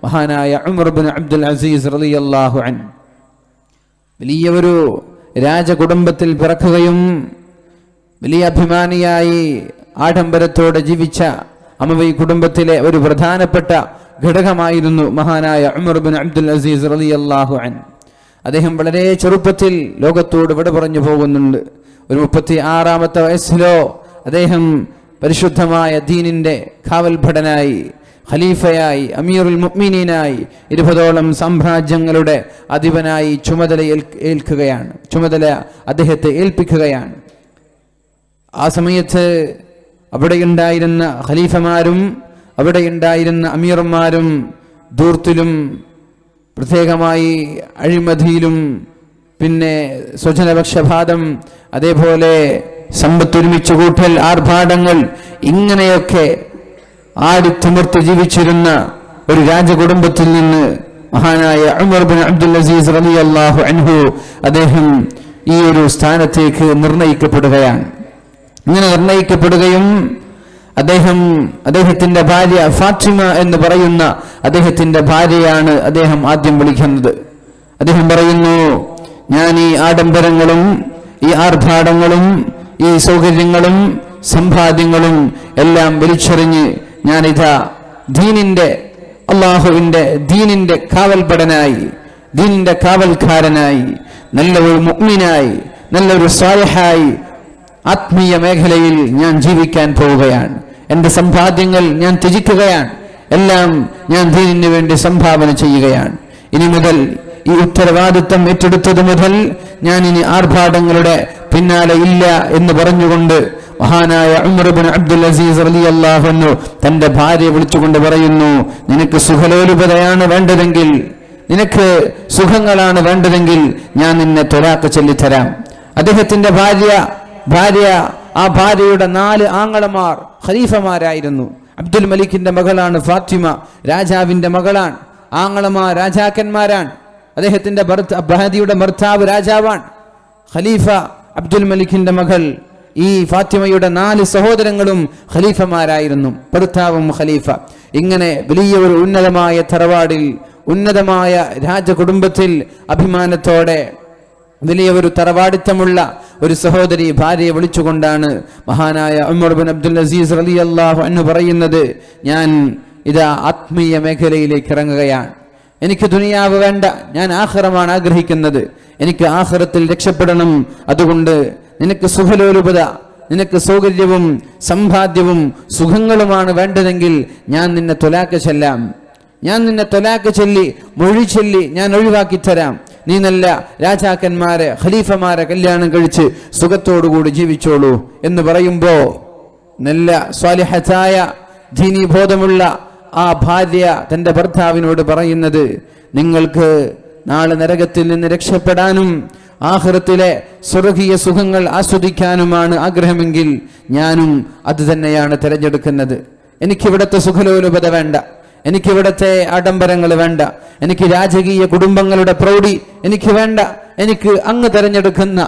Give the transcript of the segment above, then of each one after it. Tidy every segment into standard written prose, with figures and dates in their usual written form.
മഹാനായ Umar bin Abdul Azeez റളിയല്ലാഹു അൻഹു വലിയ ഒരു രാജകുടുംബത്തിൽ പിറക്കുകയും വലിയ അഭിമാനിയായി ആഡംബരത്തോടെ ജീവിച്ച അമവി കുടുംബത്തിലെ ഒരു പ്രധാനപ്പെട്ട ഘടകമായിരുന്നു മഹാനായ ഉമർ ബിൻ അബ്ദുൽ അസീസ് റളിയല്ലാഹു അൻഹു. അദ്ദേഹം വളരെ ചെറുപ്പത്തിൽ ലോകത്തോട് വിട പറഞ്ഞു പോകുന്നുണ്ട്. ഒരു 36-ാമത്തെ വയസ്സിലോ അദ്ദേഹം പരിശുദ്ധമായ ദീനിന്റെ കാവൽഭടനായി, ഖലീഫയായി, അമീറുൽ മുഅ്മിനീനായി 20ഓളം സാമ്രാജ്യങ്ങളുടെ അധിപനായി ചുമതല അദ്ദേഹത്തെ ഏൽപ്പിക്കുകയാണ്. ആ സമയത്ത് അവിടെയുണ്ടായിരുന്ന ഖലീഫമാരും അവിടെയുണ്ടായിരുന്ന അമീർമാരും ധൂർത്തിലും പ്രത്യേകമായി അഴിമതിയിലും പിന്നെ സ്വജനപക്ഷപാതം, അതേപോലെ സമ്പത്തൊരുമിച്ചു കൂട്ടൽ, ആർഭാടങ്ങൾ, ഇങ്ങനെയൊക്കെ ആടിത്തിമിർത്ത് ജീവിച്ചിരുന്ന ഒരു രാജകുടുംബത്തിൽ നിന്ന് മഹാനായ ഉമർ ബിൻ അബ്ദുൽ അസീസ് റളിയല്ലാഹു അൻഹു അദ്ദേഹം ഈ ഒരു സ്ഥാനത്തേക്ക് നിർണയിക്കപ്പെടുകയാണ്. ഇങ്ങനെ നിർണയിക്കപ്പെടുകയും അദ്ദേഹത്തിന്റെ ഭാര്യ ഫാത്തിമ എന്ന് പറയുന്ന അദ്ദേഹത്തിന്റെ ഭാര്യയാണ് അദ്ദേഹം ആദ്യം വിളിക്കുന്നത്. അദ്ദേഹം പറയുന്നു, ഞാൻ ഈ ആഡംബരങ്ങളും ഈ ആർഭാടങ്ങളും ഈ സൗകര്യങ്ങളും സമ്പാദ്യങ്ങളും എല്ലാം വലിച്ചെറിഞ്ഞ് ഞാനിതാ അള്ളാഹുവിന്റെ ദീനിന്റെ കാവൽപടനായി, ദീനിന്റെ കാവൽക്കാരനായി, നല്ലൊരു മുഅ്മിനായി, നല്ലൊരു സ്വാലിഹായി ആത്മീയ മേഖലയിൽ ഞാൻ ജീവിക്കാൻ പോവുകയാണ്. എൻ്റെ സമ്പാദ്യങ്ങൾ ഞാൻ ത്യജിക്കുകയാണ്. എല്ലാം ഞാൻ ദീനിന് വേണ്ടി സംഭാവന ചെയ്യുകയാണ്. ഇനി മുതൽ ഈ ഉത്തരവാദിത്വം ഏറ്റെടുത്തത് മുതൽ ഞാൻ ഇനി ആർഭാടങ്ങളുടെ പിന്നാലെ ഇല്ല എന്ന് പറഞ്ഞുകൊണ്ട് മഹാനായ ഉമർ ഇബ്നു അബ്ദുൽ അസീസ് റളിയല്ലാഹു അൻഹു തന്റെ ഭാര്യയെ വിളിച്ചുകൊണ്ട് പറയുന്നു, നിനക്ക് സുഖലോലുപതയാണ് വേണ്ടതെങ്കിൽ, നിനക്ക് സുഖങ്ങളാണ് വേണ്ടതെങ്കിൽ ഞാൻ നിന്നെ ത്വലാഖ് ചൊല്ലിത്തരാം. അദ്ദേഹത്തിന്റെ ഭാര്യയുടെ 4 ആങ്ങളമാർ ഖലീഫമാരായിരുന്നു. അബ്ദുൽ മലിക്കിന്റെ മകളാണ് ഫാത്തിമ, രാജാവിന്റെ മകളാണ്. ആങ്ങളമാർ രാജാക്കന്മാരാണ്. അദ്ദേഹത്തിന്റെ ഭാര്യയുടെ ഭർത്താവ് രാജാവാണ്. ഖലീഫ അബ്ദുൽ മലിക്കിന്റെ മകൾ, ഈ ഫാത്തിമയുടെ 4 സഹോദരങ്ങളും ഖലീഫമാരായിരുന്നു, ഭർത്താവും ഖലീഫ. ഇങ്ങനെ വലിയ ഒരു ഉന്നതമായ തറവാടിൽ, ഉന്നതമായ രാജകുടുംബത്തിൽ അഭിമാനത്തോടെ വലിയ ഒരു തറവാടിത്തമുള്ള ഒരു സഹോദരി ഭാര്യയെ വിളിച്ചുകൊണ്ടാണ് മഹാനായ ഉമർ ബിൻ അബ്ദുൽ അസീസ് റളിയല്ലാഹു അൻഹു പറയുന്നത്, ഞാൻ ഇതാ ആത്മീയ മേഖലയിലേക്ക് ഇറങ്ങുകയാണ്. എനിക്ക് ദുനിയാവ് വേണ്ട, ഞാൻ ആഖിറമാണ് ആഗ്രഹിക്കുന്നത്. എനിക്ക് ആഖിറത്തിൽ രക്ഷപ്പെടണം. അതുകൊണ്ട് നിനക്ക് സുഖലോലുപത, നിനക്ക് സൗകര്യവും സമ്പാദ്യവും സുഖങ്ങളുമാണ് വേണ്ടതെങ്കിൽ ഞാൻ നിന്നെ ത്വലാഖ് ചൊല്ലാം. ഞാൻ നിന്നെ ത്വലാഖ് ചൊല്ലി, മൊഴി ചൊല്ലി ഞാൻ ഒഴിവാക്കി തരാം. നീ നല്ല രാജാക്കന്മാരെ, ഖലീഫമാരെ കല്യാണം കഴിച്ച് സുഖത്തോടുകൂടി ജീവിച്ചോളൂ എന്ന് പറയുമ്പോ നല്ല സ്വാലിഹത്തായ ദീനീബോധമുള്ള ആ ഭാര്യ തന്റെ ഭർത്താവിനോട് പറയുന്നത്, നിങ്ങൾക്ക് നാളെ നരകത്തിൽ നിന്ന് രക്ഷപ്പെടാനും ആഖിറത്തിലെ സ്വർഗീയ സുഖങ്ങൾ ആസ്വദിക്കാനുമാണ് ആഗ്രഹമെങ്കിൽ ഞാനും അത് തന്നെയാണ് തിരഞ്ഞെടുക്കുന്നത്. എനിക്കിവിടുത്തെ സുഖലോലുപത വേണ്ട, എനിക്കിവിടുത്തെ ആഡംബരങ്ങൾ വേണ്ട, എനിക്ക് രാജകീയ കുടുംബങ്ങളുടെ പ്രൗഢി എനിക്ക് വേണ്ട. എനിക്ക് അങ്ങ് തിരഞ്ഞെടുക്കുന്ന,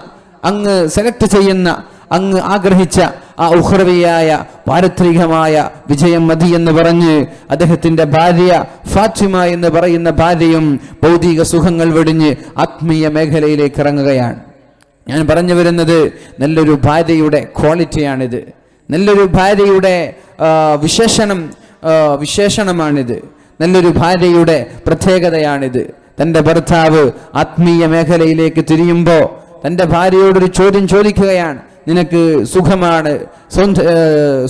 അങ്ങ് സെലക്ട് ചെയ്യുന്ന, അങ്ങ് ആഗ്രഹിച്ച ആ ഉഖ്റവിയായ പാരത്രികമായ വിജയം മതി എന്ന് പറഞ്ഞ് അദ്ദേഹത്തിന്റെ ഭാര്യ ഫാത്തിമ എന്ന് പറയുന്ന ഭാര്യയും ഭൗതിക സുഖങ്ങൾ വെടിഞ്ഞ് ആത്മീയ മേഖലയിലേക്ക് ഇറങ്ങുകയാണ്. ഞാൻ പറഞ്ഞു വരുന്നത് നല്ലൊരു ഭാര്യയുടെ ക്വാളിറ്റിയാണിത്, നല്ലൊരു ഭാര്യയുടെ വിശേഷണമാണിത്, നല്ലൊരു ഭാര്യയുടെ പ്രത്യേകതയാണിത്. തൻ്റെ ഭർത്താവ് ആത്മീയ മേഖലയിലേക്ക് തിരിയുമ്പോൾ തൻ്റെ ഭാര്യയോടൊരു ചോദ്യം ചോദിക്കുകയാണ്, നിനക്ക്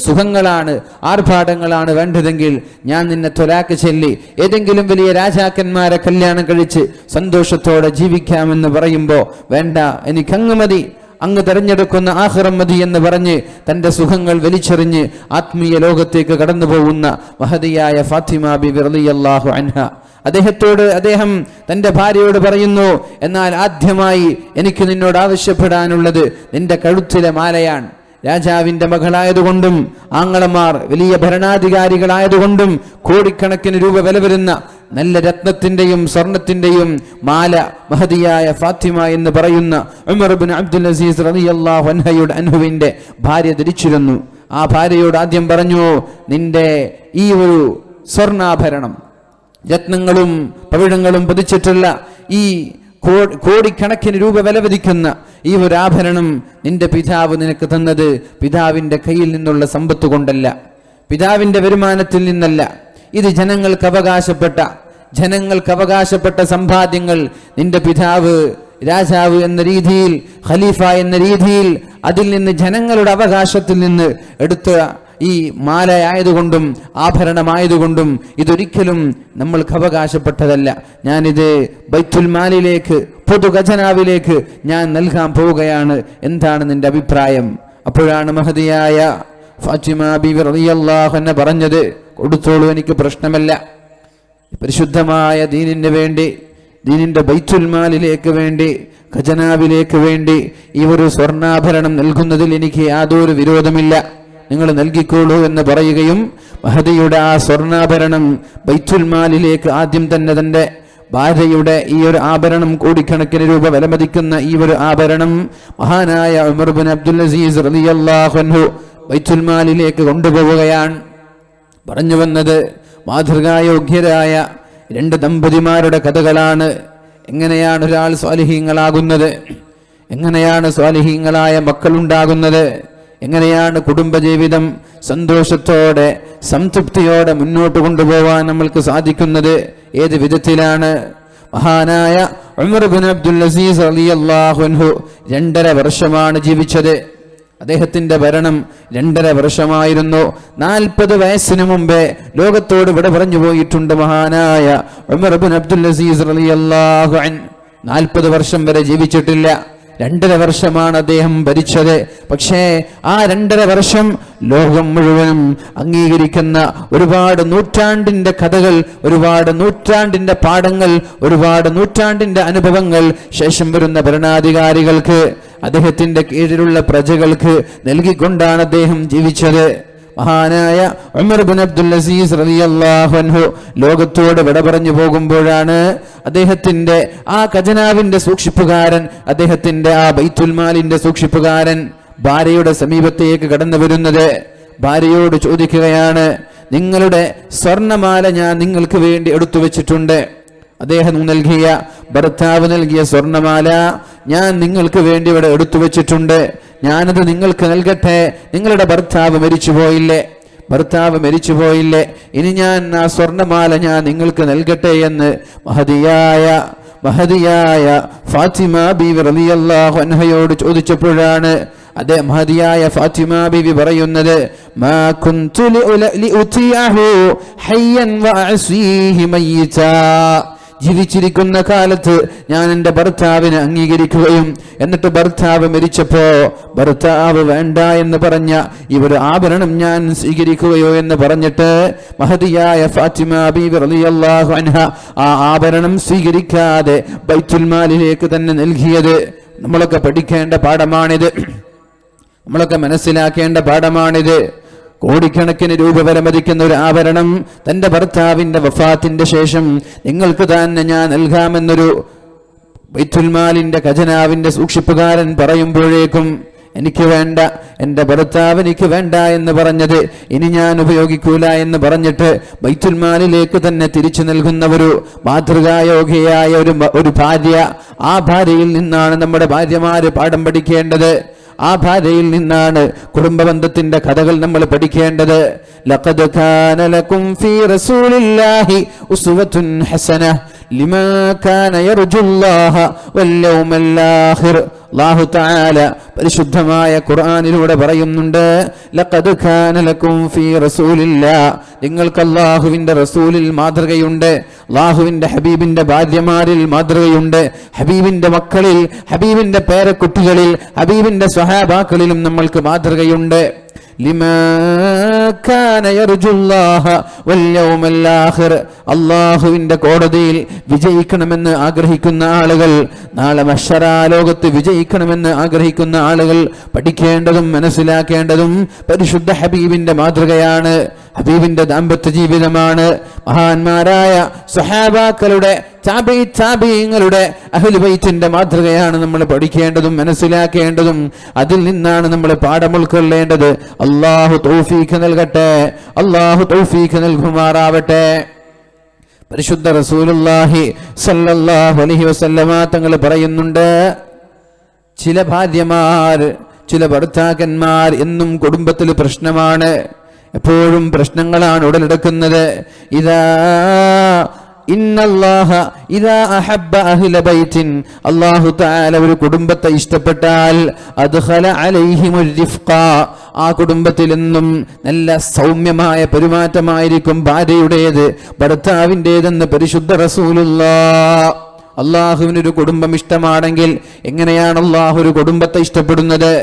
സുഖങ്ങളാണ്, ആർഭാടങ്ങളാണ് വേണ്ടതെങ്കിൽ ഞാൻ നിന്നെ ത്വലാഖ് ചൊല്ലി ഏതെങ്കിലും വലിയ രാജാക്കന്മാരെ കല്യാണം കഴിച്ച് സന്തോഷത്തോടെ ജീവിക്കാമെന്ന് പറയുമ്പോൾ വേണ്ട, എനിക്കങ്ങ് മതി, അങ്ങ് തെരഞ്ഞെടുക്കുന്ന ആഖിറം മതി എന്ന് പറഞ്ഞ് തന്റെ സുഖങ്ങൾ വലിച്ചെറിഞ്ഞ് ആത്മീയ ലോകത്തേക്ക് കടന്നു പോകുന്ന മഹദിയായ ഫാത്തിമ ബിബി റളിയല്ലാഹു അൻഹ, അദ്ദേഹം തന്റെ ഭാര്യയോട് പറയുന്നു, എന്നാൽ ആദ്യമായി എനിക്ക് നിന്നോട് ആവശ്യപ്പെടാനുള്ളത് നിന്റെ കഴുത്തിലെ മാലയാണ്. രാജാവിന്റെ മകളായതുകൊണ്ടും ആങ്ങളമാർ വലിയ ഭരണാധികാരികളായതുകൊണ്ടും കോടിക്കണക്കിന് രൂപ വില വരുന്ന നല്ല രത്നത്തിന്റെയും സ്വർണത്തിന്റെയും മാല മഹദിയായ ഫാത്തിമ എന്ന് പറയുന്ന ഉമർ ഇബ്നു അബ്ദുൽ അസീസ് റളിയല്ലാഹു അൻഹുവിന്റെ ഭാര്യ ധരിച്ചിരുന്നു. ആ ഭാര്യയോട് ആദ്യം പറഞ്ഞു, നിന്റെ ഈ ഒരു സ്വർണ്ണാഭരണം, രത്നങ്ങളും പവിഴങ്ങളും പതിച്ചിട്ടുള്ള ഈ കോടിക്കണക്കിന് രൂപ വിലവധിക്കുന്ന ഈ ഒരു ആഭരണം നിന്റെ പിതാവ് നിനക്ക് തന്നത് പിതാവിന്റെ കയ്യിൽ നിന്നുള്ള സമ്പത്ത് കൊണ്ടല്ല, പിതാവിന്റെ വരുമാനത്തിൽ നിന്നല്ല. ഇത് ജനങ്ങൾക്ക് അവകാശപ്പെട്ട സമ്പാദ്യങ്ങൾ നിന്റെ പിതാവ് രാജാവ് എന്ന രീതിയിൽ, ഖലീഫ എന്ന രീതിയിൽ അതിൽ നിന്ന് ജനങ്ങളുടെ അവകാശത്തിൽ നിന്ന് എടുത്ത ഈ മാലയായതുകൊണ്ടും ആഭരണമായതുകൊണ്ടും ഇതൊരിക്കലും നമ്മൾക്ക് അവകാശപ്പെട്ടതല്ല. ഞാനിത് ബൈത്തുൽ മാലിലേക്ക്, പൊതു ഖജനാവിലേക്ക് ഞാൻ നൽകാൻ പോവുകയാണ്. എന്താണ് നിന്റെ അഭിപ്രായം? അപ്പോഴാണ് മഹദിയായ ഫാത്തിമ ബീവി റളിയല്ലാഹു അൻഹ പറഞ്ഞത്, കൊടുത്തോളൂ, എനിക്ക് പ്രശ്നമല്ല. പരിശുദ്ധമായ ദീനിന് വേണ്ടി, ദീനിന്റെ ബൈത്തുൽ മാലിലേക്ക് വേണ്ടി, ഖജനാവിലേക്ക് വേണ്ടി ഈ ഒരു സ്വർണ്ണാഭരണം നൽകുന്നതിൽ എനിക്ക് യാതൊരു വിരോധമില്ല, നിങ്ങൾ നൽകിക്കോളൂ എന്ന് പറയുകയും മഹദിയുടെ ആ സ്വർണ്ണാഭരണം ബൈത്തുൽ മാലിലേക്ക് ആദ്യം തന്നെ തന്റെ ഭാര്യയുടെ ഈ ഒരു ആഭരണം, കോടിക്കണക്കിന് രൂപ വിലമതിക്കുന്ന ഈ ഒരു ആഭരണം മഹാനായ ഉമർ ബിൻ അബ്ദുൽ അസീസ് റളിയല്ലാഹു അൻഹു ബൈത്തുൽ മാലിലേക്ക് കൊണ്ടുപോവുകയാണ്. പറഞ്ഞു വന്നത് മാതൃകായോഗ്യരായ രണ്ട് ദമ്പതിമാരുടെ കഥകളാണ്. എങ്ങനെയാണ് ഒരാൾ സ്വാലിഹീങ്ങളാകുന്നത്, എങ്ങനെയാണ് സ്വാലിഹീങ്ങളായ മക്കളുണ്ടാകുന്നത്, എങ്ങനെയാണ് കുടുംബജീവിതം സന്തോഷത്തോടെ സംതൃപ്തിയോടെ മുന്നോട്ട് കൊണ്ടുപോകാൻ നമ്മൾക്ക് സാധിക്കുന്നത്, ഏത് വിധത്തിലാണ്? മഹാനായ ഉമർ ബിൻ അബ്ദുൽ അസീസ് റളിയല്ലാഹു അൻഹു 2.5 വർഷമാണ് ജീവിച്ചത്. അദ്ദേഹത്തിന്റെ ഭരണം 2.5 വർഷമായിരുന്നു. 40 വയസ്സിന് മുമ്പേ ലോകത്തോട് വിട പറഞ്ഞു പോയിട്ടുണ്ട് മഹാനായ ഉമർ ബിൻ അബ്ദുൽ അസീസ് റളിയല്ലാഹു അൻഹു. 40 വർഷം വരെ ജീവിച്ചിട്ടില്ല. 2.5 വർഷമാണ് അദ്ദേഹം ഭരിച്ചത്. പക്ഷേ ആ 2.5 വർഷം ലോകം മുഴുവനും അംഗീകരിക്കുന്ന ഒരുപാട് നൂറ്റാണ്ടിന്റെ കഥകൾ, ഒരുപാട് നൂറ്റാണ്ടിന്റെ പാഠങ്ങൾ, ഒരുപാട് നൂറ്റാണ്ടിന്റെ അനുഭവങ്ങൾ ശേഷം വരുന്ന ഭരണാധികാരികൾക്ക്, അദ്ദേഹത്തിന്റെ കീഴിലുള്ള പ്രജകൾക്ക് നൽകിക്കൊണ്ടാണ് അദ്ദേഹം ജീവിച്ചത്. മഹാനായ ഉമർ ബിൻ അബ്ദുൽ അസീസ് റളിയല്ലാഹു അൻഹു ലോകത്തോട് വിട പറഞ്ഞു പോകുമ്പോഴാണ് അദ്ദേഹത്തിന്റെ ആ ഖജനാവിന്റെ സൂക്ഷിപ്പുകാരൻ, അദ്ദേഹത്തിന്റെ ആ ബൈത്തുൽ മാലിന്റെ സൂക്ഷിപ്പുകാരൻ ഭാര്യയുടെ സമീപത്തേക്ക് കടന്നു വരുന്നത്. ഭാര്യയോട് ചോദിക്കുകയാണ്, നിങ്ങളുടെ സ്വർണ്ണമാല ഞാൻ നിങ്ങൾക്ക് വേണ്ടി എടുത്തു വെച്ചിട്ടുണ്ട്. അദ്ദേഹം നൽകിയ, ഭർത്താവ് നൽകിയ സ്വർണ്ണമാല ഞാൻ നിങ്ങൾക്ക് വേണ്ടി ഇവിടെ എടുത്തു വെച്ചിട്ടുണ്ട്. ഞാനത് നിങ്ങൾക്ക് നൽകട്ടെ. നിങ്ങളുടെ ഭർത്താവ് മരിച്ചുപോയില്ലേ, ഇനി ഞാൻ ആ സ്വർണ്ണമാല ഞാൻ നിങ്ങൾക്ക് നൽകട്ടെ എന്ന് മഹദിയായ ഫാത്തിമ ബീവി റളിയല്ലാഹു അൻഹയോട് ചോദിച്ചപ്പോഴാണ് അതേ മഹദിയായ ഫാത്തിമ ബീവി പറയുന്നത്, മാ കുന്തു ലിഉതിയഹു ഹയ്യൻ വഅസീഹി മയ്യിതാ. ജീവിച്ചിരിക്കുന്ന കാലത്ത് ഞാൻ എൻ്റെ ഭർത്താവിനെ അംഗീകരിക്കുകയും എന്നിട്ട് ഭർത്താവ് മരിച്ചപ്പോ ഭർത്താവ് വേണ്ട എന്ന് പറഞ്ഞ ഈ ഒരു ആഭരണം ഞാൻ സ്വീകരിക്കുകയോ എന്ന് പറഞ്ഞിട്ട് മഹദിയായ ഫാത്തിമ ബീവി റളിയല്ലാഹു അൻഹ ആ ആഭരണം സ്വീകരിക്കാതെ ബൈത്തുൽ മാലിലേക്ക് തന്നെ നൽകിയത്. നമ്മളൊക്കെ പഠിക്കേണ്ട പാഠമാണിത്, നമ്മളൊക്കെ മനസ്സിലാക്കേണ്ട പാഠമാണിത്. കോടിക്കണക്കിന് രൂപ വിലമതിക്കുന്ന ഒരു ആഭരണം തന്റെ ഭർത്താവിന്റെ വഫാത്തിന്റെ ശേഷം നിങ്ങൾക്ക് തന്നെ ഞാൻ നൽകാമെന്നൊരു ബൈത്തുൽ മാലിന്റെ ഖജനാവിന്റെ സൂക്ഷിപ്പുകാരൻ പറയുമ്പോഴേക്കും എനിക്ക് വേണ്ട, എൻ്റെ ഭർത്താവ് എനിക്ക് വേണ്ട എന്ന് പറഞ്ഞത് ഇനി ഞാൻ ഉപയോഗിക്കൂല എന്ന് പറഞ്ഞിട്ട് ബൈത്തുൽ മാലിലേക്ക് തന്നെ തിരിച്ചു നൽകുന്ന ഒരു മാതൃകായോഗ്യയായ ഒരു ഭാര്യ. ആ ഭാര്യയിൽ നിന്നാണ് നമ്മുടെ ഭാര്യമാര് പാഠം പഠിക്കേണ്ടത്. ആ ഭാര്യയിൽ നിന്നാണ് കുടുംബബന്ധത്തിന്റെ കഥകൾ നമ്മൾ പഠിക്കേണ്ടത്. ലഖദ് കാന ലക്കും ഫീ റസൂലില്ലാഹി ഉസ്വത്തുൻ ഹസനഹ ലിമാ കാന യർജുല്ലാഹ വൽ യൗമൽ ആഖിർ. അല്ലാഹു തആല പരിശുദ്ധമായ ഖുർആനിലൂടെ പറയുന്നുണ്ട്, ലഖദ് കാന ലക്കും ഫീ റസൂലില്ലാഹ്, നിങ്ങൾക്ക് അല്ലാഹുവിന്റെ റസൂലിൽ മാതൃകയുണ്ട്, അല്ലാഹുവിന്റെ ഹബീബിന്റെ ഭാര്യമാരിൽ മാതൃകയുണ്ട്, ഹബീബിന്റെ മക്കളിൽ, ഹബീബിന്റെ പേരക്കുട്ടികളിൽ, ഹബീബിന്റെ സ്വഹാബാക്കളിലും നമ്മൾക്ക് മാതൃകയുണ്ട്. ലിമാ കാന യർജുല്ലാഹ വൽ യൗമൽ ആഖിർ. അല്ലാഹുവിന്റെ കോടതിയിൽ വിജയിക്കണമെന്ന് ആഗ്രഹിക്കുന്ന ആളുകൾ, നാളെ മഹ്ശറാ ലോകത്ത് വിജയിക്കണമെന്ന് ആഗ്രഹിക്കുന്ന ആളുകൾ പഠിക്കേണ്ടതും മനസ്സിലാക്കേണ്ടതും പരിശുദ്ധ ഹബീബിന്റെ മാതൃകയാണ്, ഹബീബിന്റെ ദാമ്പത്യ ജീവിതമാണ്. മഹാന്മാരായ സ്വഹാബാക്കളുടെ, താബിഈങ്ങളുടെ, അഹ്ലു ബൈത്തിന്റെ മാതൃകയാണ് നമ്മൾ പഠിക്കേണ്ടതും മനസ്സിലാക്കേണ്ടതും. അതിൽ നിന്നാണ് നമ്മൾ പാഠം ഉൾക്കൊള്ളേണ്ടത്. അല്ലാഹു തൗഫീഖ് നൽകട്ടെ, അല്ലാഹു തൗഫീഖ് നൽകുമാറാവട്ടെ. പരിശുദ്ധ റസൂലുള്ളാഹി സ്വല്ലല്ലാഹു അലൈഹി വസല്ലമ തങ്ങൾ പറയുന്നുണ്ട്, ചില ഭാര്യമാർ, ചില ഭർത്താക്കന്മാർ എന്നും കുടുംബത്തിൽ പ്രശ്നമാണ്, എപ്പോഴും പ്രശ്നങ്ങളാണ് ഉടലെടുക്കുന്നത്. അല്ലാഹു തആല ഒരു കുടുംബത്തെ ഇഷ്ടപ്പെട്ടാൽ അദ്ഖല അലൈഹിമുർ റിഫ്ഖ, ആ കുടുംബത്തിൽ എന്നും നല്ല സൗമ്യമായ പെരുമാറ്റമായിരിക്കും ഭാര്യയുടേത്, ഭർത്താവിൻ്റെതെന്ന് പരിശുദ്ധ റസൂലുള്ളാഹ്. അള്ളാഹുവിനൊരു കുടുംബം ഇഷ്ടമാണെങ്കിൽ എങ്ങനെയാണ് അള്ളാഹു ഒരു കുടുംബത്തെ ഇഷ്ടപ്പെടുന്നത്?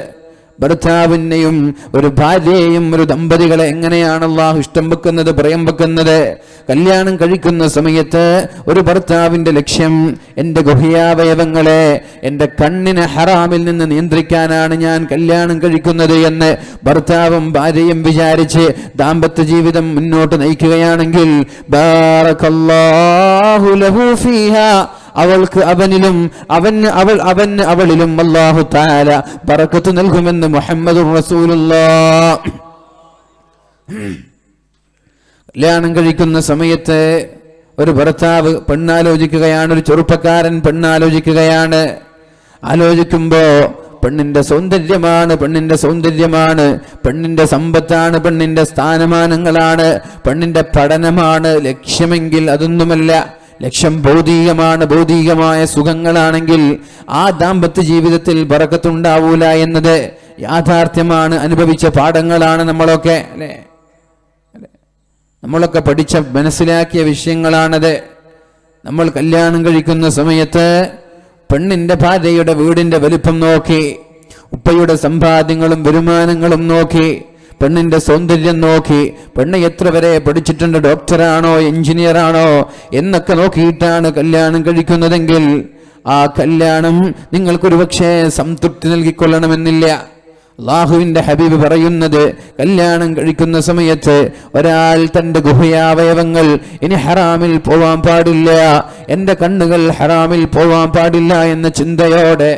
ഭർത്താവിനെയും ഒരു ഭാര്യയെയും ഒരു ദമ്പതികളെ എങ്ങനെയാണ് അള്ളാഹു ഇഷ്ടം വെക്കുന്നത്, പ്രിയം വെക്കുന്നത്? കല്യാണം കഴിക്കുന്ന സമയത്ത് ഒരു ഭർത്താവിന്റെ ലക്ഷ്യം, എൻ്റെ ഗുഹ്യാവയവങ്ങളെ, എൻ്റെ കണ്ണിനെ ഹറാമിൽ നിന്ന് നിയന്ത്രിക്കാനാണ് ഞാൻ കല്യാണം കഴിക്കുന്നത് എന്ന് ഭർത്താവും ഭാര്യയും വിചാരിച്ച് ദാമ്പത്യ ജീവിതം മുന്നോട്ട് നയിക്കുകയാണെങ്കിൽ ബാറകല്ലാഹു ലഹു ഫീഹാ, അവൾക്ക് അവനിലും അവളിലും അല്ലാഹു തആല ബറക്കത്ത് നൽകുമെന്ന് മുഹമ്മദുർ റസൂലുള്ളാഹ്. കല്യാണം കഴിക്കുന്ന സമയത്ത് ഒരു ഭർത്താവ് പെണ്ണാലോചിക്കുകയാണ്, ഒരു ചെറുപ്പക്കാരൻ പെണ്ണാലോചിക്കുകയാണ്. ആലോചിക്കുമ്പോ പെണ്ണിന്റെ സൗന്ദര്യമാണ്, പെണ്ണിന്റെ സമ്പത്താണ്, പെണ്ണിന്റെ സ്ഥാനമാനങ്ങളാണ്, പെണ്ണിന്റെ പഠനമാണ് ലക്ഷ്യമെങ്കിൽ അതൊന്നുമല്ല. ലക്ഷ്യം ഭൗതികമാണ്, ഭൗതികമായ സുഖങ്ങളാണെങ്കിൽ ആ ദാമ്പത്യ ജീവിതത്തിൽ ബറക്കത്തുണ്ടാവൂല എന്നത് യാഥാർത്ഥ്യമാണ്. അനുഭവിച്ച പാഠങ്ങളാണ് നമ്മളൊക്കെ, അല്ലേ? നമ്മളൊക്കെ പഠിച്ച മനസ്സിലാക്കിയ വിഷയങ്ങളാണത്. നമ്മൾ കല്യാണം കഴിക്കുന്ന സമയത്ത് പെണ്ണിന്റെ ഭാര്യയുടെ വീടിന്റെ വലിപ്പം നോക്കി, ഉപ്പയുടെ സമ്പാദ്യങ്ങളും വരുമാനങ്ങളും നോക്കി, പെണ്ണിന്റെ സൗന്ദര്യം നോക്കി, പെണ്ണ് എത്ര വരെ പഠിച്ചിട്ടുണ്ട്, ഡോക്ടറാണോ എഞ്ചിനീയർ ആണോ എന്നൊക്കെ നോക്കിയിട്ടാണ് കല്യാണം കഴിക്കുന്നതെങ്കിൽ ആ കല്യാണം നിങ്ങൾക്കൊരു പക്ഷേ സംതൃപ്തി നൽകിക്കൊള്ളണമെന്നില്ല. അല്ലാഹുവിന്റെ ഹബീബ് പറയുന്നത്, കല്യാണം കഴിക്കുന്ന സമയത്ത് ഒരാൾ തന്റെ ഗുഹ്യാവയവങ്ങൾ ഇനി ഹറാമിൽ പോവാൻ പാടില്ല, എൻ്റെ കണ്ണുകൾ ഹറാമിൽ പോവാൻ പാടില്ല എന്ന ചിന്തയോടെ,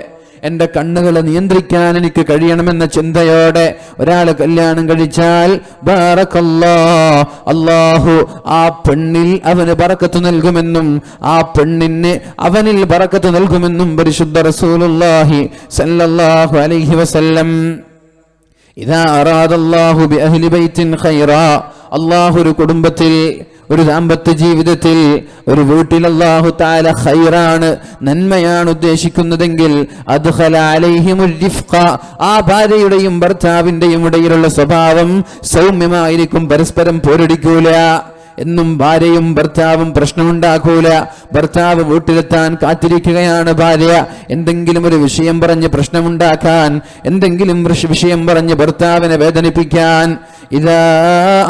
എൻ്റെ കണ്ണുകളെ നിയന്ത്രിക്കാൻ എനിക്ക് കഴിയണമെന്ന ചിന്തയോടെ ഒരാൾ കല്യാണം കഴിച്ചാൽ ബാറകല്ലാഹ്, അല്ലാഹു ആ പെണ്ണിൽ അവന് ബറക്കത്ത് നൽകുമെന്നും ആ പെണ്ണിന് അവനിൽ ബറക്കത്ത് നൽകുമെന്നും പരിശുദ്ധ റസൂലുള്ളാഹി സ്വല്ലല്ലാഹു അലൈഹി വസല്ലം. ഇദാ അറാദല്ലാഹു ബിഅഹ്ലി ബൈത്തിൻ ഖൈറാ, അല്ലാഹു ഒരു കുടുംബത്തിൽ, ഒരു ദാമ്പത്യ ജീവിതത്തിൽ, ഒരു വീട്ടിൽ അല്ലാഹു തആല ഖൈറാണ്, നന്മയാണ് ഉദ്ദേശിക്കുന്നതെങ്കിൽ അദ്ഖല അലൈഹിമുർ റിഫ്ഖ, ആ ഭാര്യയുടെയും ഭർത്താവിന്റെയും ഇടയിലുള്ള സ്വഭാവം സൗമ്യമായിരിക്കും, പരസ്പരം പോരടിക്കൂല. എന്നും ഭാര്യയും ഭർത്താവും പ്രശ്നമുണ്ടാക്കൂല. ഭർത്താവ് വീട്ടിലെത്താൻ കാത്തിരിക്കുകയാണ് ഭാര്യ എന്തെങ്കിലും ഒരു വിഷയം പറഞ്ഞ് പ്രശ്നമുണ്ടാക്കാൻ, എന്തെങ്കിലും വിഷയം പറഞ്ഞ് ഭർത്താവിനെ വേദനിപ്പിക്കാൻ. ഇദാ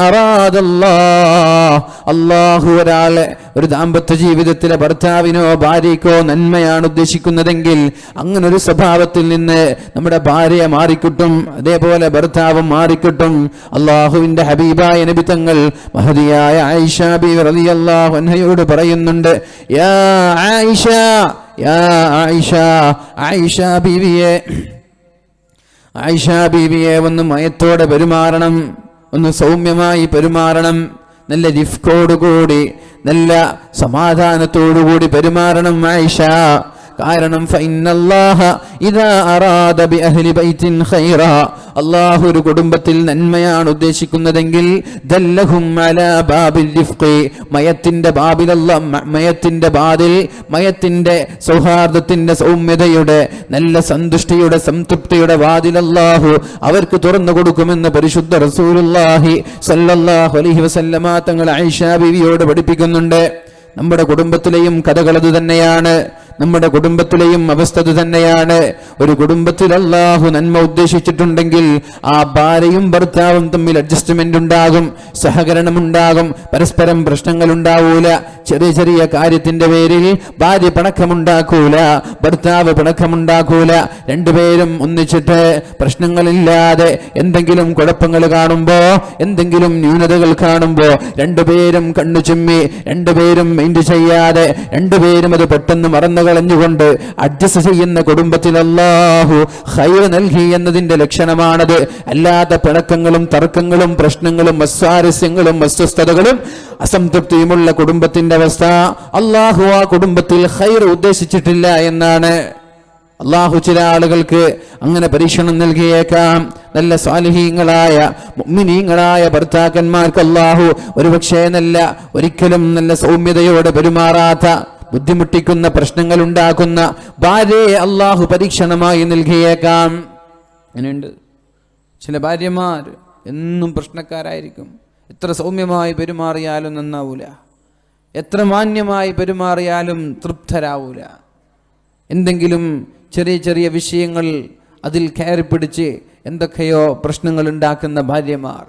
അറാദല്ലാഹ്, അല്ലാഹു ഒരാളെ ഒരു ദാമ്പത്യ ജീവിതത്തിലെ ഭർത്താവിനോ ഭാര്യയ്ക്കോ നന്മയാണ് ഉദ്ദേശിക്കുന്നതെങ്കിൽ അങ്ങനെ ഒരു സ്വഭാവത്തിൽ നിന്ന് നമ്മുടെ ഭാര്യ മാറിക്കിട്ടും, അതേപോലെ ഭർത്താവും മാറിക്കിട്ടും. അല്ലാഹുവിന്റെ ഹബീബായ നബി തങ്ങൾ മഹദിയായ ആയിഷ ബീവി റളിയല്ലാഹു അൻഹയോട് പറയുന്നുണ്ട്, യാ ആയിഷ, യാ ആയിഷ, ആയിഷ ബീവിയെ ഒന്ന് മയത്തോടെ പെരുമാറണം, ഒന്ന് സൗമ്യമായി പെരുമാറണം, നല്ല റിഫ്കോടുകൂടി, നല്ല സമാധാനത്തോടുകൂടി പെരുമാറണം ആയിഷ. കാരണം ഫഇന്നല്ലാഹ ഇദാ അറാദ ബിഅഹ്ലി ബൈത്തിൻ ഖൈറാ, അല്ലാഹു ഒരു കുടുംബത്തിൽ നന്മയാണ് ഉദ്ദേശിക്കുന്നതെങ്കിൽ ദല്ലഹും അലാ ബാബിൽ റിഫ്ഖി, മയത്തിന്റെ ബാബിലല്ല, മയത്തിന്റെ ബാദിൽ, മയത്തിന്റെ സൗഹാർദ്ദത്തിന്റെ സൗമ്യതയുടെ നല്ല സന്തുഷ്ടിയുടെ സംതൃപ്തിയുടെ വാതിൽ അല്ലാഹു അവർക്ക് തുറന്നു കൊടുക്കുമെന്ന് പരിശുദ്ധ റസൂലുള്ളാഹി സ്വല്ലല്ലാഹു അലൈഹി വസല്ലമ തങ്ങൾ ആയിഷ ബീവിയോട് പഠിപ്പിക്കുന്നുണ്ട്. നമ്മുടെ കുടുംബത്തിലെയും കഥകൾ അത് തന്നെയാണ്, നമ്മുടെ കുടുംബത്തിലെയും അവസ്ഥ തന്നെയാണ്. ഒരു കുടുംബത്തിൽ അല്ലാഹു നന്മ ഉദ്ദേശിച്ചിട്ടുണ്ടെങ്കിൽ ആ ഭാര്യയും ഭർത്താവും തമ്മിൽ അഡ്ജസ്റ്റ്മെന്റ് ഉണ്ടാകും, സഹകരണം ഉണ്ടാകും, പരസ്പരം പ്രശ്നങ്ങൾ ഉണ്ടാവൂല. ചെറിയ ചെറിയ കാര്യത്തിന്റെ പേരിൽ ഭാര്യ പിണക്കമുണ്ടാക്കൂല, ഭർത്താവ് പിണക്കമുണ്ടാക്കൂല. രണ്ടുപേരും ഒന്നിച്ചിട്ട് പ്രശ്നങ്ങളില്ലാതെ എന്തെങ്കിലും കുഴപ്പങ്ങൾ കാണുമ്പോ, എന്തെങ്കിലും ന്യൂനതകൾ കാണുമ്പോ രണ്ടുപേരും കണ്ണു ചിമ്മി, രണ്ടുപേരും മൈൻഡ് ചെയ്യാതെ രണ്ടുപേരും അത് പെട്ടെന്ന് മറന്നു കളഞ്ഞുകൊണ്ട് അഡ്ജസ്റ്റ് ചെയ്യുന്ന കുടുംബത്തിൽ അല്ലാഹു ഖൈർ നൽകി എന്നതിന്റെ ലക്ഷണമാണത്. അല്ലാത്ത പിണക്കങ്ങളും തർക്കങ്ങളും പ്രശ്നങ്ങളും അസ്വാരസ്യങ്ങളും അസ്വസ്ഥതകളും അസംതൃപ്തിയുമുള്ള കുടുംബത്തിന്റെ അവസ്ഥ അല്ലാഹു ആ കുടുംബത്തിൽ ഖൈർ ഉദ്ദേശിച്ചിട്ടില്ല എന്നാണ്. അല്ലാഹു ചില ആളുകൾക്ക് അങ്ങനെ പരീക്ഷണം നൽകിയേക്കാം. നല്ല സ്വാലിഹീങ്ങളായ മുഅ്മിനീങ്ങളായ ഭർത്താക്കന്മാർക്ക് അല്ലാഹു ഒരുപക്ഷേ ഒരിക്കലും നല്ല സൗമ്യതയോടെ പെരുമാറാത്ത, ബുദ്ധിമുട്ടിക്കുന്ന, പ്രശ്നങ്ങൾ ഉണ്ടാക്കുന്ന ഭാര്യയെ അല്ലാഹു പരീക്ഷണമായി നൽകിയേക്കാം. അങ്ങനെയുണ്ട്. ചില ഭാര്യമാർ എന്നും പ്രശ്നക്കാരായിരിക്കും. എത്ര സൗമ്യമായി പെരുമാറിയാലും നന്നാവൂല, എത്ര മാന്യമായി പെരുമാറിയാലും തൃപ്തരാവൂല. എന്തെങ്കിലും ചെറിയ ചെറിയ വിഷയങ്ങൾ അതിൽ കയറി പിടിച്ച് എന്തൊക്കെയോ പ്രശ്നങ്ങൾ ഉണ്ടാക്കുന്ന ഭാര്യമാർ,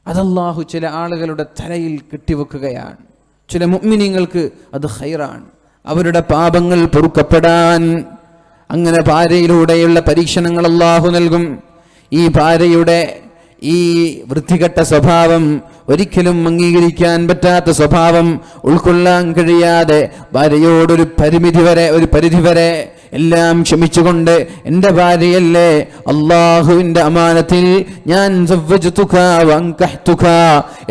അതല്ലാഹു ചില ആളുകളുടെ തലയിൽ കെട്ടിവെക്കുകയാണ്. ചില മുഅ്മിനീങ്ങൾക്ക് അത് ഖൈറാണ്, അവരുടെ പാപങ്ങൾ പൊറുക്കപ്പെടാൻ. അങ്ങനെ ഭാര്യയിലൂടെയുള്ള പരീക്ഷണങ്ങൾ അല്ലാഹു നൽകും. ഈ ഭാര്യയുടെ ഈ വൃത്തികെട്ട സ്വഭാവം, ഒരിക്കലും അംഗീകരിക്കാൻ പറ്റാത്ത സ്വഭാവം ഉൾക്കൊള്ളാൻ കഴിയാതെ ഭാര്യയോടൊരു പരിധിവരെ എല്ലാം ക്ഷമിച്ചുകൊണ്ട്, എൻ്റെ ഭാര്യയല്ലേ, അള്ളാഹുവിൻ്റെ അമാനത്തിൽ ഞാൻ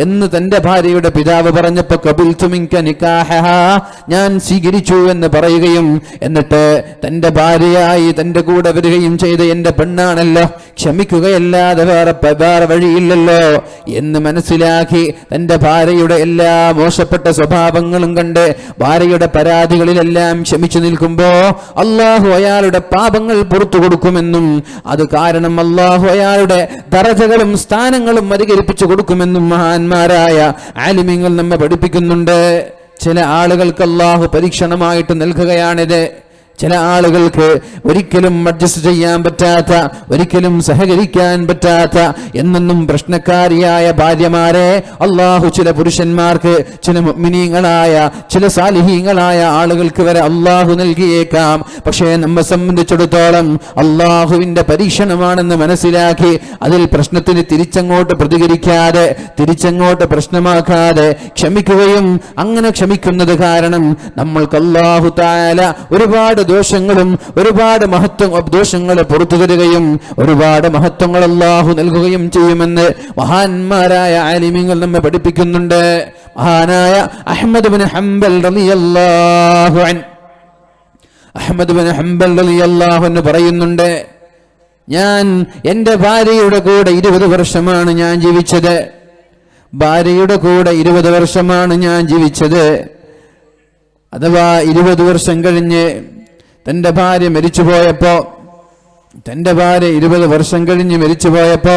എന്ന് തൻ്റെ ഭാര്യയുടെ പിതാവ് പറഞ്ഞപ്പോൾ ഖബിൽതു മിൻക നികാഹഹാ, ഞാൻ സ്വീകരിച്ചു എന്ന് പറയുകയും എന്നിട്ട് തൻ്റെ ഭാര്യയായി തൻ്റെ കൂടെ വരികയും ചെയ്ത് എൻ്റെ പെണ്ണാണല്ലോ, ക്ഷമിക്കുകയല്ലാതെ വേറെ വഴിയില്ലല്ലോ എന്ന് മനസ്സിലാക്കി തൻ്റെ ഭാര്യയുടെ എല്ലാ മോശപ്പെട്ട സ്വഭാവങ്ങളും കണ്ട് ഭാര്യയുടെ പരാതികളിലെല്ലാം ക്ഷമിച്ചു നിൽക്കുമ്പോ അല്ലാഹു അയാളുടെ പാപങ്ങൾ പുറത്തു കൊടുക്കുമെന്നും അത് കാരണം അല്ലാഹു അയാളുടെ ദറജകളും സ്ഥാനങ്ങളും അധികരിപ്പിച്ചു കൊടുക്കുമെന്നും മഹാന്മാരായ ആലിമീങ്ങൾ നമ്മെ പഠിപ്പിക്കുന്നുണ്ട്. ചില ആളുകൾക്ക് അല്ലാഹു പരീക്ഷണമായിട്ട് നൽകുകയാണിത്. ചില ആളുകൾക്ക് ഒരിക്കലും അഡ്ജസ്റ്റ് ചെയ്യാൻ പറ്റാത്ത, ഒരിക്കലും സഹകരിക്കാൻ പറ്റാത്ത, എന്നെന്നും പ്രശ്നക്കാരിയായ ഭാര്യമാരെ അല്ലാഹു ചില പുരുഷന്മാർക്ക്, ചില മുഅ്മിനീങ്ങളായ, ചില സാലിഹീങ്ങളായ ആളുകൾക്ക് വരെ അല്ലാഹു നൽകിയേക്കാം. പക്ഷേ നമ്മെ സംബന്ധിച്ചിടത്തോളം അല്ലാഹുവിന്റെ പരീക്ഷണമാണെന്ന് മനസ്സിലാക്കി അതിൽ പ്രശ്നത്തിന് തിരിച്ചങ്ങോട്ട് പ്രതികരിക്കാതെ, തിരിച്ചങ്ങോട്ട് പ്രശ്നമാക്കാതെ ക്ഷമിക്കുകയും, അങ്ങനെ ക്ഷമിക്കുന്നത് കാരണം നമ്മൾക്ക് അല്ലാഹു തആല ഒരുപാട് ദോഷങ്ങളും ഒരുപാട് ദോഷങ്ങളെ പുറത്തു തരികയും ഒരുപാട് മഹത്വങ്ങൾ അല്ലാഹു നൽകുകയും ചെയ്യുമെന്ന് മഹാന്മാരായ ആലിമീങ്ങൾ നമ്മെ പഠിപ്പിക്കുന്നുണ്ട്. മഹാനായ അഹ്മദ് ബിൻ ഹംബൽ റളിയല്ലാഹു അൻഹു, അഹ്മദ് ബിൻ ഹംബൽ റളിയല്ലാഹു അൻഹു പറയുന്നുണ്ട്, ഞാൻ എൻ്റെ ഭാര്യയുടെ കൂടെ 20 വർഷമാണ് ഞാൻ ജീവിച്ചത്. ഭാര്യയുടെ കൂടെ 20 വർഷമാണ് ഞാൻ ജീവിച്ചത്. അഥവാ 20 വർഷം കഴിഞ്ഞ് തൻ്റെ ഭാര്യ മരിച്ചുപോയപ്പോ, തൻ്റെ ഭാര്യ 20 വർഷം കഴിഞ്ഞ് മരിച്ചുപോയപ്പോ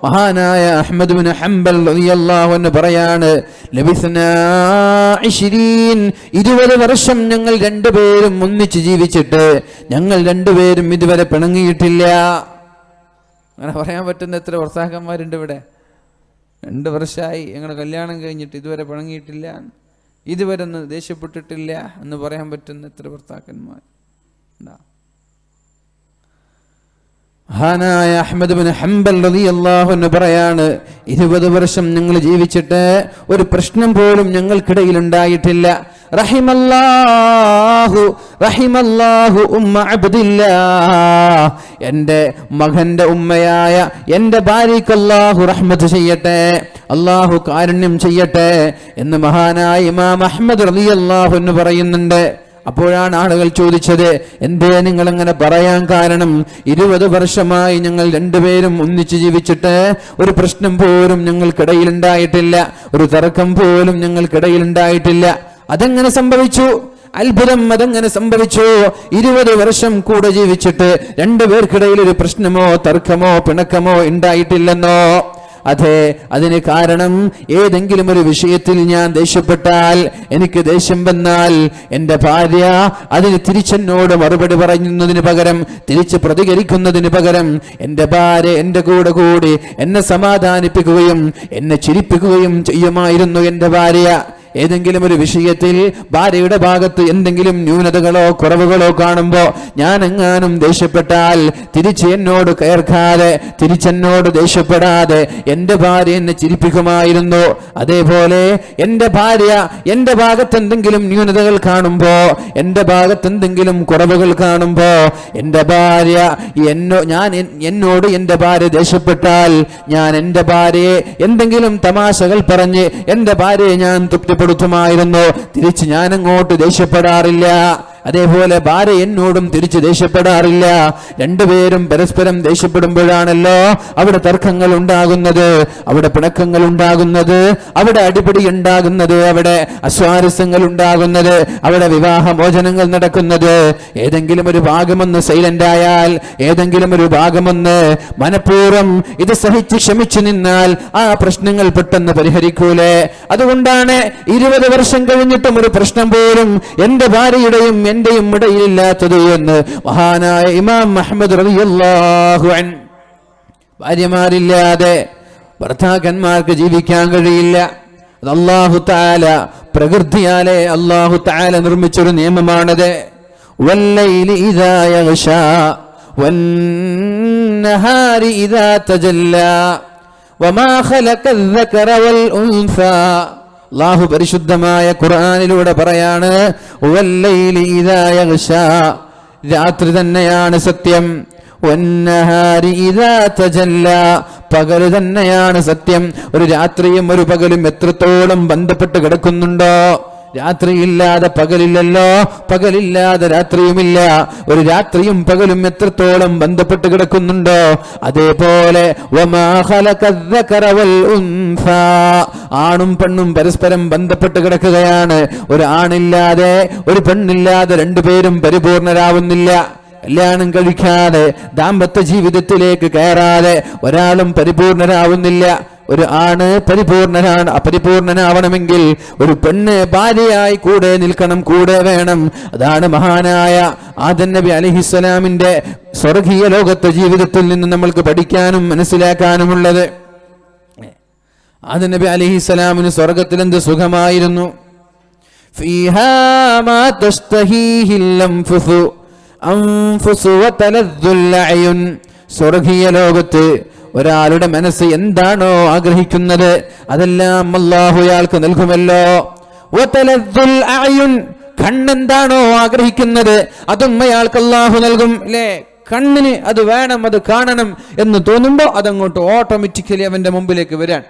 മഹാനായ അഹ്മദ് ബിൻ ഹംബൽ റളിയല്ലാഹു അൻഹു പറയാണ്, ലബിസ്നാ 20 വർഷം ഞങ്ങൾ രണ്ടുപേരും ഒന്നിച്ച് ജീവിച്ചിട്ട് ഞങ്ങൾ രണ്ടുപേരും ഇതുവരെ പിണങ്ങിയിട്ടില്ല. അങ്ങനെ പറയാൻ പറ്റുന്ന എത്ര ഭർത്താക്കന്മാരുണ്ട് ഇവിടെ? 2 വർഷമായി ഞങ്ങൾ കല്യാണം കഴിഞ്ഞിട്ട് ഇതുവരെ പിണങ്ങിയിട്ടില്ല, ഇതുവരെ ഒന്ന് ദേഷ്യപ്പെട്ടിട്ടില്ല എന്ന് പറയാൻ പറ്റുന്ന എത്ര ഭർത്താക്കന്മാർ? മഹാനായ അഹ്മദ് ബിൻ ഹംബൽ റളിയല്ലാഹു അൻഹു പറയാണ്, 20 വർഷം ഞങ്ങൾ ജീവിച്ചിട്ട് ഒരു പ്രശ്നം പോലും ഞങ്ങൾക്കിടയിൽ ഉണ്ടായിട്ടില്ല. റഹിമല്ലാഹു ഉമ്മ അബ്ദില്ലാഹ്, എൻ്റെ മകന്റെ ഉമ്മയായ എൻ്റെ ഭാര്യയ്ക്ക് അല്ലാഹു റഹ്മത്ത് ചെയ്യട്ടെ, അല്ലാഹു കാരുണ്യം ചെയ്യട്ടെ എന്ന് മഹാനായ ഇമാം അഹ്മദ് റളിയല്ലാഹു അൻഹു പറയുന്നുണ്ട്. അപ്പോഴാണ് ആളുകൾ ചോദിച്ചത്, എന്തേ നിങ്ങൾ അങ്ങനെ പറയാൻ കാരണം? 20 വർഷമായി ഞങ്ങൾ രണ്ടുപേരും ഒന്നിച്ചു ജീവിച്ചിട്ട് ഒരു പ്രശ്നം പോലും ഞങ്ങൾക്കിടയിൽ ഉണ്ടായിട്ടില്ല, ഒരു തർക്കം പോലും ഞങ്ങൾക്കിടയിൽ ഉണ്ടായിട്ടില്ല. അതെങ്ങനെ സംഭവിച്ചു? അത്ഭുതം, അതെങ്ങനെ സംഭവിച്ചു? 20 വർഷം കൂടെ ജീവിച്ചിട്ട് രണ്ടുപേർക്കിടയിൽ ഒരു പ്രശ്നമോ തർക്കമോ പിണക്കമോ ഉണ്ടായിട്ടില്ലെന്നോ? അതെ, അതിന് കാരണം ഏതെങ്കിലും ഒരു വിഷയത്തിൽ ഞാൻ ദേഷ്യപ്പെട്ടാൽ, എനിക്ക് ദേഷ്യം വന്നാൽ എൻ്റെ ഭാര്യ അതിന് തിരിച്ചെന്നോട് മറുപടി പറയുന്നതിന് പകരം, തിരിച്ച് പ്രതികരിക്കുന്നതിന് പകരം എൻ്റെ ഭാര്യ എൻ്റെ കൂടെ കൂടി എന്നെ സമാധാനിപ്പിക്കുകയും എന്നെ ചിരിപ്പിക്കുകയും ചെയ്യുമായിരുന്നു എൻ്റെ ഭാര്യ. ഏതെങ്കിലും ഒരു വിഷയത്തിൽ ഭാര്യയുടെ ഭാഗത്ത് എന്തെങ്കിലും ന്യൂനതകളോ കുറവുകളോ കാണുമ്പോ ഞാൻ എങ്ങാനും ദേഷ്യപ്പെട്ടാൽ തിരിച്ച് എന്നോട് കയർക്കാതെ തിരിച്ചെന്നോട് ദേഷ്യപ്പെടാതെ എന്റെ ഭാര്യ എന്നെ ചിരിപ്പിക്കുമായിരുന്നു. അതേപോലെ എന്റെ ഭാര്യ എന്റെ ഭാഗത്ത് എന്തെങ്കിലും ന്യൂനതകൾ കാണുമ്പോ, എന്റെ ഭാഗത്ത് എന്തെങ്കിലും കുറവുകൾ കാണുമ്പോ എന്റെ ഭാര്യ എന്നോട് എന്റെ ഭാര്യ ദേഷ്യപ്പെട്ടാൽ ഞാൻ എന്റെ ഭാര്യയെ എന്തെങ്കിലും തമാശകൾ പറഞ്ഞ് എന്റെ ഭാര്യയെ ഞാൻ തൃപ്തിപ്പെടുത്തുമായിരുന്നു. തിരിച്ച് ഞാൻ അങ്ങോട്ട് ദേഷ്യപ്പെടാറില്ല. അതേപോലെ ഭാര്യ എന്നോടും തിരിച്ച് ദേഷ്യപ്പെടാറില്ല. രണ്ടുപേരും പരസ്പരം ദേഷ്യപ്പെടുമ്പോഴാണല്ലോ അവിടെ തർക്കങ്ങൾ ഉണ്ടാകുന്നത്, അവിടെ പിണക്കങ്ങൾ ഉണ്ടാകുന്നത്, അവിടെ അടിപിടി ഉണ്ടാകുന്നത്, അവിടെ അസ്വാരസ്യങ്ങൾ ഉണ്ടാകുന്നത്, അവിടെ വിവാഹമോചനങ്ങൾ നടക്കുന്നത്. ഏതെങ്കിലും ഒരു ഭാഗമൊന്ന് സൈലന്റ് ആയാൽ, ഏതെങ്കിലും ഒരു ഭാഗമൊന്ന് മനഃപൂർവ്വം ഇത് സഹിച്ച് ക്ഷമിച്ചു നിന്നാൽ ആ പ്രശ്നങ്ങൾ പെട്ടെന്ന് പരിഹരിക്കൂലേ? അതുകൊണ്ടാണ് 20 വർഷം കഴിഞ്ഞിട്ടും ഒരു പ്രശ്നം പോലും എന്റെ ഭാര്യയുടെയും എന്റെയും ഇടയിലില്ലാത്തത് എന്ന് മഹാനായ ഇമാം അഹ്മദ് റളിയല്ലാഹു അൻഹു. ഭാര്യമാരില്ലാതെ ഭർത്താക്കന്മാർക്ക് ജീവിക്കാൻ കഴിയില്ല. അത് അല്ലാഹു തആല പ്രകൃതിയാലെ അല്ലാഹു തആല നിർമ്മിച്ചൊരു നിയമമാണത്. വല്ലൈലി ഇദാ യഗ്ശാ വന്നഹാരി ഇദാ തജല്ലാ വമാ ഖലഖൽ ദകറ വൽ ഉൻസാ. അല്ലാഹു പരിശുദ്ധമായ ഖുർആനിലൂടെ പറയാണ്, വല്ലൈലി ഇദാ യഗ്ശാ, രാത്രി തന്നെയാണ് സത്യം. വന്നഹാരി ഇദാ തജല്ലാ, പകൽ തന്നെയാണ് സത്യം. ഒരു രാത്രിയും ഒരു പകലും എത്രത്തോളം ബന്ധപ്പെട്ട് കിടക്കുന്നുണ്ടോ? രാത്രിയില്ലാതെ പകലില്ലല്ലോ, പകലില്ലാതെ രാത്രിയുമില്ല. ഒരു രാത്രിയും പകലും എത്രത്തോളം ബന്ധപ്പെട്ട് കിടക്കുന്നുണ്ടോ? അതേപോലെ വമാ ഖലഖൽ ദകറ വൽ ഉൻസാ, ആണും പെണ്ണും പരസ്പരം ബന്ധപ്പെട്ട് കിടക്കുകയാണ്. ഒരു ആണില്ലാതെ ഒരു പെണ്ണില്ലാതെ രണ്ടുപേരും പരിപൂർണരാവുന്നില്ല. കല്യാണം കഴിക്കാതെ ദാമ്പത്യ ജീവിതത്തിലേക്ക് കയറാതെ ഒരാളും പരിപൂർണരാവുന്നില്ല. ഒരു ആണ് പരിപൂർണനാവണമെങ്കിൽ ഒരു പെണ്ണ് ഭാര്യയായി കൂടെ നിൽക്കണം, കൂടെ വേണം. അതാണ് മഹാനായ ആദം നബി അലൈഹിസ്സലാമിന്റെ സ്വർഗീയ ലോകത്തെ ജീവിതത്തിൽ നിന്ന് നമ്മൾക്ക് പഠിക്കാനും മനസ്സിലാക്കാനുമുള്ളത്. ആദം നബി അലൈഹിസ്സലാമിന് സ്വർഗത്തിൽ എന്ത് സുഖമായിരുന്നു. ഫീഹാ മാ തസ്തഹീഹിൽ അൻഫുസു അൻഫുസു വതലദ്ദുൽ അയുൻ. സ്വർഗീയ ലോകത്ത് ഒരാളുടെ മനസ്സ് എന്താണോ ആഗ്രഹിക്കുന്നത് അതെല്ലാം അല്ലാഹു അയാൾക്ക് നൽകുമല്ലോ. വതലദ്ദുൽ അയുൻ, കണ്ണെന്താണോ ആഗ്രഹിക്കുന്നത് അതും അയാൾക്ക് അല്ലാഹു നൽകും. അല്ലേ? കണ്ണിന് അത് വേണം, അത് കാണണം എന്ന് തോന്നുമ്പോൾ അതങ്ങോട്ട് ഓട്ടോമാറ്റിക്കലി അവന്റെ മുമ്പിലേക്ക് വരാൻ.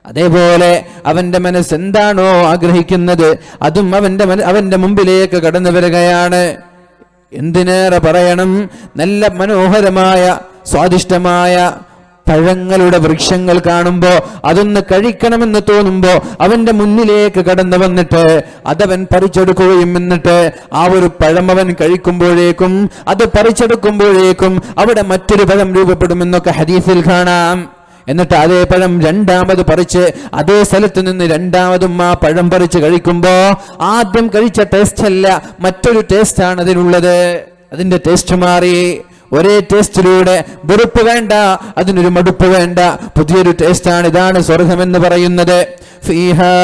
അതേപോലെ അവന്റെ മനസ്സ് എന്താണോ ആഗ്രഹിക്കുന്നത് അതും അവന്റെ മുമ്പിലേക്ക് കടന്നു വരികയാണ്. എന്തിനേറെ പറയണം, നല്ല മനോഹരമായ സ്വാദിഷ്ടമായ പഴങ്ങളുടെ വൃക്ഷങ്ങൾ കാണുമ്പോ അതൊന്ന് കഴിക്കണമെന്ന് തോന്നുമ്പോ അവന്റെ മുന്നിലേക്ക് കടന്നു വന്നിട്ട് അതവൻ പറിച്ചെടുക്കുകയും എന്നിട്ട് ആ ഒരു പഴം അവൻ കഴിക്കുമ്പോഴേക്കും അത് പറിച്ചെടുക്കുമ്പോഴേക്കും അവിടെ മറ്റൊരു പഴം രൂപപ്പെടുമെന്നൊക്കെ ഹദീസിൽ കാണാം. എന്നിട്ട് അതേ പഴം രണ്ടാമത് പറിച്ച് അതേ സ്ഥലത്ത് നിന്ന് രണ്ടാമതും ആ പഴം പറിച്ച് കഴിക്കുമ്പോ ആദ്യം കഴിച്ച ടേസ്റ്റ് അല്ല, മറ്റൊരു ടേസ്റ്റ് ആണ് അതിനുള്ളത്. അതിന്റെ ടേസ്റ്റ് മാറി. ഒരേ ടേസ്റ്റിലൂടെ വെറുപ്പ് വേണ്ട, അതിനൊരു മടുപ്പ് വേണ്ട, പുതിയൊരു ടേസ്റ്റാണ്. ഇതാണ് സ്വർഗമെന്ന് പറയുന്നത്. ഫീഹാ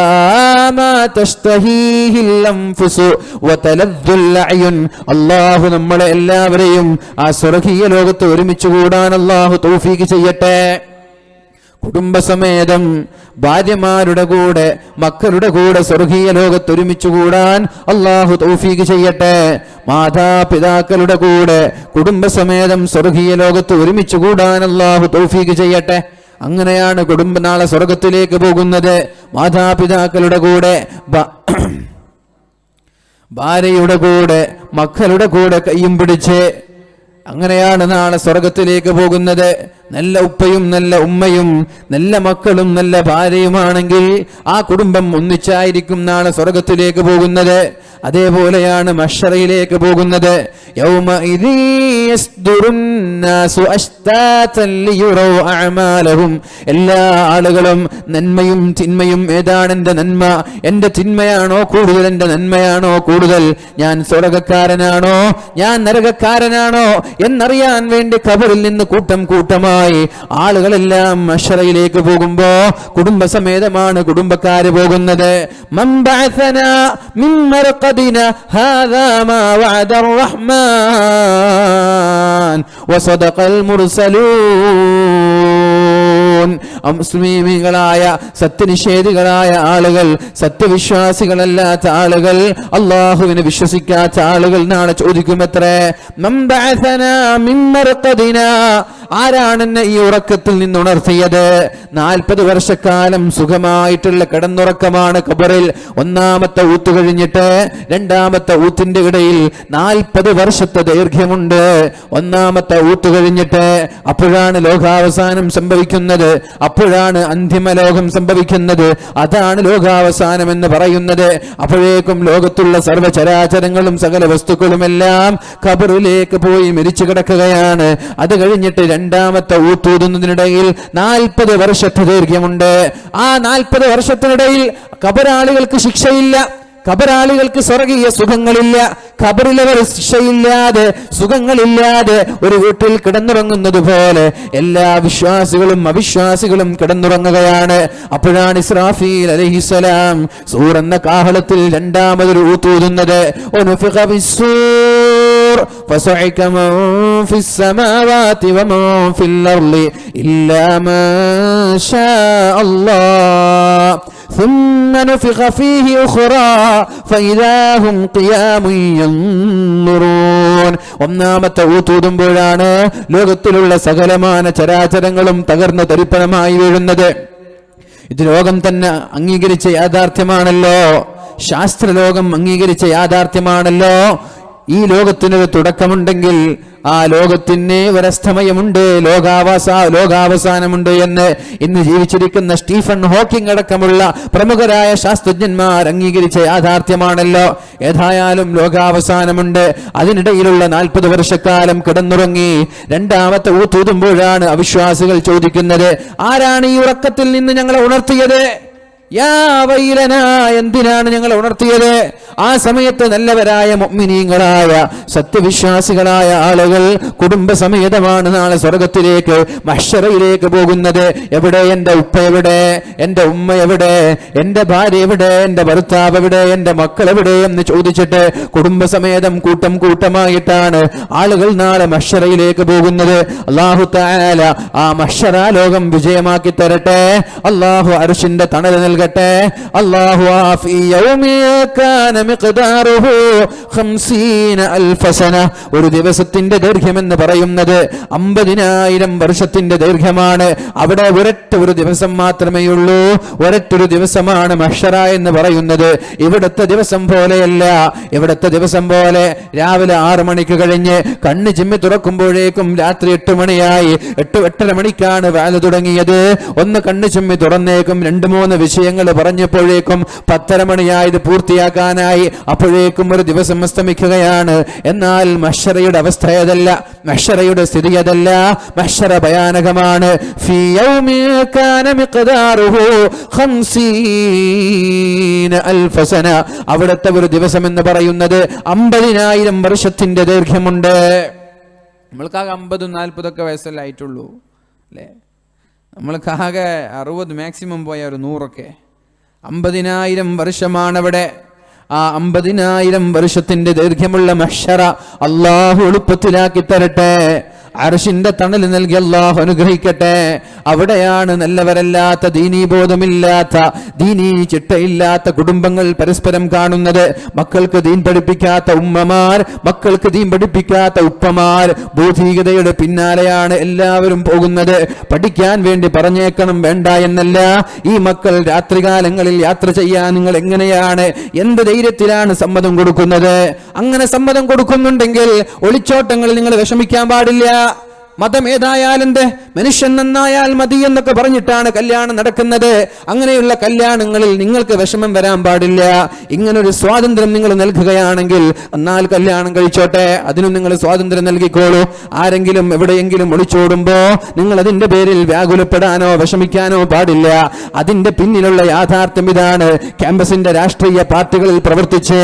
മാ തസ്തഹീഹിൽ അൻഫുസു വതലദ്ദുൽ അയുൻ. അല്ലാഹു നമ്മളെ എല്ലാവരെയും ആ സ്വർഗീയ ലോകത്ത് ഒരുമിച്ച് കൂടാൻ അല്ലാഹു തൗഫീഖ് ചെയ്യട്ടെ. കുടുംബസമേതം ഭാര്യമാരുടെ കൂടെ മക്കളുടെ കൂടെ സ്വർഗീയ ലോകത്ത് ഒരുമിച്ച് കൂടാൻ അല്ലാഹു തൗഫീഖ് ചെയ്യട്ടെ. മാതാപിതാക്കളുടെ കൂടെ കുടുംബസമേതം സ്വർഗീയ ലോകത്ത് ഒരുമിച്ച് കൂടാൻ അല്ലാഹു തൗഫീഖ് ചെയ്യട്ടെ. അങ്ങനെയാണ് കുടുംബം നാളെ സ്വർഗത്തിലേക്ക് പോകുന്നത്. മാതാപിതാക്കളുടെ കൂടെ ഭാര്യയുടെ കൂടെ മക്കളുടെ കൂടെ കയ്യും പിടിച്ച് അങ്ങനെയാണ് നാളെ സ്വർഗത്തിലേക്ക് പോകുന്നത്. നല്ല ഉപ്പയും നല്ല ഉമ്മയും നല്ല മക്കളും നല്ല ഭാര്യയുമാണെങ്കിൽ ആ കുടുംബം ഒന്നിച്ചായിരിക്കും നാളെ സ്വർഗത്തിലേക്ക് പോകുന്നത്. അതേപോലെയാണ് മഹ്ശറയിലേക്ക് പോകുന്നത്. യൗമഇദി യസ്ദുറുന്നാസു അശ്താതൻ ലിയുറൗ അഅമാലഹും. എല്ലാ ആളുകളും നന്മയും തിന്മയും, ഏതാണ് എന്റെ നന്മ, എന്റെ തിന്മയാണോ കൂടുതൽ, എന്റെ നന്മയാണോ കൂടുതൽ, ഞാൻ സ്വർഗ്ഗക്കാരനാണോ ഞാൻ നരകക്കാരനാണോ എന്നറിയാൻ വേണ്ടി ഖബറിൽ നിന്ന് കൂട്ടം കൂട്ടമായി ആളുകളെല്ലാം മഹ്ശറയിലേക്ക് പോകുമ്പോ കുടുംബസമേതമാണ് കുടുംബക്കാര് പോകുന്നത്. മൻ ബഅസനാ മിൻ മർഖദിനാ ഹാദാ മാ വഅദർ റഹ്മാൻ വസദഖൽ മുർസലൂൻ. മുസ്ലിമീങ്ങളായ സത്യനിഷേധികളായ ആളുകൾ, സത്യവിശ്വാസികളല്ലാത്ത ആളുകൾ, അള്ളാഹുവിനെ വിശ്വസിക്കാത്ത ആളുകൾ നാളെ ചോദിക്കുമത്രേ, മൻ ബഅസനാ മിൻ മർഖദിനാ, ആരാണെന്നെ ഈ ഉറക്കത്തിൽ നിന്ന് ഉണർത്തിയത്? 40 വർഷക്കാലം സുഖമായിട്ടുള്ള കിടന്നുറക്കമാണ് ഖബറിൽ. ഒന്നാമത്തെ ഊത്ത് കഴിഞ്ഞിട്ട് രണ്ടാമത്തെ ഊത്തിന്റെ ഇടയിൽ 40 വർഷത്തെ ദൈർഘ്യമുണ്ട്. ഒന്നാമത്തെ ഊത്ത് കഴിഞ്ഞിട്ട് അപ്പോഴാണ് ലോകാവസാനം സംഭവിക്കുന്നത്, അപ്പോഴാണ് അന്തിമലോകം സംഭവിക്കുന്നത്. അതാണ് ലോകാവസാനം എന്ന് പറയുന്നത്. അപ്പോഴേക്കും ലോകത്തുള്ള സർവ്വചരാചരങ്ങളും സകല വസ്തുക്കളുമെല്ലാം ഖബറിലേക്ക് പോയി മരിച്ചു കിടക്കുകയാണ്. അത് കഴിഞ്ഞിട്ട് രണ്ടാമത്തെ ഊത്തൂതുന്നതിനിടയിൽ 40 വർഷത്തെ ദൈർഘ്യമുണ്ട്. ആ 40 വർഷത്തിനിടയിൽ ഖബറാളികൾക്ക് ശിക്ഷയില്ല, ഖബറാളികൾക്ക് സ്വർഗീയ സുഖങ്ങളില്ല. ഖബറിലവർ ശിക്ഷയില്ലാതെ സുഖങ്ങളില്ലാതെ ഒരു വീട്ടിൽ കിടന്നുറങ്ങുന്നത് പോലെ എല്ലാ വിശ്വാസികളും അവിശ്വാസികളും കിടന്നുറങ്ങുകയാണ്. അപ്പോഴാണ് ഇസ്രാഫീൽ അലൈഹിസ്സലാം സൂർ എന്ന കാഹളത്തിൽ രണ്ടാമതൊരു ഊത്തൂതുന്നത്. فصعق من في السماوات ومن في الأرض إلا ما شاء الله ثم نفخ فيه أخرى فإذا هم قيام ينظرون. ഒന്നാമത്തെ ഊത്തൂതുമ്പോഴാണ് ലോകത്തിലുള്ള സകലമാന ചരാചരങ്ങളും തകർന്ന് തരിപ്പണമായി വീഴുന്നത്. ഇത് ലോകം തന്നെ അംഗീകരിച്ച യാഥാർത്ഥ്യമാണല്ലോ, ശാസ്ത്രലോകം അംഗീകരിച്ച യാഥാർത്ഥ്യമാണല്ലോ. ഈ ലോകത്തിനൊരു തുടക്കമുണ്ടെങ്കിൽ ആ ലോകത്തിന് ഒരസ്തമയമുണ്ട്, ലോകാവസാനമുണ്ട് എന്ന് ഇന്ന് ജീവിച്ചിരിക്കുന്ന സ്റ്റീഫൻ ഹോക്കിംഗ് അടക്കമുള്ള പ്രമുഖരായ ശാസ്ത്രജ്ഞന്മാർ അംഗീകരിച്ച യാഥാർത്ഥ്യമാണല്ലോ. ഏതായാലും ലോകാവസാനമുണ്ട്. അതിനിടയിലുള്ള 40 വർഷക്കാലം കിടന്നുറങ്ങി രണ്ടാമത്തെ ഊത്തൂതുമ്പോഴാണ് അവിശ്വാസികൾ ചോദിക്കുന്നത്, ആരാണ് ഈ ഉറക്കത്തിൽ നിന്ന് ഞങ്ങളെ ഉണർത്തിയത്? യാ വൈലനാ, എന്തിനാണ് ഞങ്ങൾ ഉണർത്തിയത്? ആ സമയത്ത് നല്ലവരായ മുഅ്മിനീങ്ങളായ സത്യവിശ്വാസികളായ ആളുകൾ കുടുംബസമേതമാണ് നാളെ സ്വർഗത്തിലേക്ക് മഹ്ശറയിലേക്ക് പോകുന്നത്. എവിടെ എന്റെ ഉപ്പ, എവിടെ എന്റെ ഉമ്മ, എവിടെ എന്റെ ഭാര്യ, എവിടെ എന്റെ ഭർത്താവ്, എവിടെ എന്റെ മക്കൾ, എവിടെ എന്ന് ചോദിച്ചിട്ട് കുടുംബസമേതം കൂട്ടം കൂട്ടമായിട്ടാണ് ആളുകൾ നാളെ മഹ്ശറയിലേക്ക് പോകുന്നത്. അല്ലാഹു തആല ആ മഹ്ശറ ലോകം വിജയമാക്കി തരട്ടെ. അല്ലാഹു അർശിന്റെ തണൽ നൽകട്ടെ. അല്ലാഹു ആഫി യൗമി കാന മിഖ്ദാറുഹു 50000 സന. ഒരു ദിവസത്തിന്റെ ദൈർഘ്യം എന്ന് പറയുന്നത് 50000 വർഷത്തിന്റെ ദൈർഘ്യമാണ്. അവിടെ ഒരു ദിവസം മാത്രമേ ഉള്ളൂ. ഒരൊറ്റൊരു ദിവസമാണ് മഹ്ശറ എന്ന് പറയുന്നത്. ഇവിടുത്തെ ദിവസം പോലെയല്ല. ഇവിടുത്തെ ദിവസം പോലെ രാവിലെ 6 മണിക്ക് കഴിഞ്ഞ് കണ്ണ് ചിമ്മി തുറക്കുമ്പോഴേക്കും രാത്രി 8 മണിയായി. 8-8:30 മണിക്കാണ് വാല് തുടങ്ങിയത്. ഒന്ന് കണ്ണ് ചിമ്മി തുറന്നേക്കും 2-3 വിഷയങ്ങൾ പറഞ്ഞപ്പോഴേക്കും 10:30 മണിയായത് പൂർത്തിയാക്കാനായി. അപ്പോഴേക്കും ഒരു ദിവസം അസ്തമിക്കുകയാണ്. എന്നാൽ മഹ്ശറയുടെ അവസ്ഥ അതല്ല, മഹ്ശറയുടെ സ്ഥിതി അതല്ല. മഹ്ശറ ഭയാനകമാണ്. ഫീ യൗമി കാന മിഖ്ദാറുഹു 50000 സന. അവിടുത്തെ ഒരു ദിവസം എന്ന് പറയുന്നത് 50000 വർഷത്തിന്റെ ദൈർഘ്യമുണ്ട്. നമ്മൾക്കാകെ 50-40 വയസ്സല്ലേ ആയിട്ടുള്ളൂ അല്ലേ? നമ്മൾക്കാകെ 60 മാക്സിമം പോയ ഒരു 100. 50000 വർഷമാണവിടെ. ആ 50000 വർഷത്തിന്റെ ദൈർഘ്യമുള്ള മഹ്ശറ അല്ലാഹു എളുപ്പത്തിലാക്കി തരട്ടെ. അർശിന്റെ തണൽ നൽകി അല്ലാഹു അനുഗ്രഹിക്കട്ടെ. അവിടെയാണ് നല്ലവരല്ലാത്ത, ദീനീബോധമില്ലാത്ത, ദീനീ ചിട്ടയില്ലാത്ത കുടുംബങ്ങൾ പരസ്പരം കാണുന്നത്. മക്കൾക്ക് ദീൻ പഠിപ്പിക്കാത്ത ഉമ്മമാർ, മക്കൾക്ക് ദീൻ പഠിപ്പിക്കാത്ത ഉപ്പമാർ. ഭൗതികതയുടെ പിന്നാലെയാണ് എല്ലാവരും പോകുന്നത്. പഠിക്കാൻ വേണ്ടി പറഞ്ഞേക്കണം, വേണ്ട എന്നല്ല. ഈ മക്കൾ രാത്രികാലങ്ങളിൽ യാത്ര ചെയ്യാൻ നിങ്ങൾ എങ്ങനെയാണ്, എന്ത് ധൈര്യത്തിലാണ് സമ്മതം കൊടുക്കുന്നത്? അങ്ങനെ സമ്മതം കൊടുക്കുന്നുണ്ടെങ്കിൽ ഒളിച്ചോട്ടങ്ങളിൽ നിങ്ങൾ വിഷമിക്കാൻ പാടില്ല. മതം ഏതായാലെന്ത്, മനുഷ്യൻ നന്നായാൽ മതി എന്നൊക്കെ പറഞ്ഞിട്ടാണ് കല്യാണം നടക്കുന്നത്. അങ്ങനെയുള്ള കല്യാണങ്ങളിൽ നിങ്ങൾക്ക് വിഷമം വരാൻ പാടില്ല. ഇങ്ങനൊരു സ്വാതന്ത്ര്യം നിങ്ങൾ നൽകുകയാണെങ്കിൽ എന്നാൽ കല്യാണം കഴിച്ചോട്ടെ, അതിനും നിങ്ങൾ സ്വാതന്ത്ര്യം നൽകിക്കോളൂ. ആരെങ്കിലും എവിടെയെങ്കിലും ഒളിച്ചോടുമ്പോ നിങ്ങൾ അതിന്റെ പേരിൽ വ്യാകുലപ്പെടാനോ വിഷമിക്കാനോ പാടില്ല. അതിന്റെ പിന്നിലുള്ള യാഥാർത്ഥ്യം ഇതാണ്. ക്യാമ്പസിന്റെ രാഷ്ട്രീയ പാർട്ടികളിൽ പ്രവർത്തിച്ച്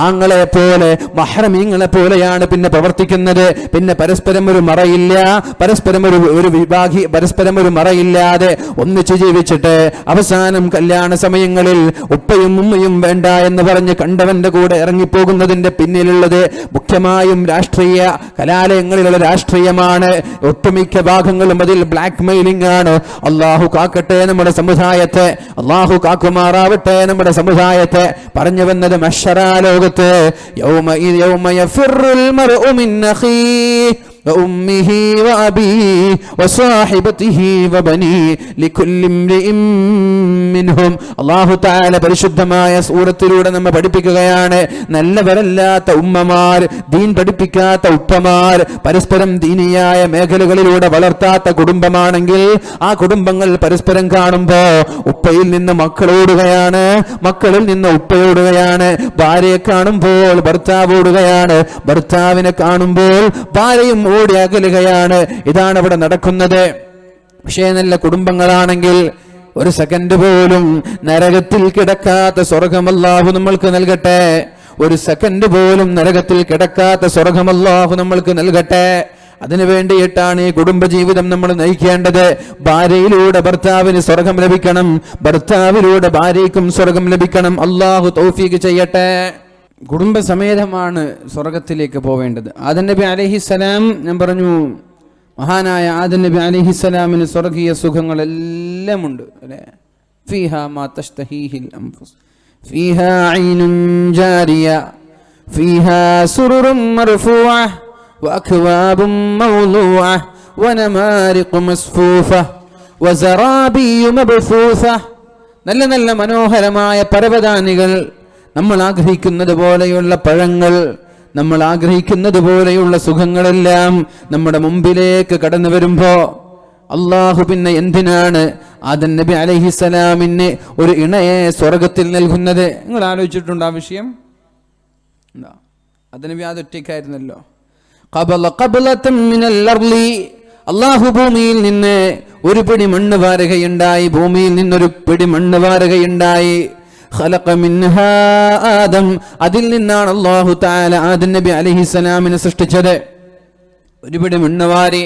ആങ്ങളെ പോലെ മഹ്റമീങ്ങളെ പോലെയാണ് പിന്നെ പ്രവർത്തിക്കുന്നത്. പിന്നെ പരസ്പരം ഒരു മറയില്ല, പരസ്പരം ഒരു മറയില്ലാതെ ഒന്നിച്ചു ജീവിച്ചിട്ട് അവസാനം കല്യാണ സമയങ്ങളിൽ ഉപ്പയും ഉമ്മയും വേണ്ട എന്ന് പറഞ്ഞ് കണ്ടവന്റെ കൂടെ ഇറങ്ങിപ്പോകുന്നതിന്റെ പിന്നിലുള്ളത് മുഖ്യമായും രാഷ്ട്രീയ കലാലയങ്ങളിലുള്ള രാഷ്ട്രീയമാണ്. ഒട്ടുമിക്ക ഭാഗങ്ങളും അതിൽ ബ്ലാക്ക് മെയിലിംഗ് ആണ്. അള്ളാഹു കാക്കട്ടെ നമ്മുടെ സമുദായത്തെ, അള്ളാഹു കാക്കുമാറാവട്ടെ നമ്മുടെ സമുദായത്തെ. പറഞ്ഞു വന്നത് മഹ്ശറാ ലോകത്ത് യൗമ യഫിറുൽ മർഉ മിൻ അഖീഹി وأمه وأبيه وصاحبته وبنيه لكل امرئ منهم. അല്ലാഹു തആല പരിശുദ്ധമായ സൂറത്തിലൂടെ നമ്മെ പഠിപ്പിക്കുകയാണ്, നല്ലവരല്ലാത്ത ഉമ്മമാർ, ദീൻ പഠിപ്പിക്കാത്ത ഉപ്പമാർ, പരസ്പരം ദീനിയായ മേഖലകളിലൂടെ വളർത്താത്ത കുടുംബമാണെങ്കിൽ ആ കുടുംബങ്ങൾ പരസ്പരം കാണുമ്പോ ഉപ്പയിൽ നിന്ന് മക്കളോടുകയാണ്, മക്കളിൽ നിന്ന് ഉപ്പയോടുകയാണ്. ഭാര്യയെ കാണുമ്പോൾ ഭർത്താവ് ഓടുകയാണ്, ഭർത്താവിനെ കാണുമ്പോൾ ഭാര്യയും ഓടി അകലുകയാണ്. ഇതാണ് അവിടെ നടക്കുന്നത്. പക്ഷേ നല്ല കുടുംബങ്ങളാണെങ്കിൽ ഒരു സെക്കൻഡ് പോലും നരകത്തിൽ കിടക്കാത്ത സ്വർഗം അല്ലാഹു നമ്മൾക്ക് നൽകട്ടെ. ഒരു സെക്കൻഡ് പോലും നരകത്തിൽ കിടക്കാത്ത സ്വർഗം അല്ലാഹു നമ്മൾക്ക് നൽകട്ടെ. അതിനു വേണ്ടിയിട്ടാണ് ഈ കുടുംബജീവിതം നമ്മൾ നയിക്കേണ്ടത്. ഭാര്യയിലൂടെ ഭർത്താവിന് സ്വർഗം ലഭിക്കണം, ഭർത്താവിലൂടെ ഭാര്യയ്ക്കും സ്വർഗം ലഭിക്കണം. അല്ലാഹു തൗഫീഖ് ചെയ്യട്ടെ. കുടുംബസമേതമാണ് സ്വർഗത്തിലേക്ക് പോവേണ്ടത്. ആദം നബി അലൈഹിസ്സലാം, ഞാൻ പറഞ്ഞു, മഹാനായ ആദം നബി അലൈഹിസ്സലാമിന് സ്വർഗീയ സുഖങ്ങളെല്ലാം ഉണ്ട് അല്ലേ. ഫീഹാ മാ തഷ്തഹീഹിൽ അൻഫുസ് ഫീഹാ ഐനുൻ ജാരിയ ഫീഹാ സുറുറും മർഫൂഅ വഅക്വാബും മൗളൂഅ വനമാരിഖു മസ്ഫൂഫ വസറാബിയു മബ്സൂസ. നല്ല നല്ല മനോഹരമായ പരവതാനികൾ, നമ്മൾ ആഗ്രഹിക്കുന്നത് പോലെയുള്ള പഴങ്ങൾ, നമ്മൾ ആഗ്രഹിക്കുന്നത് പോലെയുള്ള സുഖങ്ങളെല്ലാം നമ്മുടെ മുമ്പിലേക്ക് കടന്നു വരുമ്പോ അള്ളാഹു പിന്നെ എന്തിനാണ് ആദം നബി അലൈഹിസ്സലാമിന് ഒരു ഇണയെ സ്വർഗത്തിൽ നൽകുന്നത്? നിങ്ങൾ ആലോചിച്ചിട്ടുണ്ടോ ആ വിഷയം? ആദം നബി അതൊറ്റയ്ക്കായിരുന്നല്ലോ. അള്ളാഹു ഭൂമിയിൽ നിന്ന് ഒരു പിടി മണ്ണ് വാരുകയുണ്ടായി, ഭൂമിയിൽ നിന്നൊരു പിടി മണ്ണ് വാരുകയുണ്ടായി. ഖലഖ മിൻഹാ ആദം, അതിൽ നിന്നാണ് അല്ലാഹു തആല ആദം നബി അലൈഹിസ്സലാമിനെ സൃഷ്ടിച്ചത്. ഒരുപിടി മണ്ണ് വാരി,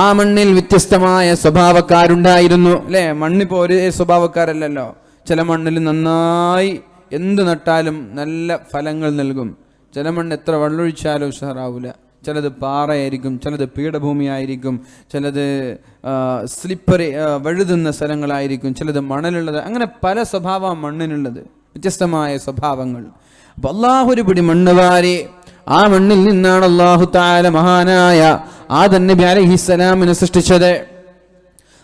ആ മണ്ണിൽ വ്യത്യസ്തമായ സ്വഭാവക്കാരുണ്ടായിരുന്നു അല്ലേ. മണ്ണിപ്പോ ഒരേ സ്വഭാവക്കാരല്ലല്ലോ. ചില മണ്ണിൽ നന്നായി എന്ത് നട്ടാലും നല്ല ഫലങ്ങൾ നൽകും, ചില മണ്ണ് എത്ര വെള്ളമൊഴിച്ചാലും ഉഷാറാവൂല. ചിലത് പാറയായിരിക്കും, ചിലത് പീഠഭൂമിയായിരിക്കും, ചിലത് സ്ലിപ്പറി വഴുതുന്ന സ്ഥലങ്ങളായിരിക്കും, ചിലത് മണലുള്ളത്. അങ്ങനെ പല സ്വഭാവം മണ്ണിനുള്ളത്, വ്യത്യസ്തമായ സ്വഭാവങ്ങൾ. അപ്പൊ അള്ളാഹു ഒരു പിടി മണ്ണ് വാരി, ആ മണ്ണിൽ നിന്നാണ് അള്ളാഹു തആല മഹാനായ ആദം നബി അലൈഹിസ്സലാമിനെ സൃഷ്ടിച്ചത്.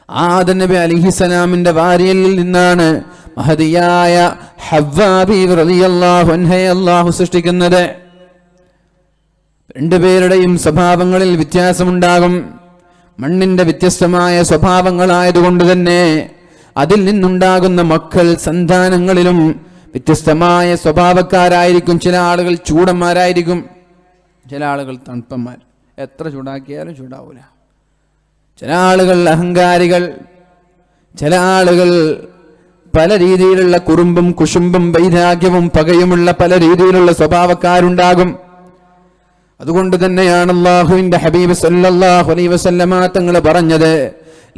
ആദം നബി അലൈഹിസ്സലാമിന്റെ ഭാര്യയിൽ നിന്നാണ് മഹദിയായ ഹവ്വാ ബീവി റളിയല്ലാഹു അൻഹയെ അള്ളാഹു സൃഷ്ടിക്കുന്നത്. രണ്ടുപേരുടെയും സ്വഭാവങ്ങളിൽ വ്യത്യാസമുണ്ടാകും. മണ്ണിന്റെ വ്യത്യസ്തമായ സ്വഭാവങ്ങളായതുകൊണ്ട് തന്നെ അതിൽ നിന്നുണ്ടാകുന്ന മക്കൾ, സന്താനങ്ങളിലും വ്യത്യസ്തമായ സ്വഭാവക്കാരായിരിക്കും. ചില ആളുകൾ ചൂടന്മാരായിരിക്കും, ചില ആളുകൾ തണുപ്പന്മാർ, എത്ര ചൂടാക്കിയാലും ചൂടാവൂല. ചില ആളുകൾ അഹങ്കാരികൾ, ചില ആളുകൾ പല രീതിയിലുള്ള കുറുമ്പും കുശുമ്പും വൈരാഗ്യവും പകയുമുള്ള പല രീതിയിലുള്ള സ്വഭാവക്കാരുണ്ടാകും. അതുകൊണ്ട് തന്നെയാണ് അല്ലാഹുവിന്റെ ഹബീബ് സല്ലല്ലാഹു അലൈഹി വസല്ലമ തങ്ങൾ പറഞ്ഞത്,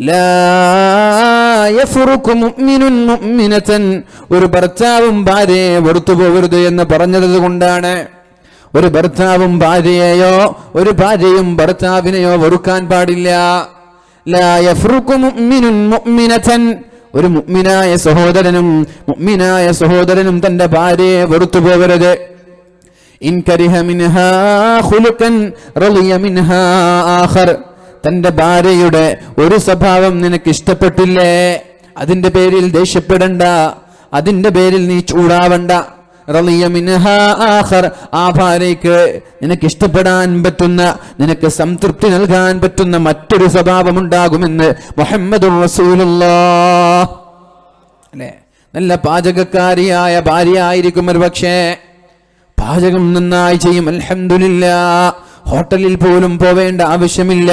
ലാ യഫ്റുഖു മുഅ്മിനുൻ മുഅ്മിനതൻ, ഒരു ഭർത്താവും ഭാര്യയെ വെറുത്തു പോകരുത് എന്ന് പറഞ്ഞത് കൊണ്ടാണ്. ഒരു ഭർത്താവും ഭാര്യയെയോ ഒരു ഭാര്യയും ഭർത്താവിനെയോ വെറുക്കാൻ പാടില്ല. ലാ യഫ്റുഖു മുഅ്മിനുൻ മുഅ്മിനതൻ, ഒരു മുഅ്മിനായ സഹോദരനും തന്റെ ഭാര്യയെ വെറുത്തു പോകരുത്. ഇൻ കരിഹ മിൻഹാ ഖുലുഖൻ റളിയ മിൻഹാ ആഖർ, തന്റെ ഭാര്യയുടെ ഒരു സ്വഭാവം നിനക്ക് ഇഷ്ടപ്പെട്ടില്ലേ, അതിന്റെ പേരിൽ ദേഷ്യപ്പെടണ്ട, അതിന്റെ പേരിൽ നീ ചൂടാവണ്ട. റളിയ മിൻഹാ ആഖർ, ആ ഭാര്യയ്ക്ക് നിനക്ക് ഇഷ്ടപ്പെടാൻ പറ്റുന്ന, നിനക്ക് സംതൃപ്തി നൽകാൻ പറ്റുന്ന മറ്റൊരു സ്വഭാവം ഉണ്ടാകുമെന്ന് മുഹമ്മദുർ റസൂലുള്ളാഹ്. അല്ലേ? നല്ല പാചകക്കാരിയായ ഭാര്യ ആയിരിക്കും ഒരു പക്ഷേ, പാചകം നന്നായി ചെയ്യും, അൽഹംദുലില്ലാഹ്. ഹോട്ടലിൽ പോലും പോവേണ്ട ആവശ്യമില്ല,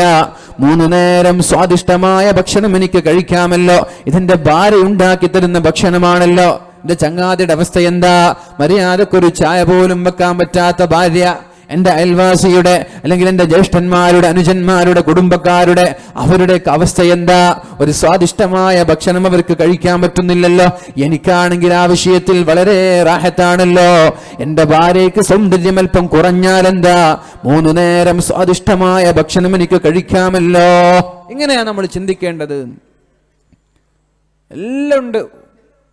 3 നേരം സ്വാദിഷ്ടമായ ഭക്ഷണം എനിക്ക് കഴിക്കാമല്ലോ, ഇതെന്റെ ഭാര്യ ഉണ്ടാക്കി തരുന്ന ഭക്ഷണമാണല്ലോ. എന്റെ ചങ്ങാതിയുടെ അവസ്ഥ എന്താ? മര്യാദക്കൊരു ചായ പോലും വെക്കാൻ പറ്റാത്ത ഭാര്യ. എന്റെ അയൽവാസിയുടെ അല്ലെങ്കിൽ എന്റെ ജ്യേഷ്ഠന്മാരുടെ, അനുജന്മാരുടെ, കുടുംബക്കാരുടെ, അവരുടെയൊക്കെ അവസ്ഥ എന്താ? ഒരു സ്വാദിഷ്ടമായ ഭക്ഷണം അവർക്ക് കഴിക്കാൻ പറ്റുന്നില്ലല്ലോ. എനിക്കാണെങ്കിൽ ആ വിഷയത്തിൽ വളരെ റാഹത്താണല്ലോ. എന്റെ ഭാര്യയ്ക്ക് സൗന്ദര്യം അല്പം കുറഞ്ഞാലെന്താ? 3 നേരം സ്വാദിഷ്ടമായ ഭക്ഷണം എനിക്ക് കഴിക്കാമല്ലോ. ഇങ്ങനെയാ നമ്മൾ ചിന്തിക്കേണ്ടത്. എല്ലാം ഉണ്ട്,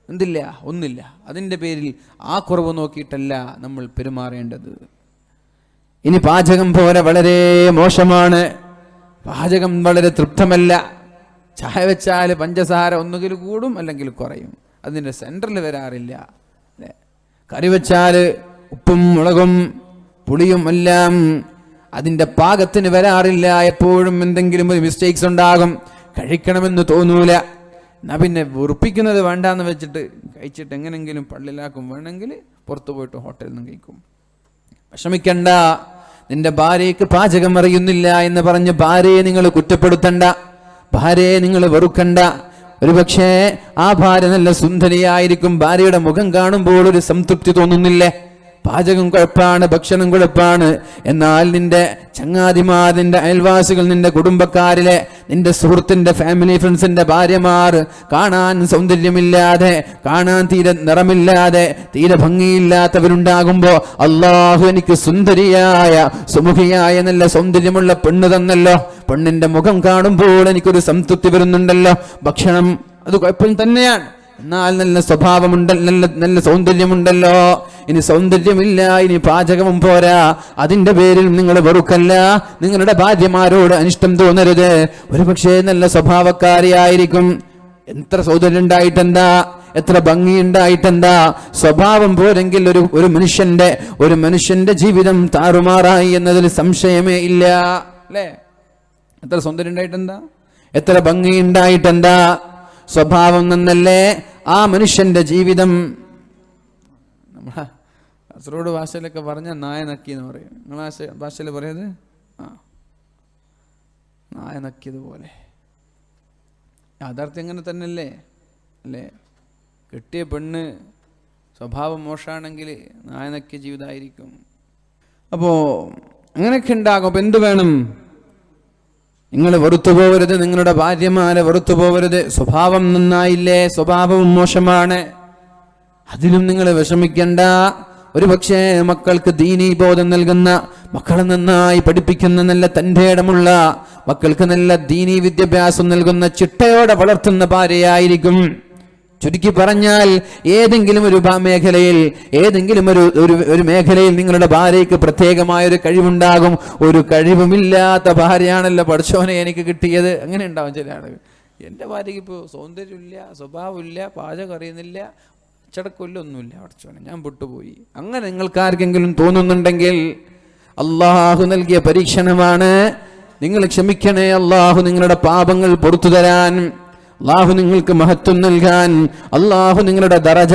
എന്തില്ല? ഒന്നില്ല. അതിൻ്റെ പേരിൽ ആ കുറവ് നോക്കിയിട്ടല്ല നമ്മൾ പെരുമാറേണ്ടത്. ഇനി പാചകം പോലെ വളരെ മോശമാണ്, പാചകം വളരെ തൃപ്തമല്ല. ചായ വെച്ചാൽ പഞ്ചസാര ഒന്നുകിൽ കൂടും അല്ലെങ്കിൽ കുറയും, അതിൻ്റെ സെൻറ്ററിൽ വരാറില്ല. അല്ലേ? കറി വെച്ചാൽ ഉപ്പും മുളകും പുളിയും എല്ലാം അതിൻ്റെ പാകത്തിന് വരാറില്ല. എപ്പോഴും എന്തെങ്കിലും ഒരു മിസ്റ്റേക്സ് ഉണ്ടാകും, കഴിക്കണമെന്ന് തോന്നൂല. എന്നാ പിന്നെ വെറുപ്പിക്കുന്നത് വേണ്ടാന്ന് വെച്ചിട്ട് കഴിച്ചിട്ട് എങ്ങനെങ്കിലും പള്ളിലാക്കും, വേണമെങ്കിൽ പുറത്തു പോയിട്ട് ഹോട്ടലിൽ നിന്ന് കഴിക്കും. വിഷമിക്കണ്ട, നിന്റെ ഭാര്യയ്ക്ക് പാചകം അറിയുന്നില്ല എന്ന് പറഞ്ഞ് ഭാര്യയെ നിങ്ങൾ കുറ്റപ്പെടുത്തണ്ട, ഭാര്യയെ നിങ്ങൾ വെറുക്കണ്ട. ഒരുപക്ഷേ ആ ഭാര്യ നല്ല സുന്ദരിയായിരിക്കും, ഭാര്യയുടെ മുഖം കാണുമ്പോൾ ഒരു സംതൃപ്തി തോന്നുന്നില്ലേ? പാചകം കുഴപ്പമാണ്, ഭക്ഷണം കുഴപ്പമാണ്. എന്നാൽ നിന്റെ ചങ്ങാതിമാർ, നിന്റെ അയൽവാസികൾ, നിന്റെ കുടുംബക്കാരിലെ, നിന്റെ സുഹൃത്തിന്റെ ഫാമിലി ഫ്രണ്ട്സിന്റെ ഭാര്യമാർ കാണാൻ സൗന്ദര്യമില്ലാതെ, കാണാൻ തീരെ നിറമില്ലാതെ, തീരെ ഭംഗിയില്ലാത്തവരുണ്ടാകുമ്പോ അള്ളാഹു എനിക്ക് സുന്ദരിയായ സുമുഖിയായ നല്ല സൗന്ദര്യമുള്ള പെണ്ണ് തന്നല്ലോ, പെണ്ണിന്റെ മുഖം കാണുമ്പോൾ എനിക്കൊരു സംതൃപ്തി വരുന്നുണ്ടല്ലോ. ഭക്ഷണം അത് കുഴപ്പം തന്നെയാണ്, എന്നാൽ നല്ല സ്വഭാവമുണ്ട്, നല്ല സൗന്ദര്യമുണ്ടല്ലോ. ഇനി സൗന്ദര്യമില്ല, ഇനി പാചകവും പോരാ, അതിന്റെ പേരിൽ നിങ്ങൾ വെറുക്കല്ല. നിങ്ങളുടെ ഭാര്യമാരോട് അനിഷ്ടം തോന്നരുത്. ഒരുപക്ഷേ നല്ല സ്വഭാവക്കാരിയായിരിക്കും, എത്ര സൗന്ദര്യം ഉണ്ടായിട്ടെന്താ, എത്ര ഭംഗിയുണ്ടായിട്ടെന്താ? സ്വഭാവം പോരെങ്കിൽ ഒരു മനുഷ്യന്റെ ജീവിതം താറുമാറായി എന്നതിൽ സംശയമേ ഇല്ല. അല്ലേ? എത്ര സൗന്ദര്യം ഉണ്ടായിട്ടെന്താ, എത്ര ഭംഗിയുണ്ടായിട്ടെന്താ? സ്വഭാവം നന്നല്ലേ ആ മനുഷ്യന്റെ ജീവിതം. നമ്മളെ കാസർഗോഡ് ഭാഷയിലൊക്കെ പറഞ്ഞ നായ നക്കി എന്ന് പറയും. നിങ്ങളെ ഭാഷയിൽ പറയുന്നത് നായ നക്കിയതുപോലെ. യാഥാർത്ഥ്യം അങ്ങനെ തന്നെയല്ലേ? അല്ലേ? കെട്ടിയ പെണ്ണ് സ്വഭാവം മോശമാണെങ്കിൽ നായ നക്കിയ ജീവിതമായിരിക്കും. അപ്പോൾ അങ്ങനെയൊക്കെ ഉണ്ടാകും. അപ്പം എന്ത് വേണം? നിങ്ങൾ വെറുത്തു പോകരുത്, നിങ്ങളുടെ ഭാര്യമാരെ വെറുത്തു പോകരുത്. സ്വഭാവം നന്നായില്ലേ, സ്വഭാവവും മോശമാണ്, അതിലും നിങ്ങൾ വിഷമിക്കണ്ട. ഒരുപക്ഷേ മക്കൾക്ക് ദീനീ ബോധം നൽകുന്ന, മക്കളെ നന്നായി പഠിപ്പിക്കുന്ന, നല്ല തൻ്റെടമുള്ള, മക്കൾക്ക് നല്ല ദീനീ വിദ്യാഭ്യാസം നൽകുന്ന, ചിട്ടയോടെ വളർത്തുന്ന ഭാര്യയായിരിക്കും. ചുരുക്കി പറഞ്ഞാൽ ഏതെങ്കിലും ഒരു മേഖലയിൽ, ഒരു മേഖലയിൽ നിങ്ങളുടെ ഭാര്യയ്ക്ക് പ്രത്യേകമായ ഒരു കഴിവുണ്ടാകും. ഒരു കഴിവുമില്ലാത്ത ഭാര്യയാണല്ലോ പഠിച്ചോനെ എനിക്ക് കിട്ടിയത്, അങ്ങനെ ഉണ്ടാവും ചില ആളുകൾ. എൻ്റെ ഭാര്യയ്ക്ക് ഇപ്പോൾ സൗന്ദര്യമില്ല, സ്വഭാവമില്ല, പാചകം അറിയുന്നില്ല, അച്ചടക്കമില്ല, ഒന്നുമില്ല, പഠിച്ചോനെ ഞാൻ വിട്ടുപോയി. അങ്ങനെ നിങ്ങൾക്കാർക്കെങ്കിലും തോന്നുന്നുണ്ടെങ്കിൽ അള്ളാഹു നൽകിയ പരീക്ഷണമാണ്. നിങ്ങൾ ക്ഷമിക്കണേ, അള്ളാഹു നിങ്ങളുടെ പാപങ്ങൾ പുറത്തു തരാൻ, അള്ളാഹു നിങ്ങൾക്ക് മഹത്വം നൽകാൻ, അള്ളാഹു നിങ്ങളുടെ ദറജ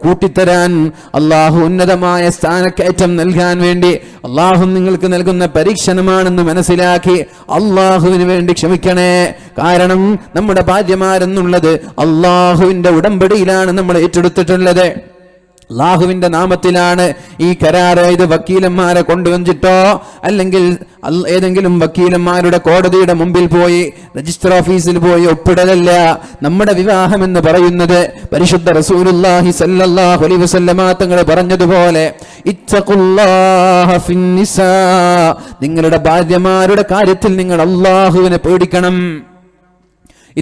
കൂട്ടിത്തരാൻ, അള്ളാഹു ഉന്നതമായ സ്ഥാനക്കയറ്റം നൽകാൻ വേണ്ടി അള്ളാഹു നിങ്ങൾക്ക് നൽകുന്ന പരീക്ഷണമാണെന്ന് മനസ്സിലാക്കി അള്ളാഹുവിന് വേണ്ടി ക്ഷമിക്കണേ. കാരണം നമ്മുടെ ഭാര്യമാരെന്നുള്ളത് അള്ളാഹുവിന്റെ ഉടമ്പടിയിലാണ് നമ്മൾ ഏറ്റെടുത്തിട്ടുള്ളത്. അള്ളാഹുവിന്റെ നാമത്തിലാണ് ഈ കരാറ്. ഇത് വക്കീലന്മാരെ കൊണ്ടുവന്നിട്ടോ അല്ലെങ്കിൽ ഏതെങ്കിലും വക്കീലന്മാരുടെ കോടതിയുടെ മുമ്പിൽ പോയി രജിസ്റ്റർ ഓഫീസിൽ പോയി ഒപ്പിടലല്ല. നമ്മുടെ വിവാഹം എന്ന് പറയുന്നത് പരിശുദ്ധ റസൂലുള്ളാഹി സ്വല്ലല്ലാഹു അലൈഹി വസല്ലമ തങ്ങൾ പറഞ്ഞതുപോലെ ഇത്തഖുല്ലാഹ ഫിന്നിസാ, നിങ്ങളുടെ ഭാര്യമാരുടെ കാര്യത്തിൽ നിങ്ങൾ അള്ളാഹുവിനെ പേടിക്കണം.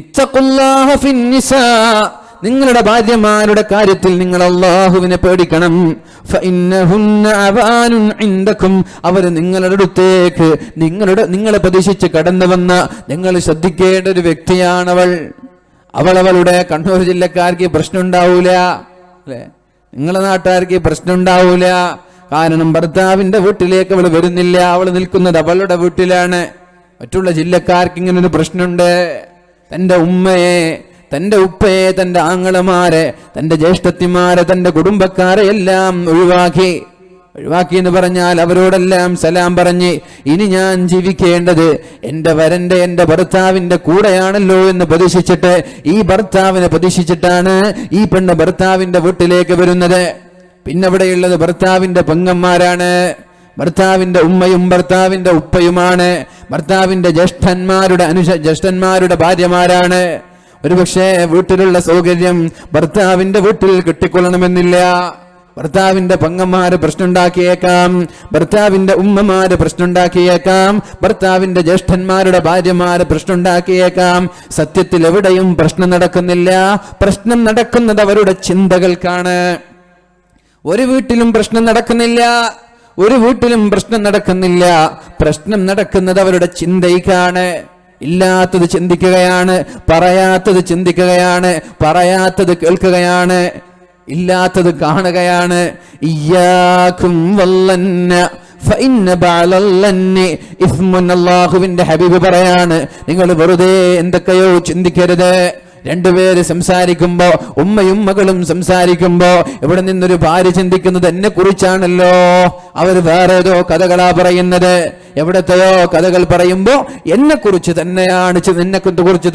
ഇത്തഖുല്ലാഹ ഫിന്നിസാ, നിങ്ങളുടെ ഭാര്യമാരുടെ കാര്യത്തിൽ നിങ്ങൾ അള്ളാഹുവിനെ പേടിക്കണം. ഫഇന്നഹുന്ന അവാനുൻ ഇൻദകും, അവർ നിങ്ങളുടെ അടുത്തേക്ക് നിങ്ങളെ പ്രതീക്ഷിച്ച് കടന്നു വന്ന നിങ്ങൾ ശ്രദ്ധിക്കേണ്ട ഒരു വ്യക്തിയാണവൾ. അവളുടെ കണ്ണൂർ ജില്ലക്കാർക്ക് പ്രശ്നം ഉണ്ടാവൂല, അല്ലേ? നിങ്ങളെ നാട്ടുകാർക്ക് ഈ പ്രശ്നം ഉണ്ടാവൂല. കാരണം ഭർത്താവിന്റെ വീട്ടിലേക്ക് അവൾ വരുന്നില്ല, അവൾ നിൽക്കുന്നത് അവളുടെ വീട്ടിലാണ്. മറ്റുള്ള ജില്ലക്കാർക്ക് ഇങ്ങനൊരു പ്രശ്നമുണ്ട്. തന്റെ ഉമ്മയെ, തന്റെ ഉപ്പയെ, തന്റെ ആങ്ങളമാരെ, തന്റെ ജ്യേഷ്ഠത്തിമാരെ, തന്റെ കുടുംബക്കാരെ എല്ലാം ഒഴിവാക്കി എന്ന് പറഞ്ഞാൽ അവരോടെല്ലാം സലാം പറഞ്ഞ് ഇനി ഞാൻ ജീവിക്കേണ്ടത് എന്റെ ഭർത്താവിന്റെ കൂടെയാണല്ലോ എന്ന് പ്രതീക്ഷിച്ചിട്ട്, ഈ ഭർത്താവിനെ പ്രതീക്ഷിച്ചിട്ടാണ് ഈ പെണ്ണ് ഭർത്താവിന്റെ വീട്ടിലേക്ക് വരുന്നത്. പിന്നെ അവിടെയുള്ളത് ഭർത്താവിന്റെ പെങ്ങന്മാരാണ്, ഭർത്താവിന്റെ ഉമ്മയും ഭർത്താവിന്റെ ഉപ്പയുമാണ്, ഭർത്താവിന്റെ ജ്യേഷ്ഠന്മാരുടെ ഭാര്യമാരാണ്. ഒരുപക്ഷെ വീട്ടിലുള്ള സൗകര്യം ഭർത്താവിന്റെ വീട്ടിൽ കിട്ടിക്കൊള്ളണമെന്നില്ല. ഭർത്താവിന്റെ പെങ്ങന്മാര് പ്രശ്നമുണ്ടാക്കിയേക്കാം, ഭർത്താവിന്റെ ഉമ്മമാര് പ്രശ്നമുണ്ടാക്കിയേക്കാം, ഭർത്താവിന്റെ ജ്യേഷ്ഠന്മാരുടെ ഭാര്യമാര് പ്രശ്നമുണ്ടാക്കിയേക്കാം. സത്യത്തിൽ എവിടെയും പ്രശ്നം നടക്കുന്നില്ല. പ്രശ്നം നടക്കുന്നത് അവരുടെ ചിന്തകൾക്കാണ്. ഒരു വീട്ടിലും പ്രശ്നം നടക്കുന്നില്ല, പ്രശ്നം നടക്കുന്നത് അവരുടെ ചിന്തയ്ക്കാണ്. ഇല്ലാത്തത് ചിന്തിക്കുകയാണ്, പറയാത്തത് ചിന്തിക്കുകയാണ്, പറയാത്തത് കേൾക്കുകയാണ്, ഇല്ലാത്തത് കാണുകയാണ്. ഇയ്യാകും വല്ലന്ന ഫഇന്ന ബഅലല്ലന്നി ഇസ്മുൻ. അല്ലാഹുവിന്റെ ഹബീബ് പറയാണ്, നിങ്ങൾ വെറുതെ എന്തൊക്കെയോ ചിന്തിക്കരുത്. രണ്ടുപേര് സംസാരിക്കുമ്പോ, ഉമ്മയും മകളും സംസാരിക്കുമ്പോ ഇവിടെ നിന്നൊരു ഭാര്യ ചിന്തിക്കുന്നത് എന്നെ കുറിച്ചാണല്ലോ, അവർ വേറെ ഏതോ കഥകളാ പറയുന്നത്. എവിടത്തെയോ കഥകൾ പറയുമ്പോ എന്നെ കുറിച്ച്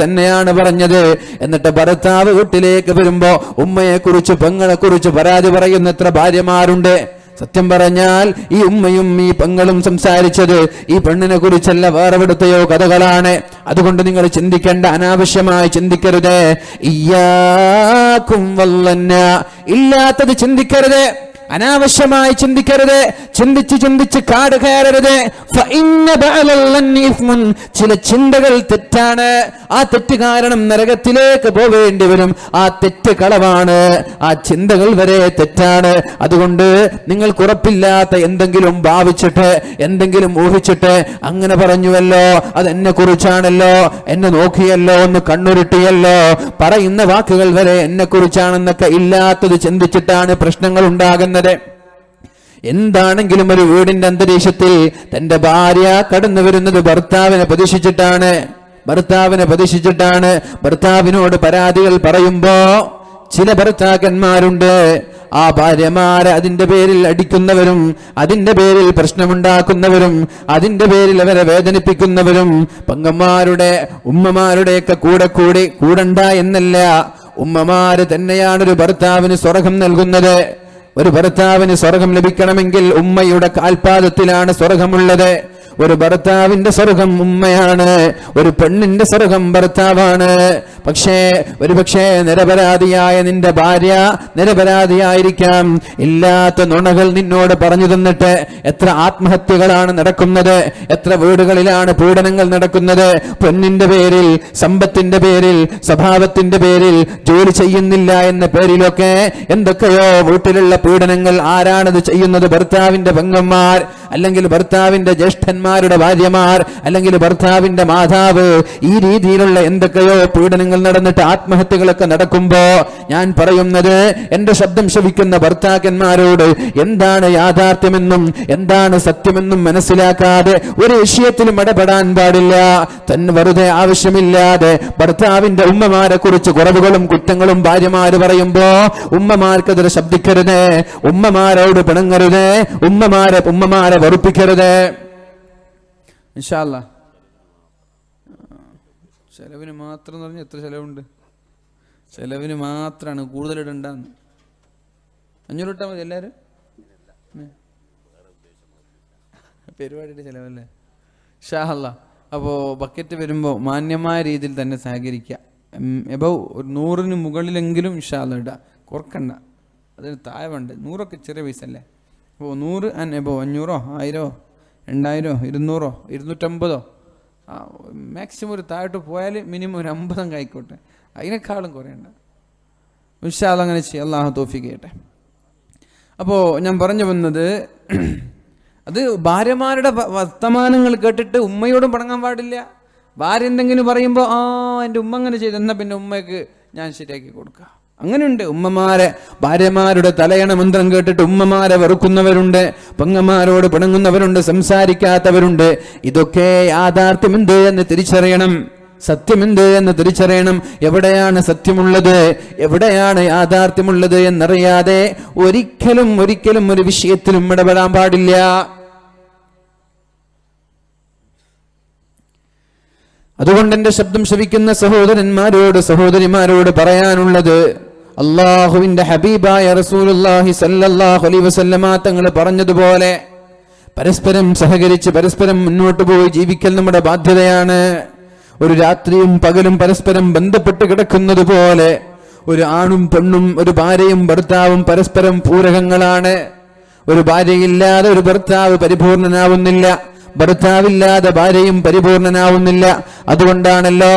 തന്നെയാണ് പറഞ്ഞത്. എന്നിട്ട് ഭർത്താവ് വീട്ടിലേക്ക് വരുമ്പോ ഉമ്മയെ കുറിച്ച്, പെങ്ങളെ കുറിച്ച് പരാതി പറയുന്ന എത്ര ഭാര്യമാരുണ്ട്. സത്യം പറഞ്ഞാൽ ഈ ഉമ്മയും ഈ പെങ്ങളും സംസാരിച്ചത് ഈ പെണ്ണിനെ കുറിച്ചല്ല, വേറെ എവിടുത്തെയോ കഥകളാണ്. അതുകൊണ്ട് നിങ്ങൾ ചിന്തിക്കേണ്ട, അനാവശ്യമായി ചിന്തിക്കരുത്. ഇയ്യാകും വല്ലന്ന, ഇല്ലാത്തത് ചിന്തിക്കരുത്, അനാവശ്യമായി ചിന്തിക്കരുത്, ചിന്തിച്ച് കാട് കയറരുത്. ചില ചിന്തകൾ തെറ്റാണ്, ആ തെറ്റ് കാരണം നരകത്തിലേക്ക് പോവേണ്ടി വരും. ആ തെറ്റ് കളവാണ്, ആ ചിന്തകൾ വരെ തെറ്റാണ്. അതുകൊണ്ട് നിങ്ങൾക്ക് ഉറപ്പില്ലാത്ത എന്തെങ്കിലും ഭാവിച്ചിട്ട്, എന്തെങ്കിലും ഊഹിച്ചിട്ട് അങ്ങനെ പറഞ്ഞുവല്ലോ, അതെന്നെ കുറിച്ചാണല്ലോ, എന്നെ നോക്കിയല്ലോ, ഒന്ന് കണ്ണുരുട്ടിയല്ലോ, പറയുന്ന വാക്കുകൾ വരെ എന്നെ കുറിച്ചാണെന്നൊക്കെ ഇല്ലാത്തത് ചിന്തിച്ചിട്ടാണ് പ്രശ്നങ്ങൾ ഉണ്ടാകുന്നത്. എന്താണെങ്കിലും ഒരു വീടിന്റെ അന്തരീക്ഷത്തിൽ തന്റെ ഭാര്യ കടന്നു വരുന്നത് ഭർത്താവിനെ പ്രതീക്ഷിച്ചിട്ടാണ്. ഭർത്താവിനോട് പരാതികൾ പറയുമ്പോ ചില ഭർത്താക്കന്മാരുണ്ട്, ആ ഭാര്യമാരെ അതിന്റെ പേരിൽ അടിക്കുന്നവരും, അതിന്റെ പേരിൽ പ്രശ്നമുണ്ടാക്കുന്നവരും, അതിന്റെ പേരിൽ അവരെ വേദനിപ്പിക്കുന്നവരും, പെങ്ങന്മാരുടെ ഉമ്മമാരുടെയൊക്കെ കൂടണ്ട എന്നല്ല, ഉമ്മമാര് തന്നെയാണ് ഒരു ഭർത്താവിന് സ്വർഗം നൽകുന്നത്. ഒരു ഭർത്താവിന് സ്വർഗം ലഭിക്കണമെങ്കിൽ ഉമ്മയുടെ കാൽപാദത്തിലാണ് സ്വർഗമുള്ളത്. ഒരു ഭർത്താവിന്റെ സ്വർഗം ഉമ്മയാണ്, ഒരു പെണ്ണിന്റെ സ്വർഗം ഭർത്താവാണ്. ഒരുപക്ഷേ നിരപരാധിയായ നിന്റെ ഭാര്യ നിരപരാധിയായിരിക്കാം. ഇല്ലാത്ത നുണകൾ നിന്നോട് പറഞ്ഞു തന്നിട്ട് എത്ര ആത്മഹത്യകളാണ് നടക്കുന്നത്, എത്ര വീടുകളിലാണ് പീഡനങ്ങൾ നടക്കുന്നത്. പെണ്ണിന്റെ പേരിൽ, സമ്പത്തിന്റെ പേരിൽ, സ്വഭാവത്തിന്റെ പേരിൽ, ജോലി ചെയ്യുന്നില്ല എന്ന പേരിലൊക്കെ എന്തൊക്കെയോ വീട്ടിലുള്ള പീഡനങ്ങൾ. ആരാണത് ചെയ്യുന്നത്? ഭർത്താവിന്റെ പെങ്ങന്മാർ, അല്ലെങ്കിൽ ഭർത്താവിന്റെ ജ്യേഷ്ഠന്മാരുടെ ഭാര്യമാർ, അല്ലെങ്കിൽ ഭർത്താവിന്റെ മാതാവ്. ഈ രീതിയിലുള്ള എന്തൊക്കെയോ പീഡനങ്ങൾ നടന്നിട്ട് ആത്മഹത്യകളൊക്കെ നടക്കുമ്പോ ഞാൻ പറയുന്നത്, എന്റെ ശബ്ദം ശ്രവിക്കുന്ന ഭർത്താക്കന്മാരോട് എന്താണ് യാഥാർത്ഥ്യമെന്നും എന്താണ് സത്യമെന്നും മനസ്സിലാക്കാതെ ഒരു വിഷയത്തിലും ഇടപെടാൻ പാടില്ല. തന്നെ വെറുതെ ആവശ്യമില്ലാതെ ഭർത്താവിന്റെ ഉമ്മമാരെ കുറിച്ച് കുറവുകളും കുറ്റങ്ങളും ഭാര്യമാര് പറയുമ്പോ ഉമ്മമാർക്കെതിരെ ശബ്ദിക്കരുത്, ഉമ്മമാരോട് പിണങ്ങരുത്, ഉമ്മമാരെ വെറുപ്പിക്കരുത്. ഇൻഷാ അല്ലാഹ് ചെലവിന് മാത്രം എന്ന് പറഞ്ഞാൽ എത്ര ചെലവുണ്ട്? ചെലവിന് മാത്രമാണ്, കൂടുതൽ ഇടണ്ടെന്ന്. 500 ഇട്ടാൽ മതി എല്ലാവരും. പരിപാടിയുടെ ചെലവല്ലേ? ഇൻഷാ അല്ലാഹ്. അപ്പോൾ ബക്കറ്റ് വരുമ്പോൾ മാന്യമായ രീതിയിൽ തന്നെ സഹകരിക്കുക. എബവ് ഒരു 100-ന് മുകളിലെങ്കിലും ഇൻഷാ അല്ലാഹ് ഇടുക, കുറക്കണ്ട. അതിന് താഴെ വേണ്ട. 100ഒക്കെ ചെറിയ പൈസ അല്ലേ? അപ്പോൾ 100 ആൻഡ് എബവ്, 500, 1000, 2000, 200, 250, മാക്സിമം ഒരു താഴോട്ട് പോയാൽ മിനിമം ഒരു 50 ആയിക്കോട്ടെ, അതിനേക്കാളും കുറയണ്ട. ഇൻഷാ അല്ലാഹ് അങ്ങനെ ചെയ്യാം. അല്ലാഹു തൗഫീഖ് ചെയ്യട്ടെ. അപ്പോൾ ഞാൻ പറഞ്ഞു വന്നത്, അത് ഭാര്യമാരുടെ വർത്തമാനങ്ങൾ കേട്ടിട്ട് ഉമ്മയോടും പണങ്ങാൻ പാടില്ല. ഭാര്യ എന്തെങ്കിലും പറയുമ്പോൾ എൻ്റെ ഉമ്മ അങ്ങനെ ചെയ്തു, എന്നാൽ പിന്നെ ഉമ്മയ്ക്ക് ഞാൻ ശരിയാക്കി കൊടുക്കാം. അങ്ങനെയുണ്ട്. ഉമ്മമാരെ ഭാര്യമാരുടെ തലയണ മന്ത്രം കേട്ടിട്ട് ഉമ്മമാരെ വെറുക്കുന്നവരുണ്ട്, പെങ്ങന്മാരോട് പിണങ്ങുന്നവരുണ്ട്, സംസാരിക്കാത്തവരുണ്ട്. ഇതൊക്കെ യാഥാർത്ഥ്യമെന്ത് എന്ന് തിരിച്ചറിയണം, സത്യമെന്ത് എന്ന് തിരിച്ചറിയണം. എവിടെയാണ് സത്യമുള്ളത്, എവിടെയാണ് യാഥാർത്ഥ്യമുള്ളത് എന്നറിയാതെ ഒരിക്കലും ഒരു വിഷയത്തിലും ഇടപെടാൻ പാടില്ല. അതുകൊണ്ട് എന്റെ ശബ്ദം ശ്രവിക്കുന്ന സഹോദരന്മാരോട് സഹോദരിമാരോട് പറയാനുള്ളത്, അള്ളാഹുവിന്റെ ഹബീബായ റസൂലുള്ളാഹി സ്വല്ലല്ലാഹു അലൈഹി വസല്ലമ തങ്ങൾ പറഞ്ഞതുപോലെ പരസ്പരം സഹകരിച്ച് പരസ്പരം മുന്നോട്ട് പോയി ജീവിക്കൽ നമ്മുടെ ബാധ്യതയാണ്. ഒരു രാത്രിയും പകലും പരസ്പരം ബന്ധപ്പെട്ട് കിടക്കുന്നത് പോലെ ഒരു ആണും പെണ്ണും, ഒരു ഭാര്യയും ഭർത്താവും പരസ്പരം പൂരകങ്ങളാണ്. ഒരു ഭാര്യയില്ലാതെ ഒരു ഭർത്താവ് പരിപൂർണനാവുന്നില്ല, ഭർത്താവില്ലാതെ ഭാര്യയും പരിപൂർണനാവുന്നില്ല. അതുകൊണ്ടാണല്ലോ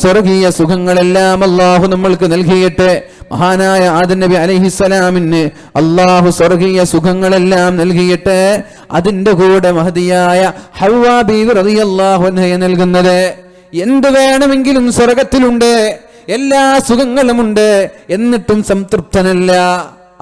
സ്വർഗീയ സുഖങ്ങളെല്ലാം അള്ളാഹു നമ്മൾക്ക് നൽകിയിട്ട്, മഹാനായ ആദം നബി അലൈഹിസ്സലാമിന് അള്ളാഹു സ്വർഗീയ സുഖങ്ങളെല്ലാം നൽകിയിട്ട് അതിന്റെ കൂടെ മഹദിയായ ഹവ്വാ ബീവി റളിയല്ലാഹു അൻഹയെ നൽകുന്നത്. എന്ത് വേണമെങ്കിലും സ്വർഗത്തിലുണ്ട്, എല്ലാ സുഖങ്ങളുമുണ്ട്, എന്നിട്ടും സംതൃപ്തനല്ല.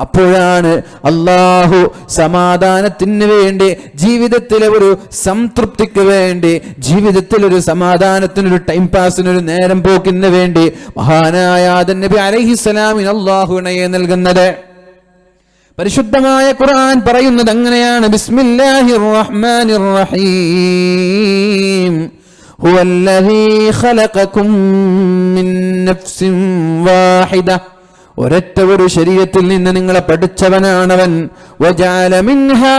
അപ്പോഴാണ് അള്ളാഹു സമാധാനത്തിന് വേണ്ടി, ജീവിതത്തിലെ ഒരു സംതൃപ്തിക്ക് വേണ്ടി, ജീവിതത്തിലൊരു സമാധാനത്തിനൊരു ടൈം പാസിനൊരു നേരം പോക്കിന് വേണ്ടി മഹാനായ ആദം നബി അലൈഹിസ്സലാമിന് അള്ളാഹു ഇണയെ നൽകുന്നത്. പരിശുദ്ധമായ ഖുർആൻ പറയുന്നത് അങ്ങനെയാണ്. ബിസ്മില്ലാഹിർ റഹ്മാനിർ റഹീം. ഹുവല്ലദീ ഖലഖകും മിൻ നഫ്സിൻ വാഹിദ. ഒരൊറ്റ ഒരു ശരീരത്തിൽ നിന്ന് നിങ്ങളെ പഠിച്ചവനാണവൻ. വജഅല മിൻഹാ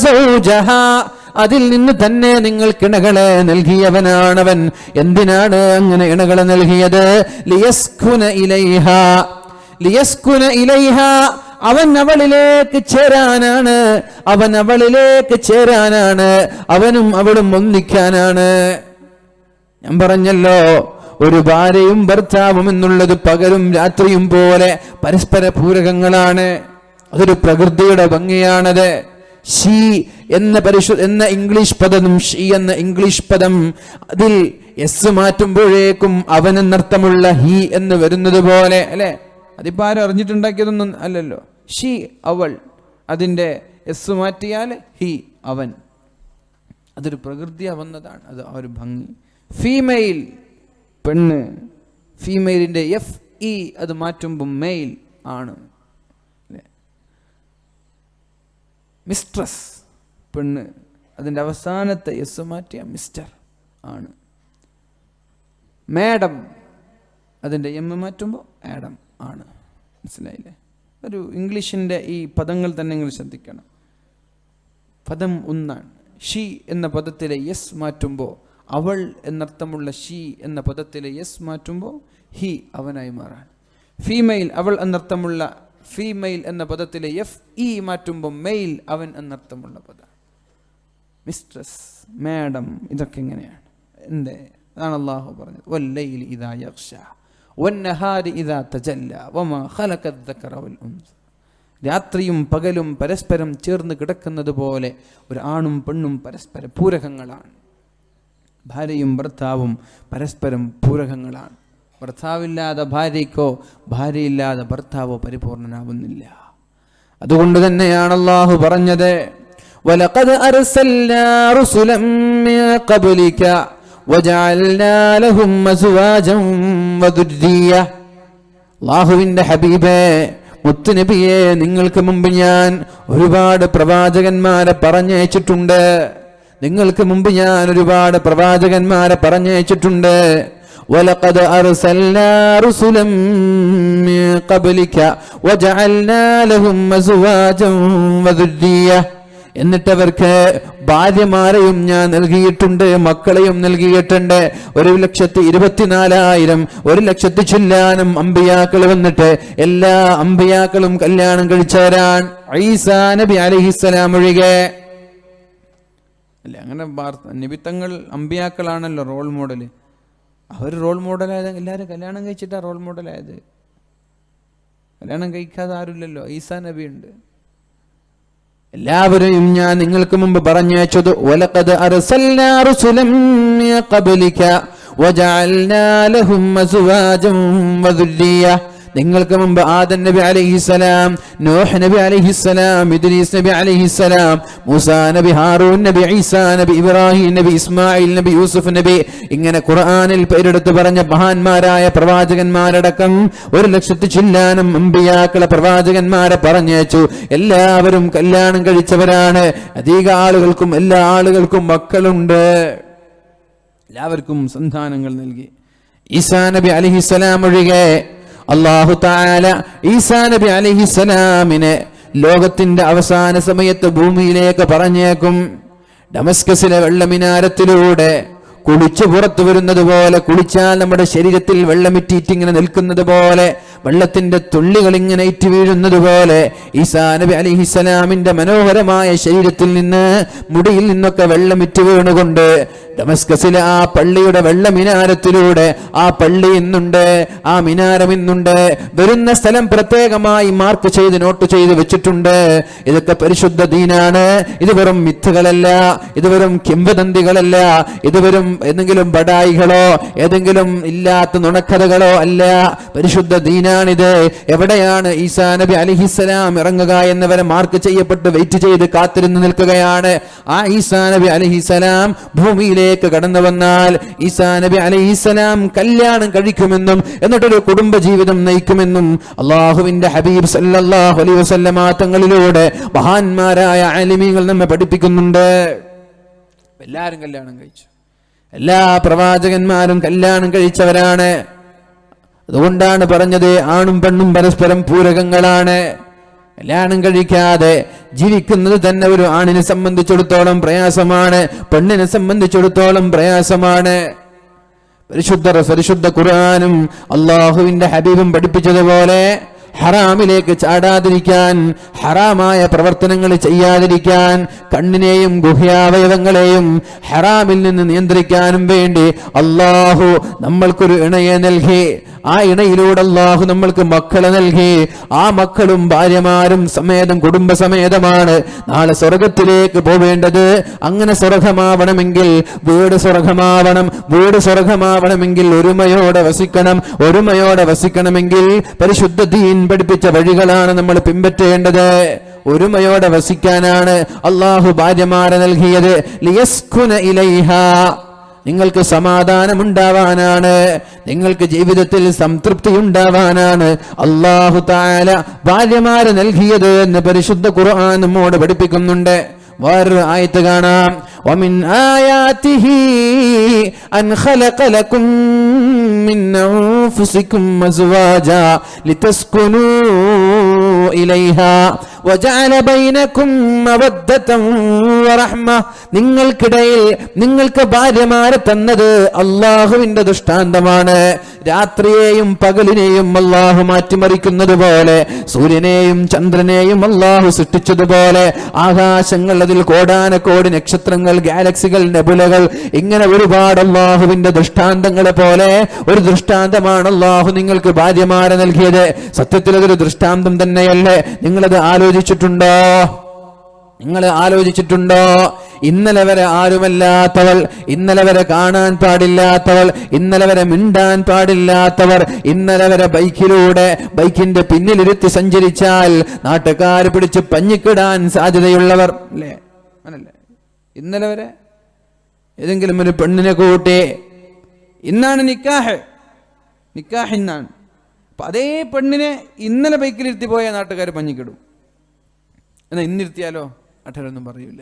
സൗജഹാ. അതിൽ നിന്ന് തന്നെ നിങ്ങൾക്ക് ഇണകളെ നൽകിയവനാണവൻ. എന്തിനാണ് അങ്ങനെ ഇണകളെ നൽകിയത്? ലിയസ്കുന ഇലൈഹാ. ലിയസ്കുന ഇലൈഹാ. അവൻ അവളിലേക്ക് ചേരാനാണ്, അവൻ അവളിലേക്ക് ചേരാനാണ്, അവനും അവളും ഒന്നിക്കാനാണ്. ഞാൻ പറഞ്ഞല്ലോ, ഒരു ഭാര്യയും ഭർത്താവും എന്നുള്ളത് പകലും രാത്രിയും പോലെ പരസ്പര പൂരകങ്ങളാണ്. അതൊരു പ്രകൃതിയുടെ ഭംഗിയാണത്. ഷീ എന്ന ഇംഗ്ലീഷ് പദം, ഷീ എന്ന ഇംഗ്ലീഷ് പദം, അതിൽ എസ് മാറ്റുമ്പോഴേക്കും അവൻ എന്നർത്ഥമുള്ള ഹി എന്ന് വരുന്നത് പോലെ അല്ലെ. അതിപ്പോ ആരും അറിഞ്ഞിട്ടുണ്ടാക്കിയതൊന്നും അല്ലല്ലോ. ഷീ അവൾ, അതിന്റെ എസ് മാറ്റിയാൽ ഹി അവൻ. അതൊരു പ്രകൃതിയാ വന്നതാണ്, അത് ആ ഒരു ഭംഗി. ഫീമെയിൽ പെണ്ണ്, ഫീമെയിലിന്റെ എഫ് ഇ അത് മാറ്റുമ്പോൾ മെയിൽ ആണ്. മിസ്ട്രസ് പെണ്ണ്, അതിന്റെ അവസാനത്തെ എസ് മാറ്റിയ മിസ്റ്റർ ആണ്. മാഡം, അതിന്റെ എം മാറ്റുമ്പോൾ ആഡം ആണ്. മനസ്സിലായില്ലേ? ഒരു ഇംഗ്ലീഷിന്റെ ഈ പദങ്ങൾ തന്നെ നിങ്ങൾ ശ്രദ്ധിക്കണം. പദം ഒന്നാണ്. ഷീ എന്ന പദത്തിലെ യെസ് മാറ്റുമ്പോൾ, അവൾ എന്നർത്ഥമുള്ള ഷീ എന്ന പദത്തിലെ യെസ് മാറ്റുമ്പോൾ ഹി അവനായി മാറാൻ. ഫീമെയിൽ, അവൾ എന്നർത്ഥമുള്ള ഫീമെയിൽ എന്ന പദത്തിലെ എഫ് ഇ മാറ്റുമ്പോൾ മെയിൽ, അവൻ എന്നർത്ഥമുള്ള പദം. മിസ്ട്രസ്, മാഡം, ഇതൊക്കെ എങ്ങനെയാണ്? എന്തേ? അതാണ് അള്ളാഹു പറഞ്ഞത്. വല്ലൈലി ഇദാ യഗ്ഷ വന്നഹാരി ഇദാ തജല്ല വമാ ഖലഖദ് ദക്കറ വൽ ഉൻസ. രാത്രിയും പകലും പരസ്പരം ചേർന്ന് കിടക്കുന്നത് പോലെ ഒരു ആണും പെണ്ണും പരസ്പര പൂരകങ്ങളാണ്. ഭാര്യയും ഭർത്താവും പരസ്പരം പൂരകങ്ങളാണ്. ഭർത്താവില്ലാതെ ഭാര്യയ്ക്കോ ഭാര്യയില്ലാതെ ഭർത്താവോ പരിപൂർണനാവുന്നില്ല. അതുകൊണ്ട് തന്നെയാണ് അല്ലാഹു പറഞ്ഞത്, വലഖദ് അർസൽനാ റുസുലൻ മിൻ ഖബ്ലിക വജഅൽനാ ലഹും അസ്വാജൻ വദുർരിയ്യ. അല്ലാഹുവിന്റെ ഹബീബേ, മുത്തുനബിയെ, നിങ്ങൾക്ക് മുമ്പ് ഞാൻ ഒരുപാട് പ്രവാചകന്മാരെ പറഞ്ഞയച്ചിട്ടുണ്ട്. നിങ്ങൾക്ക് മുമ്പ് ഞാൻ ഒരുപാട് പ്രവാചകന്മാരെ പറഞ്ഞയച്ചിട്ടുണ്ട്. വലഖദ് അർസൽനാ റുസുലൻ മിൻ ഖബ്ലിക വജഅൽനാ ലഹും അസ്വാജൻ വദുർരിയ്യ. എന്നിട്ടവർക്ക് ഭാര്യമാരെയും ഞാൻ നൽകിയിട്ടുണ്ട്, മക്കളെയും നൽകിയിട്ടുണ്ട്. 1,24,000 1,00,000 ചില്ലാനും അമ്പിയാക്കൾ വന്നിട്ട് എല്ലാ അമ്പിയാക്കളും കല്യാണം കഴിച്ചവരാൻ, ഈസാ നബി അലൈഹിസ്സലാം ഒഴികെ. അല്ലെ, അങ്ങനെ നിബിത്തങ്ങൾ അമ്പിയാക്കളാണല്ലോ റോൾ മോഡൽ. അവർ റോൾ മോഡലായത് എല്ലാവരും കല്യാണം കഴിച്ചിട്ടാണ് റോൾ മോഡലായത്. കല്യാണം കഴിക്കാതെ ആരുമില്ലല്ലോ. ഈസാ നബി ഉണ്ട്. എല്ലാവരെയും ഞാൻ നിങ്ങൾക്ക് മുമ്പ് പറഞ്ഞയച്ചത്. വലഖദ് അർസൽനാ റുസുലൻ മിൻ ഖബ്ലിക വജഅൽനാ ലഹും അസ്വാജൻ വദുർരിയ്യ. നിങ്ങൾക്ക് മുമ്പ് ആദം നബി അലൈഹിസ്സലാം, നൂഹ് നബി അലൈഹിസ്സലാം, ഇദ്രീസ് നബി അലൈഹിസ്സലാം, മൂസാ നബി, ഹാറൂൻ നബി, ഈസാ നബി, ഇബ്രാഹിം നബി, ഇസ്മായിൽ നബി, യൂസുഫ് നബി, ഇങ്ങനെ ഖുർആനിൽ പേരെടുത്ത് പറഞ്ഞ മഹാന്മാരായ പ്രവാചകന്മാരടക്കം 100,000 ചില്ലാനം അമ്പിയാക്കളെ പ്രവാചകന്മാരെ പറഞ്ഞയച്ചു. എല്ലാവരും കല്യാണം കഴിച്ചവരാണ്. അധിക ആളുകൾക്കും എല്ലാ ആളുകൾക്കും മക്കളുണ്ട്. എല്ലാവർക്കും സന്താനങ്ങൾ നൽകി. ഈസാ നബി അലൈഹിസ്സലാം ഒഴികെ അല്ലാഹു തആല ഈസാ നബി അലൈഹിസ്സലാമിനെ ലോകത്തിന്റെ അവസാന സമയത്ത് ഭൂമിയിലേക്ക് പറഞ്ഞേക്കും. ഡമസ്കസിലെ വെള്ളമിനാരത്തിലൂടെ കുളിച്ചു പുറത്തു വരുന്നത് പോലെ, കുളിച്ചാൽ നമ്മുടെ ശരീരത്തിൽ വെള്ളമിറ്റിങ്ങനെ നിൽക്കുന്നത് പോലെ, വെള്ളത്തിന്റെ തുള്ളികൾ ഇങ്ങനെ ഇറ്റ് വീഴുന്നത് പോലെ ഈസാ നബി അലൈഹിസ്സലാമിന്റെ മനോഹരമായ ശരീരത്തിൽ നിന്ന്, മുടിയിൽ നിന്നൊക്കെ വെള്ളമിറ്റ് വീണുകൊണ്ട് ഡമസ്കസിലെ ആ പള്ളിയുടെ വെള്ള മിനാരത്തിലൂടെ, ആ പള്ളി ഇന്നുണ്ട്, ആ മിനാരം ഇന്നുണ്ട്. വരുന്ന സ്ഥലം പ്രത്യേകമായി മാർക്ക് ചെയ്ത് നോട്ട് ചെയ്ത് വെച്ചിട്ടുണ്ട്. ഇതൊക്കെ പരിശുദ്ധ ദീനാണ്. ഇത് വെറും മിത്തുകളല്ല, ഇത് വെറും കിംവദന്തികളല്ല, ഇത് വെറും ഏതെങ്കിലും ബഡായികളോ ഏതെങ്കിലും ഇല്ലാത്ത നുണക്കഥകളോ അല്ല. പരിശുദ്ധ ദീനാണിത്. എവിടെയാണ് ഈസാ നബി അലൈഹിസ്സലാം ഇറങ്ങുക എന്നവരെ മാർക്ക് ചെയ്യപ്പെട്ട് വെയിറ്റ് ചെയ്ത് കാത്തിരുന്ന് നിൽക്കുകയാണ്. ആ ഈസാ നബി അലൈഹിസ്സലാം ഭൂമിയിലേക്ക് കടന്നു വന്നാൽ ഈസാ നബി അലൈഹിസ്സലാം കല്യാണം കഴിക്കുമെന്നും എന്നിട്ടൊരു കുടുംബ ജീവിതം നയിക്കുമെന്നും അള്ളാഹുവിന്റെ ഹബീബ് സല്ലല്ലാഹു അലൈഹി വസല്ലമ തങ്ങളിലൂടെ മഹാന്മാരായ ആലിമീങ്ങൾ നമ്മെ പഠിപ്പിക്കുന്നുണ്ട്. എല്ലാവരും കല്യാണം കഴിച്ചു. എല്ലാ പ്രവാചകന്മാരും കല്യാണം കഴിച്ചവരാണ്. അതുകൊണ്ടാണ് പറഞ്ഞത് ആണും പെണ്ണും പരസ്പരം പൂരകങ്ങളാണ്. കല്യാണം കഴിക്കാതെ ജീവിക്കുന്നത് തന്നെ ഒരു ആണിനെ സംബന്ധിച്ചിടത്തോളം പ്രയാസമാണ്, പെണ്ണിനെ സംബന്ധിച്ചിടത്തോളം പ്രയാസമാണ്. പരിശുദ്ധ ഖുർആനും അള്ളാഹുവിന്റെ ഹബീബും പഠിപ്പിച്ചതുപോലെ ഹറാമിലേക്ക് ചാടാതിരിക്കാൻ, ഹറാമായ പ്രവർത്തനങ്ങൾ ചെയ്യാതിരിക്കാൻ, കണ്ണിനെയും ഗുഹ്യാവയവങ്ങളെയും ഹറാമിൽ നിന്ന് നിയന്ത്രിക്കാനും വേണ്ടി അള്ളാഹു നമ്മൾക്കൊരു ഇണയെ നൽകി. ആ ഇണയിലൂടെ അള്ളാഹു നമ്മൾക്ക് മക്കളെ നൽകി. ആ മക്കളും ഭാര്യമാരും സമേതം കുടുംബസമേതമാണ് നാളെ സ്വർഗത്തിലേക്ക് പോവേണ്ടത്. അങ്ങനെ സ്വർഗമാവണമെങ്കിൽ വീട് സ്വർഗമാവണം. വീട് സ്വർഗമാവണമെങ്കിൽ ഒരുമയോടെ വസിക്കണം. ഒരുമയോടെ വസിക്കണമെങ്കിൽ പരിശുദ്ധ ദീൻ പഠിപ്പിച്ച വഴികളാണ് നമ്മൾ പിൻപറ്റേണ്ടത്. ഒരുമയോടെ വസിക്കാനാണ് അള്ളാഹു ഭാര്യമാരെ നൽകിയത്. ലിയസ്കുന ഇലൈഹാ, നിങ്ങൾക്ക് സമാധാനമുണ്ടാവാനാണ്, നിങ്ങൾക്ക് ജീവിതത്തിൽ സംതൃപ്തി ഉണ്ടാവാനാണ് അല്ലാഹു തആല ഭാര്യമാരെ നൽകിയത് എന്ന് പരിശുദ്ധ ഖുർആൻ നമ്മോട് പഠിപ്പിക്കുന്നുണ്ട്. വേറൊരു ആയത്ത് കാണാം. വമിൻ ആയാതിഹി അൻ ഖലഖ ലക്കും മിൻ അൻഫുസികും അസ്വാജാ ലിതസ്കുനൂ ഇലൈഹാ വജഅല ബൈനകും മവദ്ദതൻ വറഹ്മ. നിങ്ങൾക്കിടയിൽ നിങ്ങൾക്ക് ഭാര്യമാരെ തന്നത് അള്ളാഹുവിന്റെ ദൃഷ്ടാന്തമാണ്. രാത്രിയെയും പകലിനെയും അള്ളാഹു മാറ്റിമറിക്കുന്നത് പോലെ, സൂര്യനെയും ചന്ദ്രനെയും അള്ളാഹു സൃഷ്ടിച്ചതുപോലെ, ആകാശങ്ങൾ, അതിൽ കോടാനക്കോടി നക്ഷത്രങ്ങൾ, ഗാലക്സികൾ, നെബുലകൾ, ഇങ്ങനെ ഒരുപാട് അള്ളാഹുവിന്റെ ദൃഷ്ടാന്തങ്ങളെ പോലെ ഒരു ദൃഷ്ടാന്തമാണ് അള്ളാഹു നിങ്ങൾക്ക് ഭാര്യമാരെ നൽകിയത്. സത്യത്തിൽ അതൊരു ദൃഷ്ടാന്തം തന്നെയല്ലേ? നിങ്ങളത് ആലോചിച്ചിട്ടുണ്ടോ? നിങ്ങൾ ആലോചിച്ചിട്ടുണ്ടോ? ഇന്നലെ വരെ ആരുമല്ലാത്തവൾ, ഇന്നലെ വരെ കാണാൻ പാടില്ലാത്തവൾ, ഇന്നലെ വരെ മിണ്ടാൻ പാടില്ലാത്തവർ, ഇന്നലെ വരെ ബൈക്കിന്റെ പിന്നിലിരുത്തി സഞ്ചരിച്ചാൽ നാട്ടുകാർ പിടിച്ച് പഞ്ഞിക്കിടാൻ സാധ്യതയുള്ളവർ അല്ലേ? അങ്ങനല്ലേ? ഇന്നലെ വരെ ഏതെങ്കിലും ഒരു പെണ്ണിനെ കൂട്ടി ഇന്നാണ് നിക്കാഹ് ഇന്നാണ്. അപ്പൊ അതേ പെണ്ണിനെ ഇന്നലെ ബൈക്കിലിരുത്തി പോയ നാട്ടുകാർ പഞ്ഞിക്കിടും. എന്നാൽ ഇന്നിരുത്തിയാലോ നാട്ടുകാരൊന്നും പറയൂല.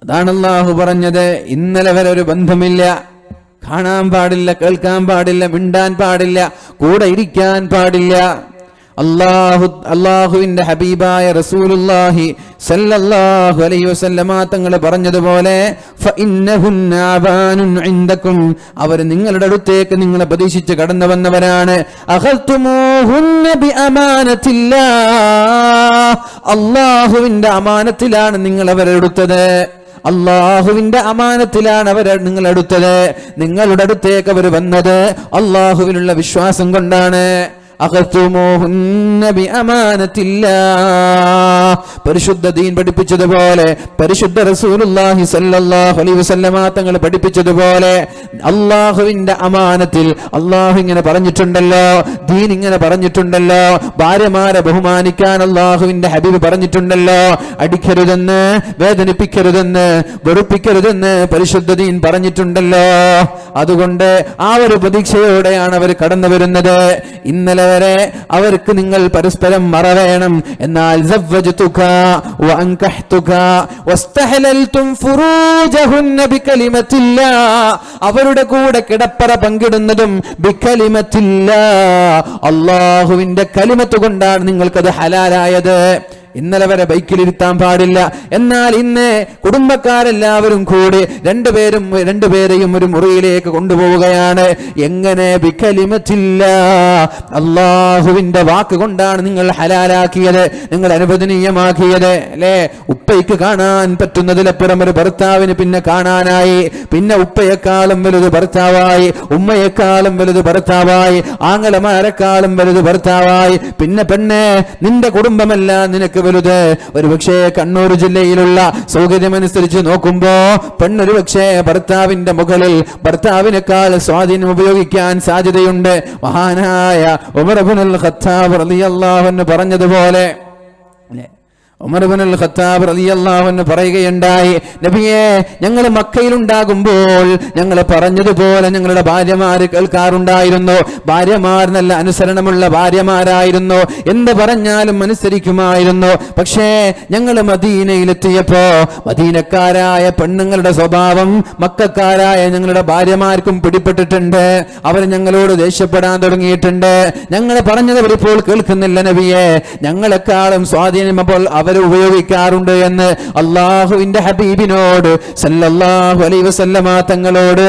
അതാണ് അല്ലാഹു പറഞ്ഞത്. ഇന്നലെ വരെ ഒരു ബന്ധമില്ല, കാണാൻ പാടില്ല, കേൾക്കാൻ പാടില്ല, മിണ്ടാൻ പാടില്ല, കൂടെ ഇരിക്കാൻ പാടില്ല. അള്ളാഹുവിന്റെ ഹബീബായ റസൂലുള്ളാഹി സല്ലല്ലാഹു അലൈഹി വസല്ലമ തങ്ങൾ പറഞ്ഞതുപോലെ ഫഇന്നഹുന്ന അബാനുൻ ഇൻദകും, അവർ നിങ്ങളുടെ അടുത്തേക്ക് നിങ്ങളെ പ്രതീക്ഷിച്ച് കടന്നു വന്നവരാണ്. അഖൽതുമൂഹുന്ന ബിഅമാനത്തില്ലാഹ്, അള്ളാഹുവിന്റെ അമാനത്തിലാണ് നിങ്ങൾ അവരെ എടുത്തത്. അള്ളാഹുവിന്റെ അമാനത്തിലാണ് അവർ നിങ്ങളെടുത്തത്. നിങ്ങളുടെ അടുത്തേക്ക് അവർ വന്നത് അള്ളാഹുവിനുള്ള വിശ്വാസം കൊണ്ടാണ്. അഖതുമൂഹുന്ന ബിഅമാനത്തില്ലാഹ്. പരിശുദ്ധ ദീൻ പഠിപ്പിച്ചതുപോലെ, പരിശുദ്ധ റസൂലുള്ളാഹി സ്വല്ലല്ലാഹു അലൈഹി വസല്ലമ തങ്ങൾ പഠിപ്പിച്ചതുപോലെ അള്ളാഹുവിന്റെ അമാനത്തിൽ അള്ളാഹു ഇങ്ങനെ പറഞ്ഞിട്ടുണ്ടല്ലോ, ദീൻ ഇങ്ങനെ പറഞ്ഞിട്ടുണ്ടല്ലോ, ഭാര്യമാരെ ബഹുമാനിക്കാൻ അള്ളാഹുവിന്റെ ഹബീബ് പറഞ്ഞിട്ടുണ്ടല്ലോ, അടിക്കരുതെന്ന്, വേദനിപ്പിക്കരുതെന്ന്, വെറുപ്പിക്കരുതെന്ന് പരിശുദ്ധ ദീൻ പറഞ്ഞിട്ടുണ്ടല്ലോ. അതുകൊണ്ട് ആ ഒരു പ്രതീക്ഷയോടെയാണ് അവർ കടന്നു വരുന്നത്. ഇന്നലെ വരെ അവർക്ക് നിങ്ങൾ പരസ്പരം മറവേണം, എന്നാൽ സവ്വജ്തുക വഅൻകഹ്തുക വസ്തഹലൽതും ഫുറൂജഹുന്ന ബികലിമത്തില്ലാ, അവരുടെ കൂടെ കിടപ്പറ പങ്കിടുന്നതും ബികലിമത്തില്ലാ, അല്ലാഹുവിന്റെ കലിമത്ത് കൊണ്ടാണ് നിങ്ങൾക്കത് ഹലാലായത്. ഇന്നലെ വരെ ബൈക്കിലിരുത്താൻ പാടില്ല, എന്നാൽ ഇന്ന് കുടുംബക്കാരെല്ലാവരും കൂടി രണ്ടുപേരെയും ഒരു മുറിയിലേക്ക് കൊണ്ടുപോവുകയാണ്. എങ്ങനെ? ബികലിമത്തില്ല, അള്ളാഹുവിന്റെ വാക്ക് കൊണ്ടാണ് നിങ്ങൾ ഹലാലാക്കിയത്, നിങ്ങൾ അനുവദനീയമാക്കിയത്. അല്ലേ? ഉപ്പയ്ക്ക് കാണാൻ പറ്റുന്നതിലപ്പുറം ഒരു ഭർത്താവിന് പിന്നെ കാണാനായി, പിന്നെ ഉപ്പയെക്കാളും വലുത് ഭർത്താവായി, ഉമ്മയെക്കാളും വലുത് ഭർത്താവായി, ആങ്ങളമാരെക്കാളും വലുത് ഭർത്താവായി, പിന്നെ പെണ്ണെ നിന്റെ കുടുംബമല്ല നിനക്ക് വലുത്. ഒരുപക്ഷെ കണ്ണൂർ ജില്ലയിലുള്ള സൗകര്യമനുസരിച്ച് നോക്കുമ്പോ പെണ്ണൊരു പക്ഷേ ഭർത്താവിന്റെ മുകളിൽ ഭർത്താവിനേക്കാൾ സ്വാധീനം ഉപയോഗിക്കാൻ സാധ്യതയുണ്ട്. മഹാനായ ഉമർ ഇബ്നുൽ ഖത്താബ് റളിയല്ലാഹു അൻഹു പറഞ്ഞതുപോലെ, ഉമർ ഇബ്നുൽ ഖത്താബ് റളിയല്ലാഹു അൻഹു പറയുകയുണ്ടായി, നബിയേ, ഞങ്ങൾ മക്കയിലുണ്ടാകുമ്പോൾ ഞങ്ങൾ പറഞ്ഞതുപോലെ ഞങ്ങളുടെ ഭാര്യമാര് കേൾക്കാറുണ്ടായിരുന്നു. ഭാര്യമാർ നല്ല അനുസരണമുള്ള ഭാര്യമാരായിരുന്നു, എന്ത് പറഞ്ഞാലും അനുസരിക്കുമായിരുന്നു. പക്ഷേ ഞങ്ങൾ മദീനയിലെത്തിയപ്പോ മദീനക്കാരായ പെണ്ണുങ്ങളുടെ സ്വഭാവം മക്കക്കാരായ ഞങ്ങളുടെ ഭാര്യമാർക്കും പിടിപ്പെട്ടിട്ടുണ്ട്. അവർ ഞങ്ങളോട് ദേഷ്യപ്പെടാൻ തുടങ്ങിയിട്ടുണ്ട്. ഞങ്ങൾ പറഞ്ഞത് അവരിപ്പോൾ കേൾക്കുന്നില്ല നബിയെ, ഞങ്ങളെക്കാളും സ്വാധീനം അപ്പോൾ അവർ ഉപയോഗിക്കാറുണ്ട് എന്ന് അള്ളാഹുവിന്റെ ഹബീബിനോട് സല്ലല്ലാഹു അലൈഹി വസല്ലമ തങ്ങളോട്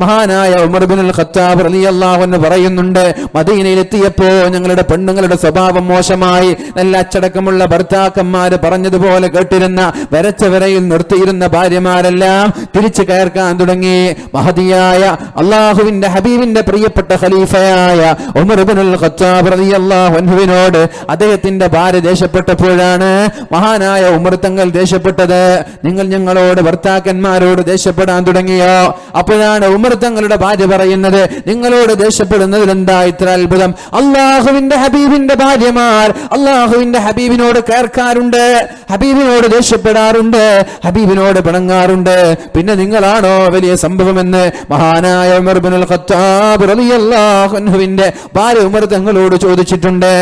മഹാനായ ഉമർ ഇബ്നുൽ ഖത്താബ് റളിയല്ലാഹു അൻഹു പറയുന്നുണ്ട്. മദീനയിലെത്തിയപ്പോ ഞങ്ങളുടെ പെണ്ണുങ്ങളുടെ സ്വഭാവം മോശമായി. നല്ല അച്ചടക്കമുള്ള ഭർത്താക്കന്മാര് പറഞ്ഞതുപോലെ കേട്ടിരുന്ന, വരച്ച വരയിൽ നിർത്തിയിരുന്ന ഭാര്യമാരെല്ലാം തിരിച്ചു കയർക്കാൻ തുടങ്ങി. മഹദിയായ അള്ളാഹുവിന്റെ ഹബീബിന്റെ പ്രിയപ്പെട്ട ഖലീഫയായ ഉമർ ഇബ്നുൽ ഖത്താബ് റളിയല്ലാഹു അൻഹുവിനോട് അദ്ദേഹത്തിന്റെ ഭാര്യ ദേഷ്യപ്പെട്ടപ്പോഴാണ് മഹാനായ ഉമർ തങ്ങൾ ദേഷ്യപ്പെട്ടത്. നിങ്ങൾ ഞങ്ങളോട് ഭർത്താക്കന്മാരോട് ദേഷ്യപ്പെടാൻ തുടങ്ങിയോ? അപ്പോഴാണ് ഉമർ തങ്ങളുടെ ഭാര്യ പറയുന്നത്, നിങ്ങളോട് ദേഷ്യപ്പെടുന്നതിൽ എന്താ ഇത്ര അത്ഭുതം? അള്ളാഹുവിന്റെ ഹബീബിന്റെ ഭാര്യമാർ അള്ളാഹുവിന്റെ ഹബീബിനോട് കേൾക്കാറുണ്ട്, ഹബീബിനോട് ദേഷ്യപ്പെടാറുണ്ട്, ഹബീബിനോട് പിണങ്ങാറുണ്ട്, പിന്നെ നിങ്ങളാണോ വലിയ സംഭവമെന്ന് മഹാനായ ഉമർ ഇബ്നുൽ ഖത്താബ് റളിയല്ലാഹു അൻഹുവിന്റെ ഭാര്യ ഉമർ തങ്ങളോട് ചോദിച്ചിട്ടുണ്ട്.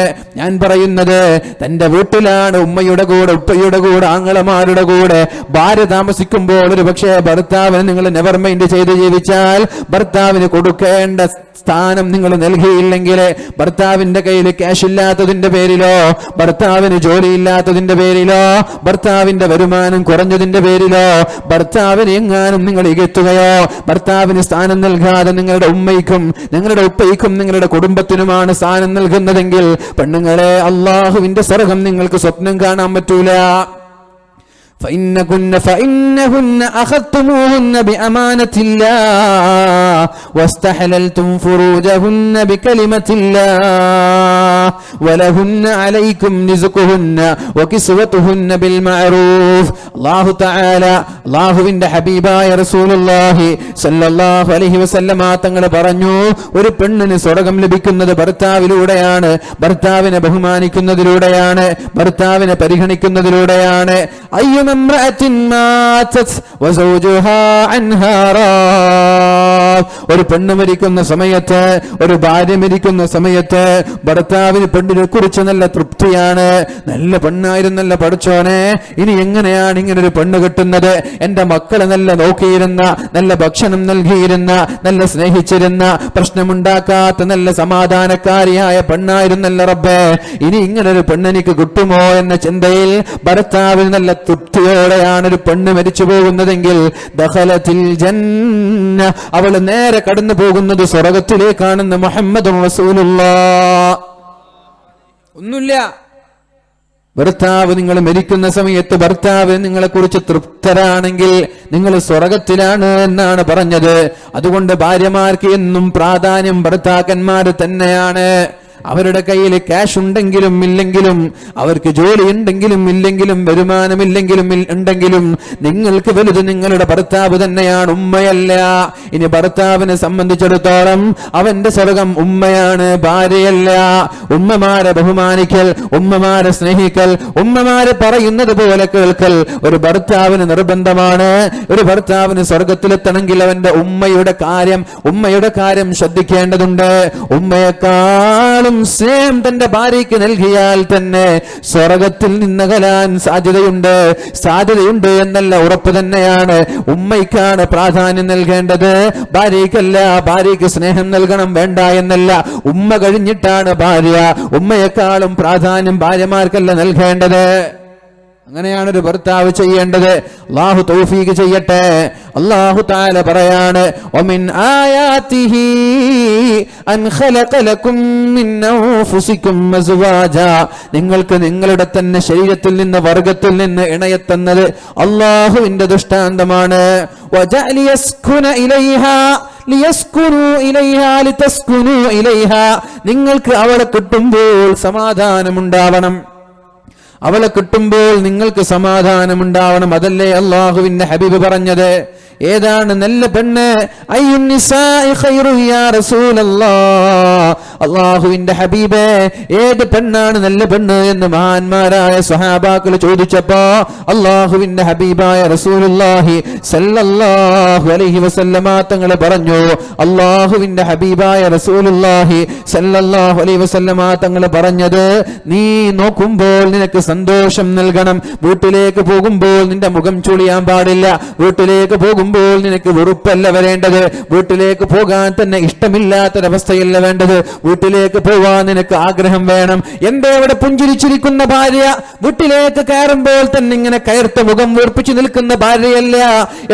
ഞാൻ പറയുന്നത്, തന്റെ വീട്ടിലാണ് ഉമ്മയുടെ കൂടെ, ഉപ്പയുടെ കൂടെ, ആങ്ങളമാരുടെ കൂടെ ഭാര്യ താമസിക്കുമ്പോൾ ഒരു പക്ഷേ ഭർത്താവിന് നിങ്ങൾ നെവർ മൈൻഡ് ചെയ്ത് ജീവിച്ചാൽ, ഭർത്താവിന് കൊടുക്കേണ്ട സ്ഥാനം നിങ്ങൾ നൽകിയില്ലെങ്കിൽ, ഭർത്താവിന്റെ കയ്യിൽ ക്യാഷ് ഇല്ലാത്തതിന്റെ പേരിലോ, ഭർത്താവിന് ജോലി ഇല്ലാത്തതിന്റെ പേരിലോ, ഭർത്താവിന്റെ വരുമാനം കുറഞ്ഞതിന്റെ പേരിലോ, ഭർത്താവിന് എങ്ങാനും നിങ്ങൾ ഇകത്തുകയോ, ഭർത്താവിന് സ്ഥാനം നൽകാതെ നിങ്ങളുടെ ഉമ്മയ്ക്കും നിങ്ങളുടെ ഉപ്പയ്ക്കും നിങ്ങളുടെ കുടുംബത്തിനുമാണ് സ്ഥാനം നൽകുന്നതെങ്കിൽ, പെണ്ണുങ്ങളെ, അള്ളാഹുവിന്റെ സ്വർഗ്ഗം നിങ്ങൾക്ക് സ്വപ്നം കാണാൻ പറ്റൂല. فإنهن أخذتموهن بأمانة الله واستحللتم فروجهن بكلمة الله ولهن عليكم رزقهن وكسوتهن بالمعروف. الله تعالى അല്ലാഹുവിന്റെ ഹബീബായ റസൂലുള്ളാഹി സ്വല്ലല്ലാഹു അലൈഹി വസല്ലമ തങ്ങൾ പറഞ്ഞു, ഒരു പെണ്ണിന് സ്വർഗ്ഗം ലഭിക്കുന്നത് ഭർത്താവിലൂടെയാണ്, ഭർത്താവിനെ ബഹുമാനിക്കുന്നതിലൂടെയാണ്, ഭർത്താവിനെ പരിഗണിക്കുന്നതിലൂടെയാണ്. ഒരു പെണ്ണ് മരിക്കുന്ന സമയത്ത്, ഒരു ഭാര്യ മരിക്കുന്ന സമയത്ത് ഭർത്താവിന് പെണ്ണിനെ കുറിച്ച് നല്ല തൃപ്തിയാണ്. നല്ല പെണ്ണായിരുന്നല്ല പഠിച്ചോനെ, ഇനി എങ്ങനെയാണ് ഇങ്ങനൊരു പെണ്ണ് കിട്ടുന്നത്? എന്റെ മക്കളെ നല്ല നോക്കിയിരുന്ന, നല്ല ഭക്ഷണം നൽകിയിരുന്ന, നല്ല സ്നേഹിച്ചിരുന്ന, പ്രശ്നമുണ്ടാക്കാത്ത നല്ല സമാധാനക്കാരിയായ പെണ്ണായിരുന്നല്ല റബ്ബേ, ഇനി ഇങ്ങനൊരു പെണ്ണെനിക്ക് കിട്ടുമോ എന്ന ചിന്തയിൽ ഭർത്താവിന് നല്ല തൃപ്തിയോടെയാണ് ഒരു പെണ്ണ് മരിച്ചു പോകുന്നതെങ്കിൽ, ദഖലത്തിൽ ജന്ന, അവൾ നേരെ കടന്നു പോകുന്നത് സ്വർഗ്ഗത്തിലേക്കാണെന്ന് മുഹമ്മദ് റസൂലുള്ളാഹ്. ഒന്നുമില്ല, ഭർത്താവ് നിങ്ങൾ മരിക്കുന്ന സമയത്ത് ഭർത്താവ് നിങ്ങളെ കുറിച്ച് തൃപ്തരാണെങ്കിൽ നിങ്ങൾ സ്വർഗത്തിലാണ് എന്നാണ് പറഞ്ഞത്. അതുകൊണ്ട് ഭാര്യമാർക്ക് എന്നും പ്രാധാന്യം ഭർത്താക്കന്മാർ തന്നെയാണ്. അവരുടെ കയ്യിൽ ക്യാഷ് ഉണ്ടെങ്കിലും ഇല്ലെങ്കിലും, അവർക്ക് ജോലി ഉണ്ടെങ്കിലും ഇല്ലെങ്കിലും, വരുമാനമില്ലെങ്കിലും ഉണ്ടെങ്കിലും, നിങ്ങൾക്ക് വലുത് നിങ്ങളുടെ ഭർത്താവ് തന്നെയാണ്, ഉമ്മയല്ല. ഇനി ഭർത്താവിനെ സംബന്ധിച്ചിടത്തോളം അവന്റെ സ്വർഗം ഉമ്മയാണ്, ഭാര്യയല്ല. ഉമ്മമാരെ ബഹുമാനിക്കൽ, ഉമ്മമാരെ സ്നേഹിക്കൽ, ഉമ്മമാരെ പറയുന്നത് പോലെ കേൾക്കൽ ഒരു ഭർത്താവിന് നിർബന്ധമാണ്. ഒരു ഭർത്താവിന് സ്വർഗത്തിലെത്തണമെങ്കിൽ അവന്റെ ഉമ്മയുടെ കാര്യം ശ്രദ്ധിക്കേണ്ടതുണ്ട്. ഉമ്മയെക്കാളും സ്നേഹം തന്റെ ഭാര്യയ്ക്ക് നൽകിയാൽ തന്നെ സ്വർഗത്തിൽ നിന്നകലാൻ സാധ്യതയുണ്ട് എന്നല്ല, ഉറപ്പ് തന്നെയാണ്. ഉമ്മയ്ക്കാണ് പ്രാധാന്യം നൽകേണ്ടത്, ഭാര്യയ്ക്കല്ല. ഭാര്യയ്ക്ക് സ്നേഹം നൽകണം വേണ്ട എന്നല്ല, ഉമ്മ കഴിഞ്ഞിട്ടാണ് ഭാര്യ. ഉമ്മയെക്കാളും പ്രാധാന്യം ഭാര്യമാർക്കല്ല നൽകേണ്ടത്. അങ്ങനെയാണ് ഒരു ഭർത്താവ് ചെയ്യേണ്ടത്. അല്ലാഹു തൗഫീഖ് ചെയ്യട്ടെ. അല്ലാഹു തആല പറയാണ്, വമിൻ ആയാതിഹി അൻ ഖലഖ ലക്കും മിൻ അൻഫുസികും അസ്വാജാ, നിങ്ങൾക്ക് നിങ്ങളുടെ തന്നെ ശരീരത്തിൽ നിന്ന്, വർഗ്ഗത്തിൽ നിന്ന് ഇണയെ തന്നത് അല്ലാഹുവിന്റെ ദൃഷ്ടാന്തമാണ്. വജഅല യസ്കുന ഇലൈഹാ ലിയസ്കുനു ഇലൈഹാ ലിതസ്കുനു ഇലൈഹാ, നിങ്ങൾക്ക് അവളെ കിട്ടുമ്പോൾ സമാധാനമുണ്ടാവണം. അവളെ കിട്ടുമ്പോൾ നിങ്ങൾക്ക് സമാധാനമുണ്ടാവണം. അതല്ലേ അല്ലാഹുവിന്റെ ഹബീബ് പറഞ്ഞത്. ഏതാണ് നല്ല പെണ്ണ്? അയ്യുൻ നിസാഇ ഖൈറു യാ റസൂലല്ലാഹ്, അല്ലാഹുവിന്റെ ഹബീബേ ഏത് പെണ്ണാണ് നല്ല പെണ്ണ് എന്ന് മഹാന്മാരായ സ്വഹാബാക്കൾ ചോദിച്ചപ്പോ അല്ലാഹുവിന്റെ ഹബീബായ റസൂലുള്ളാഹി സല്ലല്ലാഹു അലൈഹി വസല്ലമ തങ്ങൾ പറഞ്ഞു, അല്ലാഹുവിന്റെ ഹബീബായ റസൂലുള്ളാഹി സല്ലല്ലാഹു അലൈഹി വസല്ലമ തങ്ങൾ പറഞ്ഞത്, നീ നോക്കുമ്പോൾ നിനക്ക് സന്തോഷം നൽകണം. വീട്ടിലേക്ക് പോകുമ്പോൾ നിന്റെ മുഖം ചുളിയാൻ പാടില്ല. വീട്ടിലേക്ക് പോകുമ്പോൾ നിനക്ക് വെറുപ്പല്ല വരേണ്ടത്. വീട്ടിലേക്ക് പോകാൻ തന്നെ ഇഷ്ടമില്ലാത്തൊരവസ്ഥയല്ല വേണ്ടത്. വീട്ടിലേക്ക് പോവാൻ നിനക്ക് ആഗ്രഹം വേണം. എന്റെ അവിടെ പുഞ്ചിരിച്ചിരിക്കുന്ന ഭാര്യ വീട്ടിലേക്ക് കയറുമ്പോൾ തന്നെ ഇങ്ങനെ കയർത്ത മുഖം വീർപ്പിച്ചു നിൽക്കുന്ന ഭാര്യയല്ല.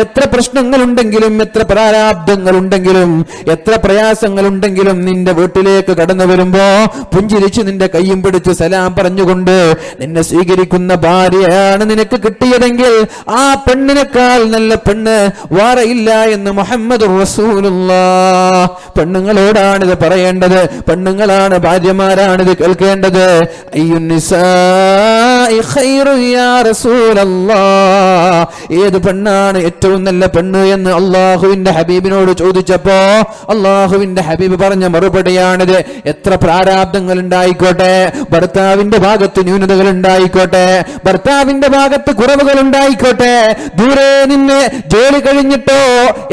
എത്ര പ്രശ്നങ്ങളുണ്ടെങ്കിലും, എത്ര പ്രാരാബ്ദങ്ങളുണ്ടെങ്കിലും, എത്ര പ്രയാസങ്ങളുണ്ടെങ്കിലും നിന്റെ വീട്ടിലേക്ക് കടന്നു വരുമ്പോ പുഞ്ചിരിച്ച് നിന്റെ കയ്യും പിടിച്ച് സലാം പറഞ്ഞുകൊണ്ട് നിന്നെ സ്വീകരിക്കുന്ന ഭാര്യയാണ് നിനക്ക് കിട്ടിയതെങ്കിൽ ആ പെണ്ണിനേക്കാൾ നല്ല പെണ്ണ് വേറെയില്ല എന്ന് മുഹമ്മദ് റസൂലുള്ളാഹ്. പെണ്ണുങ്ങളോടാണിത് പറയേണ്ടത്. പെണ്ണുങ്ങളാണ്, ഭാര്യമാരാണിത് കേൾക്കേണ്ടത്. അയ്യുൻ നിസാഇ ഖൈറു യാ റസൂലല്ലാഹ്, ഏത് പെണ്ണാണ് ഏറ്റവും നല്ല പെണ്ണ് എന്ന് അല്ലാഹുവിന്റെ ഹബീബിനോട് ചോദിച്ചപ്പോ അല്ലാഹുവിന്റെ ഹബീബ് പറഞ്ഞ മറുപടിയാണിത്. എത്ര പ്രാരാബ്ദങ്ങൾ ഉണ്ടായിക്കോട്ടെ, ഭർത്താവിന്റെ ഭാഗത്ത് ന്യൂനതകൾ ഉണ്ടായിക്കോട്ടെ, ഭർത്താവിന്റെ ഭാഗത്ത് കുറവുകൾ ഉണ്ടായിക്കോട്ടെ, ദൂരെ നിന്ന് ജോലി കഴിഞ്ഞിട്ടോ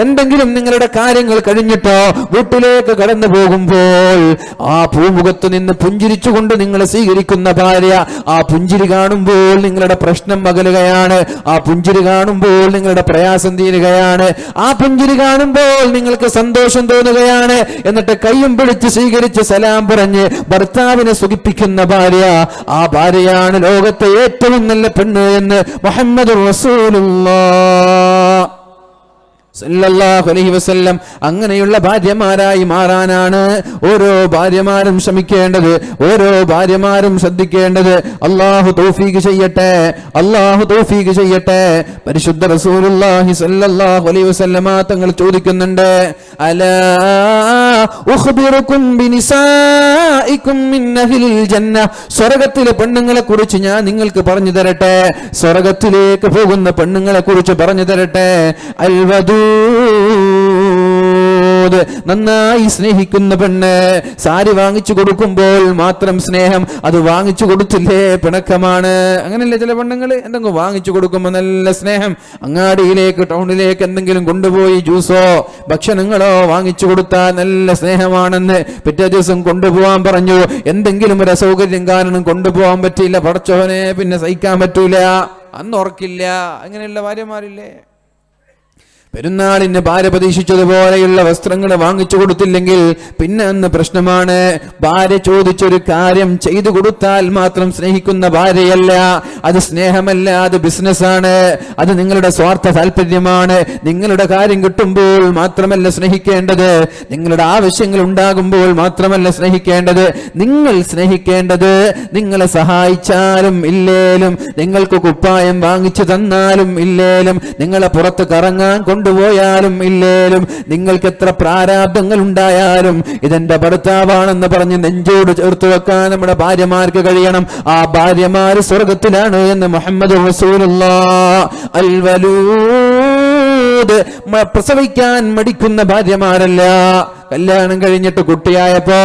എന്തെങ്കിലും നിങ്ങളുടെ കാര്യങ്ങൾ കഴിഞ്ഞിട്ടോ വീട്ടിലേക്ക് കടന്നു പോകുമ്പോൾ ആ പൂമുഖത്ത് നിന്ന് പുഞ്ചിരിച്ചുകൊണ്ട് നിങ്ങളെ സ്വീകരിക്കുന്ന ഭാര്യ, ആ പുഞ്ചിരി കാണുമ്പോൾ നിങ്ങളുടെ പ്രശ്നം അകലുകയാണ്. ആ പുഞ്ചിരി കാണുമ്പോൾ നിങ്ങളുടെ പ്രയാസം തീരുകയാണ്. ആ പുഞ്ചിരി കാണുമ്പോൾ നിങ്ങൾക്ക് സന്തോഷം തോന്നുകയാണ്. എന്നിട്ട് കയ്യും പിടിച്ച് സ്വീകരിച്ച് സലാം പറഞ്ഞ് ഭർത്താവിനെ സുഖിപ്പിക്കുന്ന ഭാര്യ, ആ ഭാര്യയാണ് ലോകത്തെ ഏറ്റവും നല്ല പെണ്ണ് എന്ന് മുഹമ്മദ് റസൂലുള്ളാഹ് സല്ലല്ലാഹു അലൈഹി വസല്ലം. അങ്ങനെയുള്ള ഭാര്യമാരായി മാറാനാണ് ഓരോ ഭാര്യമാരും ശ്രമിക്കേണ്ടത്, ഓരോ ഭാര്യമാരും ശ്രദ്ധിക്കേണ്ടത്. അല്ലാഹു തൗഫീഖ് ചെയ്യട്ടെ, അല്ലാഹു തൗഫീഖ് ചെയ്യട്ടെ. പരിശുദ്ധ റസൂലുള്ളാഹി സല്ലല്ലാഹു അലൈഹി വസല്ലമ തങ്ങൾ ചോദിക്കുന്നുണ്ട്, അലാ ഉഖ്ബിറുകും ബിനിസാഇകും മിൻ അഹ്ലിൽ ജന്ന, സ്വർഗ്ഗത്തിലെ പെണ്ണുങ്ങളെ കുറിച്ച് ഞാൻ നിങ്ങൾക്ക് പറഞ്ഞു തരട്ടെ. സ്വർഗ്ഗത്തിലേക്ക് പോകുന്ന പെണ്ണുങ്ങളെ കുറിച്ച് പറഞ്ഞു തരട്ടെ. അൽവദൂ, നന്നായി സ്നേഹിക്കുന്ന പെണ്ണ്. സാരി വാങ്ങിച്ചു കൊടുക്കുമ്പോൾ മാത്രം സ്നേഹം, അത് വാങ്ങിച്ചു കൊടുത്തില്ലേ പിണക്കമാണ്. അങ്ങനെയല്ലേ ചില പെണ്ണുങ്ങൾ എന്തെങ്കിലും വാങ്ങിച്ചു കൊടുക്കുമ്പോൾ നല്ല സ്നേഹം. അങ്ങാടിയിലേക്ക്, ടൗണിലേക്ക് എന്തെങ്കിലും കൊണ്ടുപോയി ജ്യൂസോ ഭക്ഷണങ്ങളോ വാങ്ങിച്ചു കൊടുത്താൽ നല്ല സ്നേഹമാണെന്ന് പിറ്റേ ദിവസം കൊണ്ടുപോകാൻ പറഞ്ഞു. എന്തെങ്കിലും ഒരു അസൗകര്യം കാരണം കൊണ്ടുപോകാൻ പറ്റിയില്ല, പടച്ചോനെ പിന്നെ സഹിക്കാൻ പറ്റൂല, അന്ന് ഉറക്കില്ല. അങ്ങനെയുള്ള ഭാര്യമാരില്ലേ? പെരുന്നാളിന് ഭാര്യ പ്രതീക്ഷിച്ചതുപോലെയുള്ള വസ്ത്രങ്ങൾ വാങ്ങിച്ചു കൊടുത്തില്ലെങ്കിൽ പിന്നെ അന്ന് പ്രശ്നമാണ്. ഭാര്യ ചോദിച്ചൊരു കാര്യം ചെയ്തു കൊടുത്താൽ മാത്രം സ്നേഹിക്കുന്ന ഭാര്യയല്ല, അത് സ്നേഹമല്ല, അത് ബിസിനസ്സാണ്, അത് നിങ്ങളുടെ സ്വാർത്ഥ താല്പര്യമാണ്. നിങ്ങളുടെ കാര്യം കിട്ടുമ്പോൾ മാത്രമല്ല സ്നേഹിക്കേണ്ടത്, നിങ്ങളുടെ ആവശ്യങ്ങൾ ഉണ്ടാകുമ്പോൾ മാത്രമല്ല സ്നേഹിക്കേണ്ടത്. നിങ്ങൾ സ്നേഹിക്കേണ്ടത് നിങ്ങളെ സഹായിച്ചാലും ഇല്ലേലും, നിങ്ങൾക്ക് കുപ്പായം വാങ്ങിച്ചു തന്നാലും ഇല്ലേലും, നിങ്ങളെ പുറത്ത് കറങ്ങാൻ കൊണ്ടുപോയാലും ഇല്ലേലും, നിങ്ങൾക്ക് എത്ര പ്രാരാബ്ദങ്ങൾ ഉണ്ടായാലും ഇതെന്റെ ഭർത്താവാണെന്ന് പറഞ്ഞ് നെഞ്ചോട് ചേർത്ത് വെക്കാൻ നമ്മുടെ ഭാര്യമാർക്ക് കഴിയണം. ആ ഭാര്യമാര് സ്വർഗത്തിലാണ് എന്ന് മുഹമ്മദ് റസൂലുള്ളാഹ്. അൽ വലൂദ്, പ്രസവിക്കാൻ മടിക്കുന്ന ഭാര്യമാരല്ല. കല്യാണം കഴിഞ്ഞിട്ട് കുട്ടിയായപ്പോ